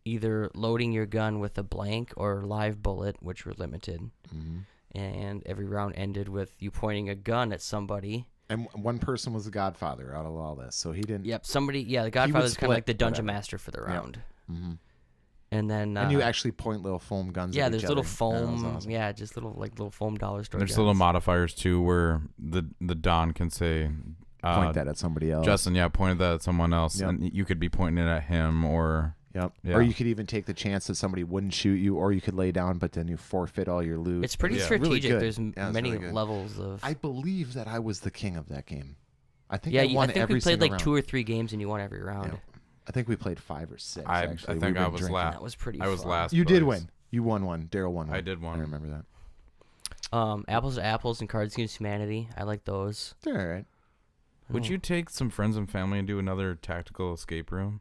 Speaker 2: either loading your gun with a blank or live bullet, which were limited.
Speaker 3: Mm-hmm.
Speaker 2: And every round ended with you pointing a gun at somebody.
Speaker 3: And one person was the Godfather out of all this, so he didn't.
Speaker 2: Yep, somebody. Yeah, the Godfather's kind of
Speaker 3: split
Speaker 2: like the dungeon
Speaker 3: whatever.
Speaker 2: master for the round.
Speaker 3: Mm-hmm.
Speaker 2: And then
Speaker 3: And you actually point little foam guns.
Speaker 2: yeah,
Speaker 3: at
Speaker 2: there's
Speaker 3: each
Speaker 2: little
Speaker 3: other.
Speaker 2: foam.
Speaker 3: That was awesome.
Speaker 2: Yeah, just little foam dollar store.
Speaker 4: There's
Speaker 2: guns.
Speaker 4: little modifiers too, where the Don can say,
Speaker 3: Point that at somebody else.
Speaker 4: Justin, yeah, pointed that at someone else,
Speaker 3: Yep.
Speaker 4: and you could be pointing it at him, or
Speaker 3: Yep.
Speaker 4: Yeah.
Speaker 3: Or you could even take the chance that somebody wouldn't shoot you, or you could lay down, but then you forfeit all your loot.
Speaker 2: It's pretty
Speaker 4: Yeah.
Speaker 2: strategic.
Speaker 3: Really good.
Speaker 2: There's
Speaker 3: Yeah, it's
Speaker 2: many
Speaker 3: really good.
Speaker 2: levels of.
Speaker 3: I believe that I was the king of that game. I think
Speaker 2: yeah,
Speaker 3: I won
Speaker 2: I think
Speaker 3: every
Speaker 2: we played
Speaker 3: single
Speaker 2: like
Speaker 3: round.
Speaker 2: 2 or 3 games, and you won every round.
Speaker 3: Yeah. I think we played 5 or 6.
Speaker 4: I
Speaker 3: actually.
Speaker 4: think
Speaker 3: We've
Speaker 4: I
Speaker 3: been
Speaker 4: was
Speaker 3: drinking.
Speaker 4: last.
Speaker 2: That was pretty.
Speaker 4: I was
Speaker 2: fun.
Speaker 4: last.
Speaker 3: You did
Speaker 4: place.
Speaker 3: win. You won one. Daryl won one.
Speaker 4: I did one.
Speaker 3: I remember that.
Speaker 2: Apples to Apples and Cards Against Humanity. I like those.
Speaker 3: They're all right.
Speaker 4: Would you take some friends and family and do another tactical escape room?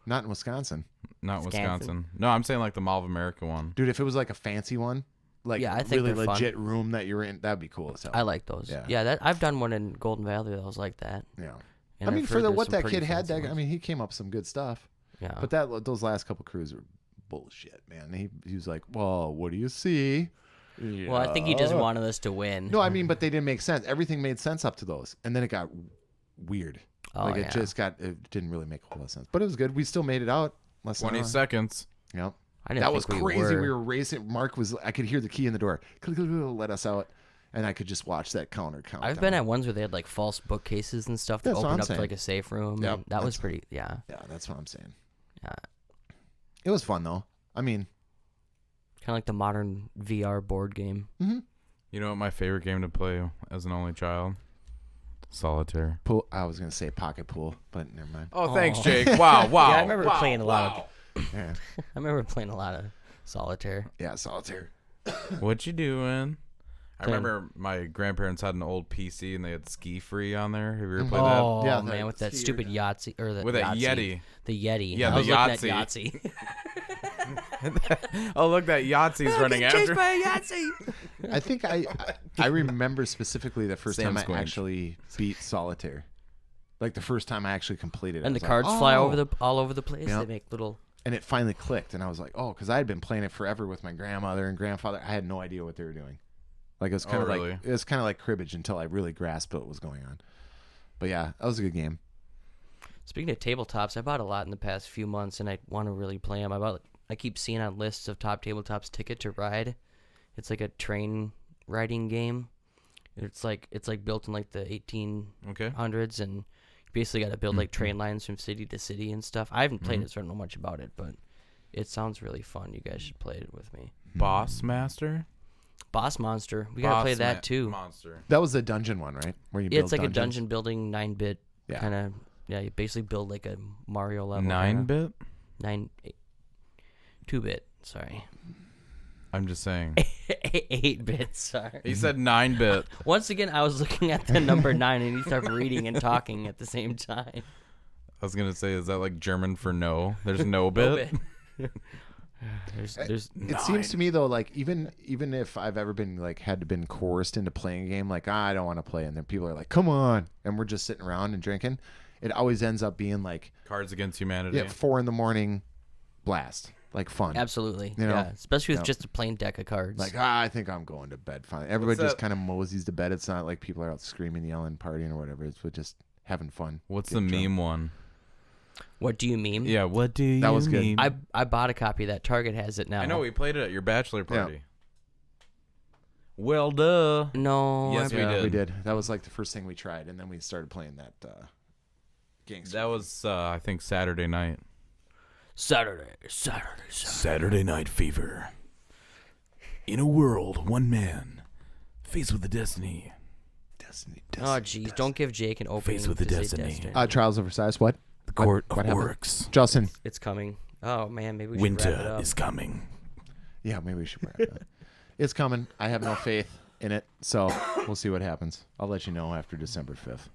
Speaker 3: Not in Wisconsin.
Speaker 4: Not
Speaker 2: Wisconsin.
Speaker 4: Wisconsin. No, I'm saying like the Mall of America one.
Speaker 3: Dude, if it was like a fancy one, like
Speaker 2: Yeah, I think
Speaker 3: really
Speaker 2: they're fun.
Speaker 3: legit room that you're in, that'd be cool as hell.
Speaker 2: I like those.
Speaker 3: Yeah.
Speaker 2: Yeah, that I've done one in Golden Valley that was like that.
Speaker 3: Yeah.
Speaker 2: And
Speaker 3: I mean,
Speaker 2: I've
Speaker 3: for
Speaker 2: heard
Speaker 3: the,
Speaker 2: there's
Speaker 3: what
Speaker 2: some
Speaker 3: that
Speaker 2: pretty
Speaker 3: kid had,
Speaker 2: fancy
Speaker 3: that, I
Speaker 2: ones.
Speaker 3: mean, he came up with some good stuff.
Speaker 2: Yeah.
Speaker 3: But those last couple crews were bullshit, man. He was like, well, what do you see?
Speaker 2: Well, I think he just wanted us to win.
Speaker 3: No, I mean, but they didn't make sense. Everything made sense up to those, and then it got weird.
Speaker 2: Oh,
Speaker 3: like
Speaker 2: yeah.
Speaker 3: it didn't really make a whole lot of sense. But it was good. We still made it out. Less than
Speaker 4: 20
Speaker 3: an hour.
Speaker 4: seconds.
Speaker 3: Yep.
Speaker 2: I didn't
Speaker 3: That
Speaker 2: think
Speaker 3: was crazy. We were racing. Mark was. I could hear the key in the door. Click, click, click, let us out, and I could just watch that counter count.
Speaker 2: I've been at ones where they had like false bookcases and stuff that
Speaker 3: That's what
Speaker 2: opened
Speaker 3: I'm
Speaker 2: up
Speaker 3: saying.
Speaker 2: to like a safe room.
Speaker 3: Yep,
Speaker 2: and that was
Speaker 3: that's-
Speaker 2: pretty. Yeah.
Speaker 3: Yeah, that's what I'm saying.
Speaker 2: Yeah.
Speaker 3: It was fun though. I mean,
Speaker 2: Kind of like the modern VR board game.
Speaker 3: mm-hmm.
Speaker 4: You know what my favorite game to play as an only child? Solitaire.
Speaker 3: Pool. I was gonna say pocket pool, but never mind.
Speaker 4: Oh, thanks, Jake. Wow.
Speaker 2: Yeah, I remember playing a lot of.
Speaker 3: Yeah,
Speaker 2: I remember playing a lot of solitaire.
Speaker 3: yeah, solitaire.
Speaker 4: What you doing? I
Speaker 2: Playing-
Speaker 4: remember my grandparents had an old PC and they had Ski Free on there. Have you ever played
Speaker 2: Oh
Speaker 3: Yeah,
Speaker 2: man,
Speaker 3: the
Speaker 2: with that
Speaker 3: skier
Speaker 2: stupid
Speaker 3: guy.
Speaker 2: Yahtzee or the
Speaker 4: that? With that
Speaker 2: Yahtzee.
Speaker 4: Yeti.
Speaker 2: The Yeti.
Speaker 4: Yeah,
Speaker 2: I
Speaker 4: the
Speaker 2: was looking at
Speaker 4: Yahtzee.
Speaker 2: Yahtzee.
Speaker 4: Oh, look, that Yahtzee's running
Speaker 2: Chased
Speaker 4: after.
Speaker 2: by a Yahtzee.
Speaker 3: I think I remember specifically the first
Speaker 4: Sam
Speaker 3: time
Speaker 4: Squinch.
Speaker 3: I actually beat solitaire. Like the first time I actually completed it.
Speaker 2: And
Speaker 3: I
Speaker 2: the
Speaker 3: was like,
Speaker 2: cards fly
Speaker 3: "Oh."
Speaker 2: over all over the place.
Speaker 3: Yep.
Speaker 2: They make little.
Speaker 3: And it finally clicked, and I was like, oh, because I had been playing it forever with my grandmother and grandfather. I had no idea what they were doing. Like it was kind of
Speaker 4: really?
Speaker 3: like it was kind of like cribbage until I really grasped what was going on. But yeah, that was a good game.
Speaker 2: Speaking of tabletops, I bought a lot in the past few months, and I want to really play them. I keep seeing on lists of top tabletops Ticket to Ride. It's like a train riding game. It's like built in like the 1800s, and you basically got to build like train lines from city to city and stuff. I haven't played it, so I don't know much about it, but it sounds really fun. You guys should play it with me.
Speaker 4: Boss Master?
Speaker 2: Boss Monster, we gotta play that too.
Speaker 4: Monster.
Speaker 3: That was the dungeon one, right? Where you
Speaker 2: Yeah,
Speaker 3: build
Speaker 2: it's like
Speaker 3: dungeons?
Speaker 2: a dungeon building 9-bit
Speaker 3: Yeah.
Speaker 2: kind of. Yeah, you basically build like a Mario level.
Speaker 4: 9-bit?
Speaker 2: 2-bit. Sorry,
Speaker 4: I'm just saying.
Speaker 2: 8-bit. Sorry.
Speaker 4: He said 9-bit.
Speaker 2: Once again, I was looking at the number 9, and you start reading and talking at the same time.
Speaker 4: I was going to say, is that like German for no? There's no bit?
Speaker 2: There's
Speaker 3: It seems to me though, like even if I've ever been like had to been coerced into playing a game, like I don't want to play, and then people are like, "Come on," and we're just sitting around and drinking. It always ends up being like,
Speaker 4: Cards Against Humanity.
Speaker 3: 4 a.m. blast, like fun.
Speaker 2: absolutely,
Speaker 3: You know?
Speaker 2: yeah, especially with
Speaker 3: Yeah.
Speaker 2: just a plain deck of cards.
Speaker 3: Like I think I'm going to bed. Fine. Everybody just
Speaker 4: that?
Speaker 3: kind of moseys to bed. It's not like people are out screaming, yelling, partying, or whatever. It's just having fun.
Speaker 4: What's
Speaker 3: Get
Speaker 4: the
Speaker 3: drunk.
Speaker 4: meme one?
Speaker 2: What do you meme?
Speaker 4: Yeah, what do you
Speaker 3: That was good.
Speaker 4: mean?
Speaker 2: I bought a copy of that. Target has it now.
Speaker 4: I know, we played it at your bachelor
Speaker 3: Yeah.
Speaker 4: party. Well, duh.
Speaker 2: No.
Speaker 4: Yes,
Speaker 2: I-
Speaker 4: we did.
Speaker 3: We did. That was like the first thing we tried, and then we started playing that gangster.
Speaker 4: That was, I think, Saturday night.
Speaker 1: Saturday Night Fever. In a world, one man, faced with the destiny.
Speaker 3: Destiny.
Speaker 2: Oh, geez. Don't give Jake an opening.
Speaker 1: Faced with the
Speaker 2: to say
Speaker 1: destiny.
Speaker 3: Trials of Versailles. What?
Speaker 1: The Court
Speaker 3: what
Speaker 1: of
Speaker 3: happened?
Speaker 1: Works.
Speaker 3: Justin.
Speaker 2: It's coming. Oh, man. Maybe we should wrap it
Speaker 1: Winter
Speaker 2: up.
Speaker 1: is coming.
Speaker 3: Yeah, maybe we should wrap it up. It's coming. I have no faith in it, so we'll see what happens. I'll let you know after December 5th.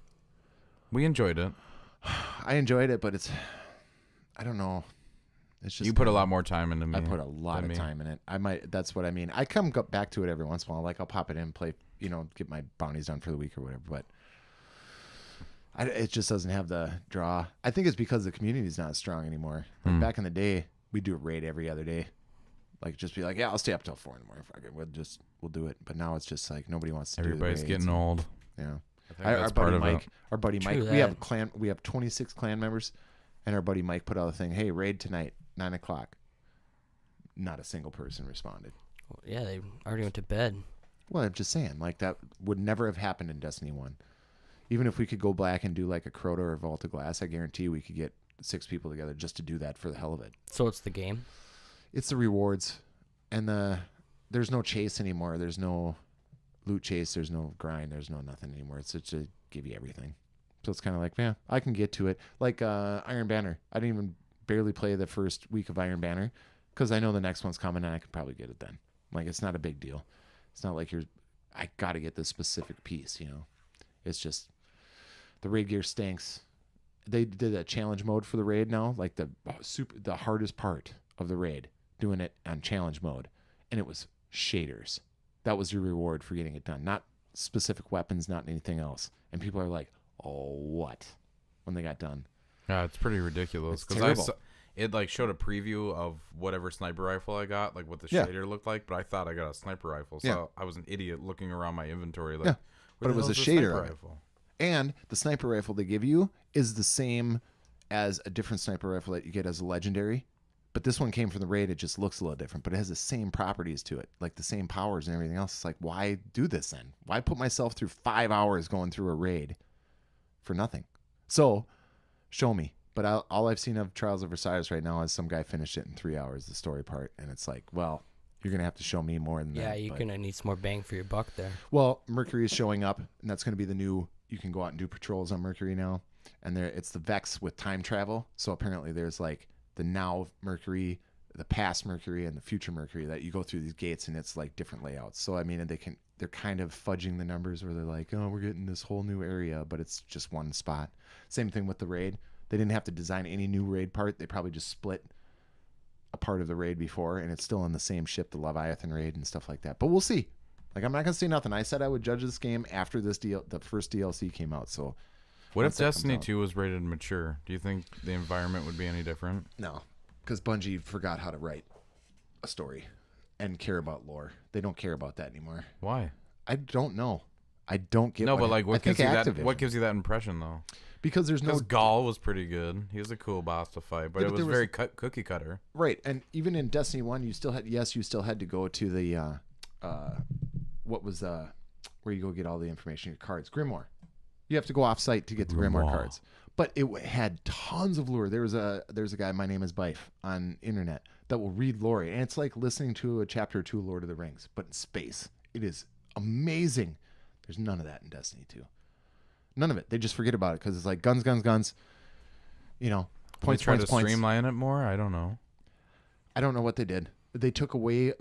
Speaker 4: We enjoyed it.
Speaker 3: I enjoyed it, but I don't know. It's just
Speaker 4: You put a lot more time into me.
Speaker 3: I put a lot
Speaker 4: than
Speaker 3: of
Speaker 4: me.
Speaker 3: time in it. I might. That's what I mean. I come back to it every once in a while. Like I'll pop it in, play. Get my bounties done for the week or whatever. But it just doesn't have the draw. I think it's because the community is not strong anymore. Like back in the day, we do a raid every other day. Like just be like, yeah, I'll stay up till 4 in the morning. Fuck it, we'll do it. But now it's just like nobody wants to.
Speaker 4: Everybody's
Speaker 3: do the raids.
Speaker 4: getting old.
Speaker 3: Yeah.
Speaker 4: I think that's part of it.
Speaker 3: Our buddy Mike,
Speaker 2: True
Speaker 3: we
Speaker 2: that.
Speaker 3: have 26 clan members, and our buddy Mike put out a thing. Hey, raid tonight, 9:00. Not a single person responded.
Speaker 2: Yeah, they already went to bed.
Speaker 3: Well, I'm just saying, like that would never have happened in Destiny 1. Even if we could go back and do like a Crota or Vault of Glass, I guarantee we could get 6 people together just to do that for the hell of it.
Speaker 2: So it's the game.
Speaker 3: It's the rewards, and there's no chase anymore. There's no loot chase. There's no grind. There's no nothing anymore. It's just to give you everything. So it's kind of like, yeah, I can get to it. Like Iron Banner. I didn't even barely play the first week of Iron Banner because I know the next one's coming and I could probably get it then. Like it's not a big deal. It's not like I got to get this specific piece, It's just the raid gear stinks. They did a challenge mode for the raid now, like the hardest part of the raid, doing it on challenge mode, and it was shaders. That was your reward for getting it done, not specific weapons, not anything else. And people are like, "Oh, what?" when they got done.
Speaker 4: Yeah, it's pretty ridiculous
Speaker 3: It's
Speaker 4: because
Speaker 3: terrible.
Speaker 4: it like showed a preview of whatever sniper rifle I got, like what the
Speaker 3: Yeah.
Speaker 4: shader looked like. But I thought I got a sniper rifle, so
Speaker 3: Yeah.
Speaker 4: I was an idiot looking around my inventory like,
Speaker 3: Yeah.
Speaker 4: where
Speaker 3: But it
Speaker 4: the
Speaker 3: was
Speaker 4: hell
Speaker 3: a
Speaker 4: is this
Speaker 3: shader
Speaker 4: sniper
Speaker 3: of it.
Speaker 4: rifle?
Speaker 3: And the sniper rifle they give you is the same as a different sniper rifle that you get as a legendary. But this one came from the raid. It just looks a little different, but it has the same properties to it, like the same powers and everything else. It's like, why do this then? Why put myself through 5 hours going through a raid for nothing? So, show me. But all I've seen of Trials of Versailles right now is some guy finished it in 3 hours, the story part. And it's like, well, you're going to have to show me more than
Speaker 2: Yeah,
Speaker 3: that.
Speaker 2: you're
Speaker 3: but-
Speaker 2: going to need some more bang for your buck there.
Speaker 3: Well, Mercury is showing up, and that's going to be the new you can go out and do patrols on Mercury now, and it's the Vex with time travel. So apparently there's like the now Mercury, the past Mercury, and the future Mercury that you go through these gates, and it's like different layouts. So I mean, they're kind of fudging the numbers where they're like, oh, we're getting this whole new area, but it's just one spot. Same thing with the raid. They didn't have to design any new raid part. They probably just split a part of the raid before, and it's still on the same ship, the Leviathan raid and stuff like that. But we'll see. Like, I'm not gonna say nothing. I said I would judge this game after the first DLC came out. So,
Speaker 4: what if Destiny 2 was rated mature? Do you think the environment would be any different?
Speaker 3: No, because Bungie forgot how to write a story and care about lore. They don't care about that anymore.
Speaker 4: Why?
Speaker 3: I don't know. I don't get.
Speaker 4: No, but like, what gives you that?
Speaker 3: Activision.
Speaker 4: What gives you that impression though?
Speaker 3: Because there's no.
Speaker 4: Because Gaul was pretty good. He was a cool boss to fight, but it was very cookie cutter.
Speaker 3: Right, and even in Destiny 1, you still had to go to the what was where you go get all the information, your cards, Grimoire. You have to go off site to get the Grimoire cards. But it had tons of lore. There's a guy, my name is Bife, on internet that will read lore, and it's like listening to a chapter or two of Lord of the Rings, but in space. It is amazing. There's none of that in Destiny 2. None of it. They just forget about it because it's like guns. You know, points.
Speaker 4: Try to streamline it more. I don't know.
Speaker 3: I don't know what they did. They took away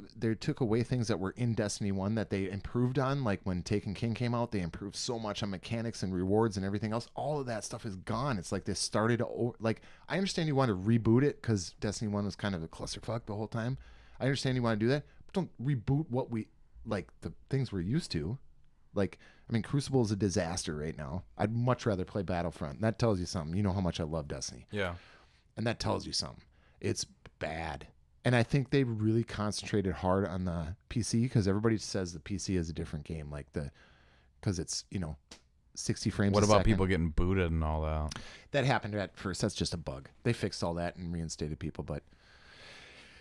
Speaker 3: things that were in Destiny 1 that they improved on. Like when Taken King came out, they improved so much on mechanics and rewards and everything else. All of that stuff is gone. It's like they started like, I understand you want to reboot it because Destiny 1 was kind of a clusterfuck the whole time. I understand you want to do that, but don't reboot what we like, the things we're used to. Like, I mean, Crucible is a disaster right now. I'd much rather play Battlefront. That tells you something. You know how much I love Destiny.
Speaker 4: Yeah.
Speaker 3: And that tells you something. It's bad. And I think they really concentrated hard on the PC because everybody says the PC is a different game, like because it's 60 frames.
Speaker 4: What
Speaker 3: a
Speaker 4: about
Speaker 3: second.
Speaker 4: people getting booted and all that?
Speaker 3: That happened at first. That's just a bug. They fixed all that and reinstated people, but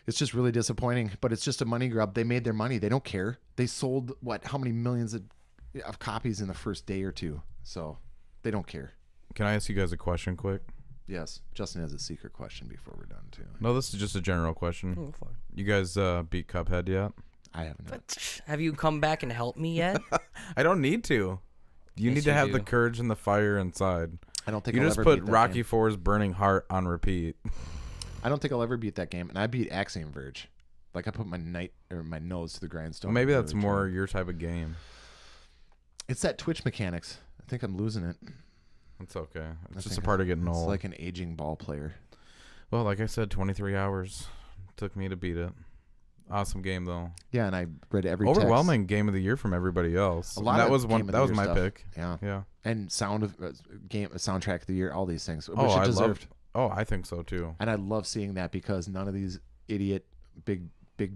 Speaker 3: it's just really disappointing. But it's just a money grab. They made their money. They don't care. They sold how many millions of copies in the first day or two, so they don't care.
Speaker 4: Can I ask you guys a question quick?
Speaker 3: Yes, Justin has a secret question before we're done too.
Speaker 4: No, this is just a general question. You guys beat Cuphead yet?
Speaker 3: I haven't.
Speaker 2: But have you come back and helped me yet?
Speaker 4: I don't need to. You
Speaker 2: Yes,
Speaker 4: need to
Speaker 2: you
Speaker 4: have
Speaker 2: do.
Speaker 4: the courage and the fire inside.
Speaker 3: I don't think
Speaker 4: You
Speaker 3: I'll
Speaker 4: just
Speaker 3: ever
Speaker 4: put
Speaker 3: beat that
Speaker 4: Rocky
Speaker 3: game.
Speaker 4: 4's Burning Heart on repeat.
Speaker 3: I don't think I'll ever beat that game, and I beat Axiom Verge. Like I put my nose to the grindstone.
Speaker 4: Well, maybe
Speaker 3: and
Speaker 4: that's
Speaker 3: really
Speaker 4: more
Speaker 3: tried.
Speaker 4: your type of game.
Speaker 3: It's that Twitch mechanics. I think I'm losing it.
Speaker 4: It's okay.
Speaker 3: I
Speaker 4: It's just a
Speaker 3: think
Speaker 4: part of getting
Speaker 3: it's
Speaker 4: old.
Speaker 3: like an aging ball player.
Speaker 4: Well, like I said, 23 hours took me to beat it. Awesome game though.
Speaker 3: Yeah, and I read every
Speaker 4: Overwhelming game of the year from everybody else.
Speaker 3: A lot
Speaker 4: that
Speaker 3: of
Speaker 4: was
Speaker 3: game
Speaker 4: one.
Speaker 3: of the
Speaker 4: That was
Speaker 3: year
Speaker 4: my
Speaker 3: stuff.
Speaker 4: pick.
Speaker 3: Yeah,
Speaker 4: Yeah.
Speaker 3: and soundtrack of the year, all these things, which
Speaker 4: Oh,
Speaker 3: it
Speaker 4: I
Speaker 3: deserved.
Speaker 4: I think so too.
Speaker 3: And I love seeing that because none of these idiot big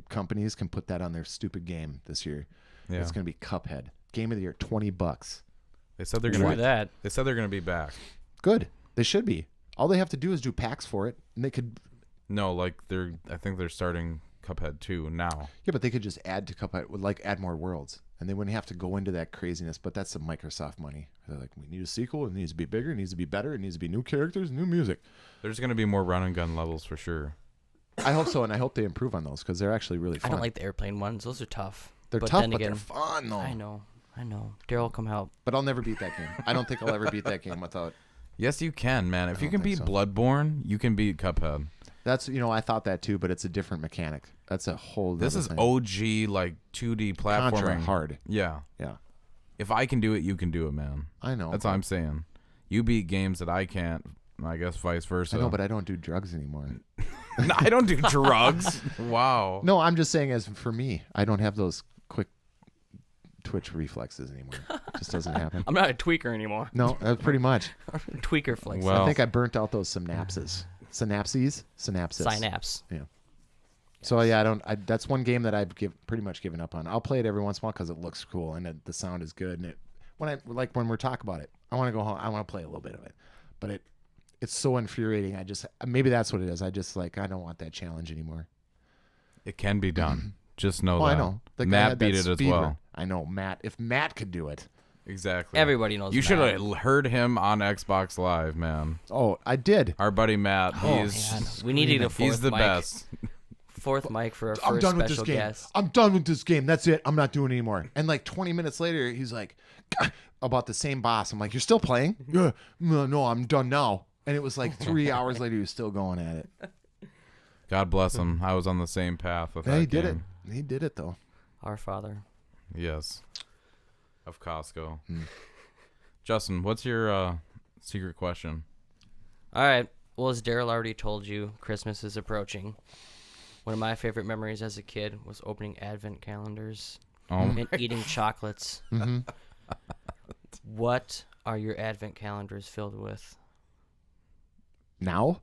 Speaker 3: companies can put that on their stupid game this year.
Speaker 4: Yeah.
Speaker 3: It's going to be Cuphead. Game of the year, $20.
Speaker 4: They said they're
Speaker 2: True
Speaker 4: gonna. Be,
Speaker 2: that.
Speaker 4: they said they're gonna be back.
Speaker 3: Good. They should be. All they have to do is do packs for it, and they could.
Speaker 4: No, like I think they're starting Cuphead 2 now.
Speaker 3: Yeah, but they could just add to Cuphead, like add more worlds, and they wouldn't have to go into that craziness. But that's some Microsoft money. They're like, we need a sequel. It needs to be bigger. It needs to be better. It needs to be new characters, new music.
Speaker 4: There's gonna be more run and gun levels for sure.
Speaker 3: I hope so, and I hope they improve on those because they're actually really
Speaker 2: I
Speaker 3: fun.
Speaker 2: don't like the airplane ones. Those are tough.
Speaker 3: They're
Speaker 2: but
Speaker 3: tough,
Speaker 2: then
Speaker 3: but
Speaker 2: again,
Speaker 3: they're fun though.
Speaker 2: I know. Daryl, come help.
Speaker 3: But I'll never beat that game. I don't think I'll ever beat that game without.
Speaker 4: Yes, you can, man. If
Speaker 3: I
Speaker 4: you
Speaker 3: don't
Speaker 4: can beat
Speaker 3: think so.
Speaker 4: Bloodborne, you can beat Cuphead.
Speaker 3: That's I thought that too, but it's a different mechanic. That's a whole.
Speaker 4: This
Speaker 3: nother
Speaker 4: is
Speaker 3: thing.
Speaker 4: OG like 2D platforming.
Speaker 3: Contra hard.
Speaker 4: Yeah.
Speaker 3: Yeah,
Speaker 4: If I can do it, you can do it, man.
Speaker 3: I know.
Speaker 4: That's all I'm saying. You beat games that I can't. I guess vice versa.
Speaker 3: I know, but I don't do drugs anymore.
Speaker 4: No, I don't do drugs. Wow.
Speaker 3: No, I'm just saying, as for me, I don't have those quick twitch reflexes anymore. It just doesn't happen.
Speaker 2: I'm not a tweaker anymore.
Speaker 3: No, pretty much.
Speaker 2: Tweaker flex.
Speaker 4: Well-
Speaker 3: I think I burnt out those synapses. Synapses.
Speaker 2: Synapse.
Speaker 3: Yeah. So yeah, that's one game that I've pretty much given up on. I'll play it every once in a while because it looks cool and the sound is good. And when we're talking about it, I want to go home. I want to play a little bit of it, but it's so infuriating. Maybe that's what it is. I don't want that challenge anymore.
Speaker 4: It can be done. Just know
Speaker 3: Oh,
Speaker 4: that.
Speaker 3: I know. The guy
Speaker 4: Matt
Speaker 3: had
Speaker 4: beat
Speaker 3: that
Speaker 4: it as
Speaker 3: speed
Speaker 4: well.
Speaker 3: run. I know, Matt. If Matt could do it.
Speaker 4: Exactly.
Speaker 2: Everybody knows
Speaker 4: You should
Speaker 2: Matt.
Speaker 4: have heard him on Xbox Live, man.
Speaker 3: Oh, I did.
Speaker 4: Our buddy Matt.
Speaker 2: Oh,
Speaker 4: He's
Speaker 2: man. We needed a fourth
Speaker 4: he's the
Speaker 2: mic.
Speaker 4: best.
Speaker 2: Fourth mic for our
Speaker 3: I'm
Speaker 2: first
Speaker 3: done with
Speaker 2: special
Speaker 3: this game.
Speaker 2: guest.
Speaker 3: I'm done with this game. That's it. I'm not doing it anymore. And like 20 minutes later, he's like, about the same boss. I'm like, you're still playing? Yeah. No, I'm done now. And it was like 3 hours later, he was still going at it.
Speaker 4: God bless him. I was on the same path with
Speaker 3: Yeah,
Speaker 4: that
Speaker 3: he did it.
Speaker 4: game.
Speaker 3: He did it though.
Speaker 2: Our Father.
Speaker 4: Yes. Of Costco. Justin, what's your secret question?
Speaker 2: All right. Well, as Daryl already told you, Christmas is approaching. One of my favorite memories as a kid was opening advent calendars and eating chocolates.
Speaker 3: Mm-hmm.
Speaker 2: What are your advent calendars filled with?
Speaker 3: Now?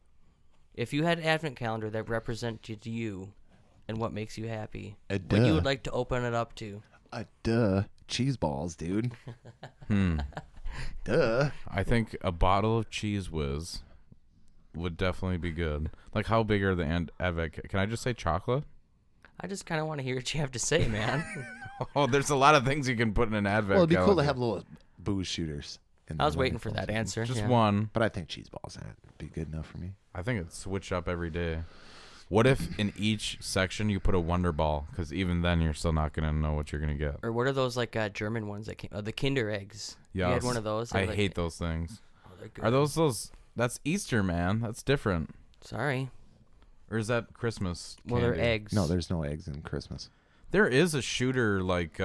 Speaker 2: If you had an advent calendar that represented you and what makes you happy,
Speaker 3: A
Speaker 2: what you
Speaker 3: duh.
Speaker 2: would like to open it up to?
Speaker 3: Cheese balls, dude.
Speaker 4: Hmm.
Speaker 3: Duh.
Speaker 4: I think a bottle of Cheese Whiz would definitely be good. Like, how big are the advent? Can I just say chocolate?
Speaker 2: I just kind of want to hear what you have to say, man.
Speaker 4: Oh, there's a lot of things you can put in an advent.
Speaker 3: Well, it'd be cool to
Speaker 4: calendar.
Speaker 3: have little booze shooters.
Speaker 2: I was waiting for that answer.
Speaker 4: Just
Speaker 2: yeah.
Speaker 4: one.
Speaker 3: But I think cheese balls would be good enough for me.
Speaker 4: I think it's switched up every day. What if in each section you put a Wonder Ball? Because even then you're still not gonna know what you're gonna get.
Speaker 2: Or what are those like German ones that came? The Kinder eggs.
Speaker 4: Yeah,
Speaker 2: You had one of those.
Speaker 4: I
Speaker 2: They're like-
Speaker 4: hate those things.
Speaker 2: Oh, they're good.
Speaker 4: Are those? That's Easter, man. That's different.
Speaker 2: Sorry.
Speaker 4: Or is that Christmas?
Speaker 2: Well, they're
Speaker 4: candy?
Speaker 2: eggs.
Speaker 3: No, there's no eggs in Christmas.
Speaker 4: There is a shooter like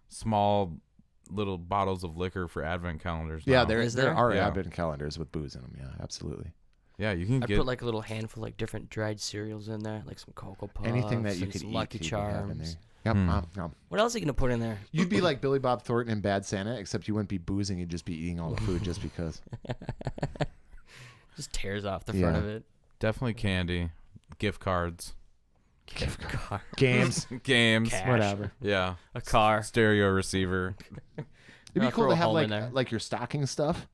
Speaker 4: small little bottles of liquor for advent calendars.
Speaker 3: Yeah,
Speaker 4: now.
Speaker 3: there
Speaker 2: Is there?
Speaker 3: are
Speaker 4: Yeah.
Speaker 3: advent calendars with booze in them. Yeah, absolutely.
Speaker 4: Yeah, you can
Speaker 2: I
Speaker 4: get.
Speaker 2: put like a little handful like different dried cereals in there, like some Cocoa Puffs,
Speaker 3: Anything that you
Speaker 2: and
Speaker 3: could
Speaker 2: some
Speaker 3: eat,
Speaker 2: Lucky
Speaker 3: you could have in
Speaker 2: Charms.
Speaker 3: there. Yep.
Speaker 4: Hmm.
Speaker 3: Yum.
Speaker 2: What else are you gonna put in there?
Speaker 3: You'd be like Billy Bob Thornton in Bad Santa, except you wouldn't be boozing. You'd just be eating all the food just because.
Speaker 2: Just tears off the front
Speaker 3: Yeah.
Speaker 2: of it.
Speaker 4: Definitely candy, gift cards,
Speaker 2: Gift card.
Speaker 3: Games.
Speaker 4: games,
Speaker 2: Cash.
Speaker 3: Whatever.
Speaker 4: yeah,
Speaker 2: A car.
Speaker 4: stereo receiver.
Speaker 3: It'd be
Speaker 2: I'll
Speaker 3: cool
Speaker 2: throw
Speaker 3: to
Speaker 2: a
Speaker 3: have
Speaker 2: hole in there.
Speaker 3: like your stocking stuff.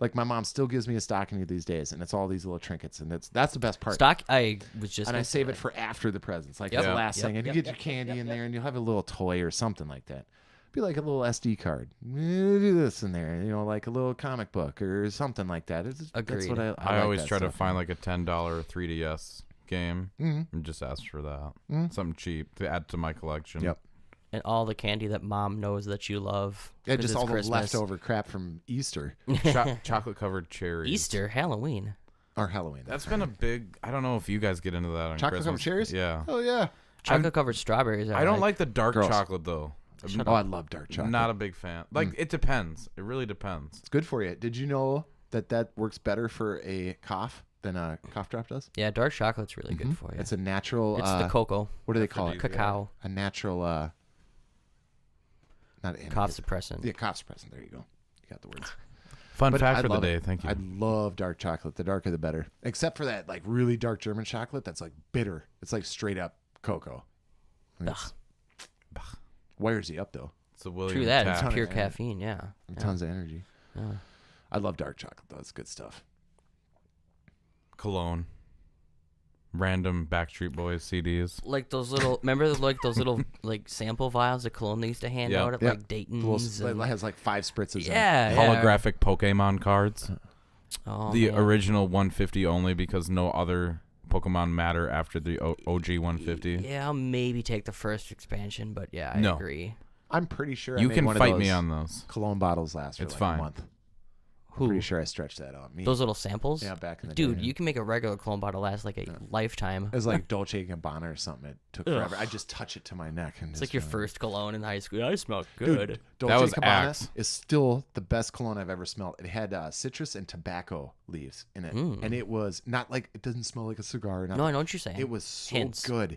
Speaker 3: Like my mom still gives me a stocking these days, and it's all these little trinkets, and that's the best part.
Speaker 2: Stock. I was just.
Speaker 3: And I
Speaker 2: gonna
Speaker 3: save
Speaker 2: say
Speaker 3: it for after the presents, like
Speaker 2: Yep.
Speaker 3: it's the
Speaker 4: Yeah.
Speaker 3: last thing. And
Speaker 2: Yep,
Speaker 3: you get
Speaker 2: yep,
Speaker 3: your candy
Speaker 2: yep,
Speaker 3: in
Speaker 2: yep.
Speaker 3: there, and you'll have a little toy or something like that. Be like a little SD card. Do this in there, like a little comic book or something like that. That's
Speaker 2: Agreed.
Speaker 3: what I
Speaker 4: I
Speaker 3: like
Speaker 4: always
Speaker 3: that
Speaker 4: try to
Speaker 3: stuff.
Speaker 4: find like a $10 3DS game
Speaker 3: Mhm.
Speaker 4: and just ask for that.
Speaker 3: Mhm.
Speaker 4: Something cheap to add to my collection.
Speaker 3: Yep.
Speaker 2: And all the candy that mom knows that you love.
Speaker 3: Yeah,
Speaker 2: 'cause
Speaker 3: just
Speaker 2: it's
Speaker 3: all
Speaker 2: Christmas.
Speaker 3: the leftover crap from Easter
Speaker 4: Chocolate covered cherries.
Speaker 2: Easter, Halloween.
Speaker 3: or Halloween.
Speaker 4: That's been a big. I don't know if you guys get into that on
Speaker 3: Chocolate
Speaker 4: Christmas.
Speaker 3: covered cherries?
Speaker 4: Yeah.
Speaker 3: Oh yeah.
Speaker 2: Chocolate covered strawberries.
Speaker 4: I don't like the dark
Speaker 3: Gross.
Speaker 4: chocolate though.
Speaker 2: Shut
Speaker 3: Oh,
Speaker 2: up.
Speaker 3: I love dark chocolate.
Speaker 4: Not a big fan. Like it depends. It really depends.
Speaker 3: It's good for you. Did you know that works better for a cough than a cough drop does?
Speaker 2: Yeah, dark chocolate's really good for you.
Speaker 3: It's a natural.
Speaker 2: It's the cocoa,
Speaker 3: what do they call it?
Speaker 4: Aphrodisiac.
Speaker 2: cacao,
Speaker 3: A natural. Not
Speaker 2: cough suppressant.
Speaker 3: Yeah, cough suppressant. There you go. You got the words.
Speaker 4: Fun
Speaker 3: But
Speaker 4: fact
Speaker 3: I
Speaker 4: for the
Speaker 3: love
Speaker 4: day.
Speaker 3: it.
Speaker 4: Thank you.
Speaker 3: I love dark chocolate. The darker the better. Except for that like really dark German chocolate that's like bitter. It's like straight up cocoa. It's- Wires you up though.
Speaker 4: It's a William
Speaker 2: True that.
Speaker 4: Taft.
Speaker 2: It's
Speaker 3: Ton of
Speaker 2: pure
Speaker 3: energy.
Speaker 2: caffeine. Yeah. Yeah.
Speaker 3: Tons of energy.
Speaker 2: Yeah.
Speaker 3: I love dark chocolate though. It's good stuff.
Speaker 4: Cologne. Random Backstreet Boys CDs.
Speaker 2: Like those little. Remember like those little like sample vials of cologne they used to hand
Speaker 4: Yep.
Speaker 2: out at
Speaker 3: Yep.
Speaker 2: like Dayton's.
Speaker 3: It has like 5 spritzes. in it.
Speaker 2: Yeah.
Speaker 4: Holographic Pokemon cards.
Speaker 2: Oh,
Speaker 4: The
Speaker 2: man.
Speaker 4: original 150 only because no other Pokemon matter after the OG 150.
Speaker 2: Yeah, I'll maybe take the first expansion, but yeah, I
Speaker 4: No.
Speaker 2: agree.
Speaker 3: I'm pretty sure I
Speaker 4: You
Speaker 3: made
Speaker 4: can
Speaker 3: one
Speaker 4: fight
Speaker 3: of
Speaker 4: me
Speaker 3: those
Speaker 4: on those.
Speaker 3: cologne bottles last for
Speaker 4: It's
Speaker 3: like
Speaker 4: fine.
Speaker 3: a month.
Speaker 2: Who?
Speaker 3: Pretty sure I stretched that out. Me.
Speaker 2: Those little samples?
Speaker 3: Yeah, back in the
Speaker 2: Dude,
Speaker 3: day.
Speaker 2: you can make a regular cologne bottle last like a lifetime.
Speaker 3: It was like Dolce & Gabbana or something. It took forever. I just touch it to my neck. And
Speaker 2: It's like your first cologne in high school. I smell good.
Speaker 3: Dude, Dolce
Speaker 4: That was
Speaker 3: Gabbana
Speaker 4: Axe.
Speaker 3: is still the best cologne I've ever smelled. It had citrus and tobacco leaves in it, and it was not like it doesn't smell like a cigar. Or nothing.
Speaker 2: No, I know what you're saying.
Speaker 3: It was so
Speaker 2: Hints.
Speaker 3: good.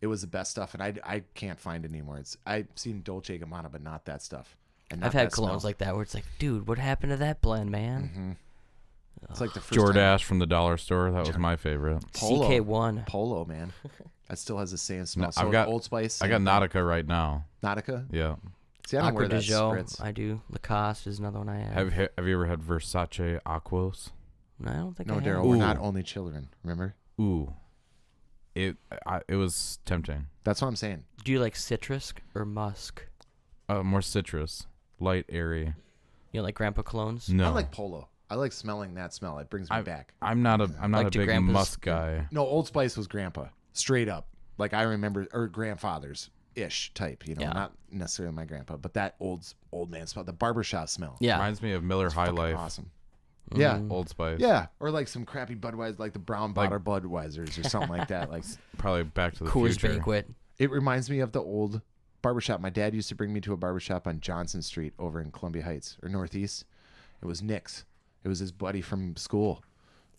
Speaker 3: It was the best stuff, and I can't find it anymore. I've seen Dolce & Gabbana, but not that stuff. And not
Speaker 2: I've had
Speaker 3: that
Speaker 2: colognes
Speaker 3: smell.
Speaker 2: like that where it's like, dude, what happened to that blend, man?
Speaker 3: It's like the first time.
Speaker 4: Jordache from the dollar store. That was my favorite.
Speaker 3: Polo.
Speaker 2: CK1.
Speaker 3: Polo, man. That still has the same smell.
Speaker 4: No,
Speaker 3: So
Speaker 4: I've got
Speaker 3: Old Spice.
Speaker 4: I got
Speaker 3: same
Speaker 4: Nautica right now.
Speaker 3: thing. Nautica.
Speaker 4: Yeah.
Speaker 3: See, I don't
Speaker 2: Aqua
Speaker 3: wear
Speaker 2: de
Speaker 3: that
Speaker 2: Jo,
Speaker 3: spritz.
Speaker 2: I do. Lacoste is another one I have.
Speaker 4: Have you ever had Versace Aquos?
Speaker 2: No, I don't think
Speaker 3: No,
Speaker 2: I have.
Speaker 3: Daryl, we're
Speaker 4: Ooh.
Speaker 3: not only children. Remember?
Speaker 4: Ooh. It was tempting.
Speaker 3: That's what I'm saying.
Speaker 2: Do you like citrus or musk?
Speaker 4: More citrus, light, airy.
Speaker 2: You know, like Grandpa colognes?
Speaker 4: No,
Speaker 3: I like Polo. I like smelling that smell. It brings me back.
Speaker 4: I'm not
Speaker 2: Like
Speaker 4: a
Speaker 2: to
Speaker 4: big
Speaker 2: Grandpa's-
Speaker 4: musk guy.
Speaker 3: No, Old Spice was Grandpa. Straight up. Like I remember, or grandfathers. ish type, you know,
Speaker 2: Yeah.
Speaker 3: not necessarily my grandpa, but that old man smell, the barbershop smell.
Speaker 2: Yeah.
Speaker 4: Reminds me of Miller High
Speaker 3: Fucking
Speaker 4: Life,
Speaker 3: awesome. Yeah.
Speaker 4: Old Spice.
Speaker 3: Yeah, or like some crappy Budweiser, like the brown bottle Budweisers or something like that. Like
Speaker 4: Probably Back to the
Speaker 2: Coors
Speaker 4: Future.
Speaker 2: Banquet.
Speaker 3: it reminds me of the old barbershop. My dad used to bring me to a barbershop on Johnson Street over in Columbia Heights or Northeast. It was Nick's. It was his buddy from school,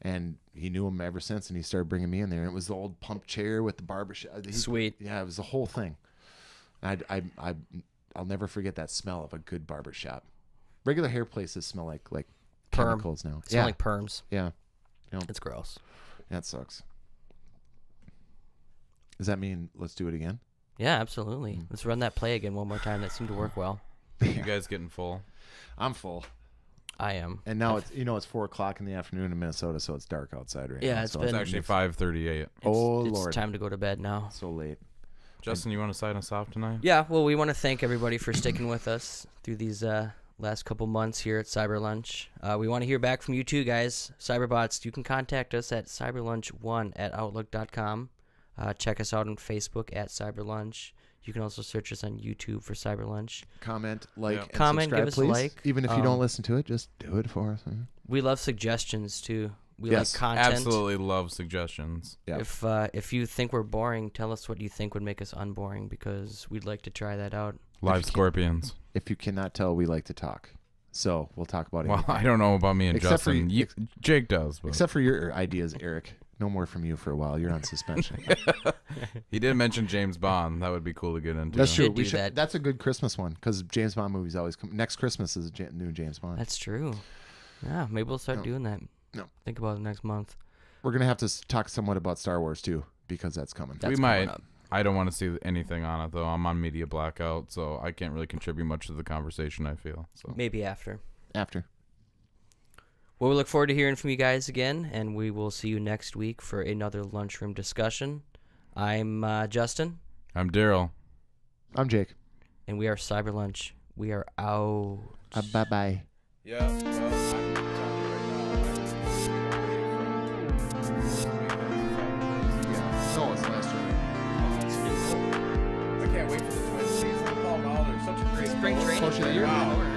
Speaker 3: and he knew him ever since. And he started bringing me in there. And it was the old pump chair with the barbershop.
Speaker 2: Sweet.
Speaker 3: Yeah, it was the whole thing. I'll never forget that smell of a good barbershop. Regular hair places smell like
Speaker 2: Perm.
Speaker 3: chemicals now.
Speaker 2: Smell like perms.
Speaker 3: Yeah.
Speaker 2: It's gross.
Speaker 3: That sucks. Does that mean let's do it again?
Speaker 2: Yeah, absolutely. Let's run that play again one more time. That seemed to work well.
Speaker 4: You guys getting full?
Speaker 3: I'm full.
Speaker 2: I am.
Speaker 3: And now it's 4:00 in the afternoon in Minnesota, so it's dark outside right now.
Speaker 2: Yeah, it's
Speaker 3: so
Speaker 2: been-
Speaker 4: It's actually 5:38.
Speaker 3: Oh,
Speaker 2: it's
Speaker 3: Lord.
Speaker 2: time to go to bed now.
Speaker 3: so late.
Speaker 4: Justin, you want to sign us off tonight?
Speaker 2: Yeah, well, we want to thank everybody for sticking with us through these last couple months here at Cyber Lunch. We want to hear back from you too, guys. Cyberbots, you can contact us at cyberlunch1@outlook.com. Check us out on Facebook at Cyberlunch. You can also search us on YouTube for Cyber Lunch.
Speaker 3: Comment, like,
Speaker 4: Yeah.
Speaker 3: and
Speaker 2: Comment,
Speaker 3: subscribe,
Speaker 2: give us a
Speaker 3: please.
Speaker 2: like.
Speaker 3: Even if you don't listen to it, just do it for us.
Speaker 2: We love suggestions too. We
Speaker 3: Yes,
Speaker 2: like content.
Speaker 4: Absolutely love suggestions.
Speaker 3: Yeah.
Speaker 2: If you think we're boring, tell us what you think would make us unboring, because we'd like to try that out.
Speaker 4: Live scorpions.
Speaker 3: If you cannot tell, we like to talk. So we'll talk about it.
Speaker 4: Well, I don't know about me and
Speaker 3: Except for
Speaker 4: Justin.
Speaker 3: you-
Speaker 4: Jake does. But
Speaker 3: Except for your ideas, Eric. No more from you for a while. You're on suspension.
Speaker 4: he did mention James Bond. That would be cool to get into.
Speaker 3: That's true.
Speaker 2: should do that.
Speaker 3: That's a good Christmas one because James Bond movies always come. Next Christmas is a new James Bond.
Speaker 2: That's true. Yeah, maybe we'll start
Speaker 3: No.
Speaker 2: doing that.
Speaker 3: No.
Speaker 2: Think about it next month.
Speaker 3: We're gonna have to talk somewhat about Star Wars too because that's coming.
Speaker 2: That's
Speaker 4: we
Speaker 2: coming
Speaker 4: might.
Speaker 2: up.
Speaker 4: I don't want to see anything on it though. I'm on media blackout, so I can't really contribute much to the conversation. I feel so.
Speaker 2: Maybe after.
Speaker 3: After.
Speaker 2: Well, we look forward to hearing from you guys again, and we will see you next week for another lunchroom discussion. I'm Justin,
Speaker 4: I'm Daryl.
Speaker 3: I'm Jake.
Speaker 2: and we are Cyber Lunch. We are out.
Speaker 3: Bye bye.
Speaker 4: Yeah. Well, I'm telling you right now.
Speaker 3: No, it's last year.
Speaker 4: I can't wait for the twins season. Paul Mahler, such a great
Speaker 2: Spring training.
Speaker 3: Coach of the year.
Speaker 4: Wow.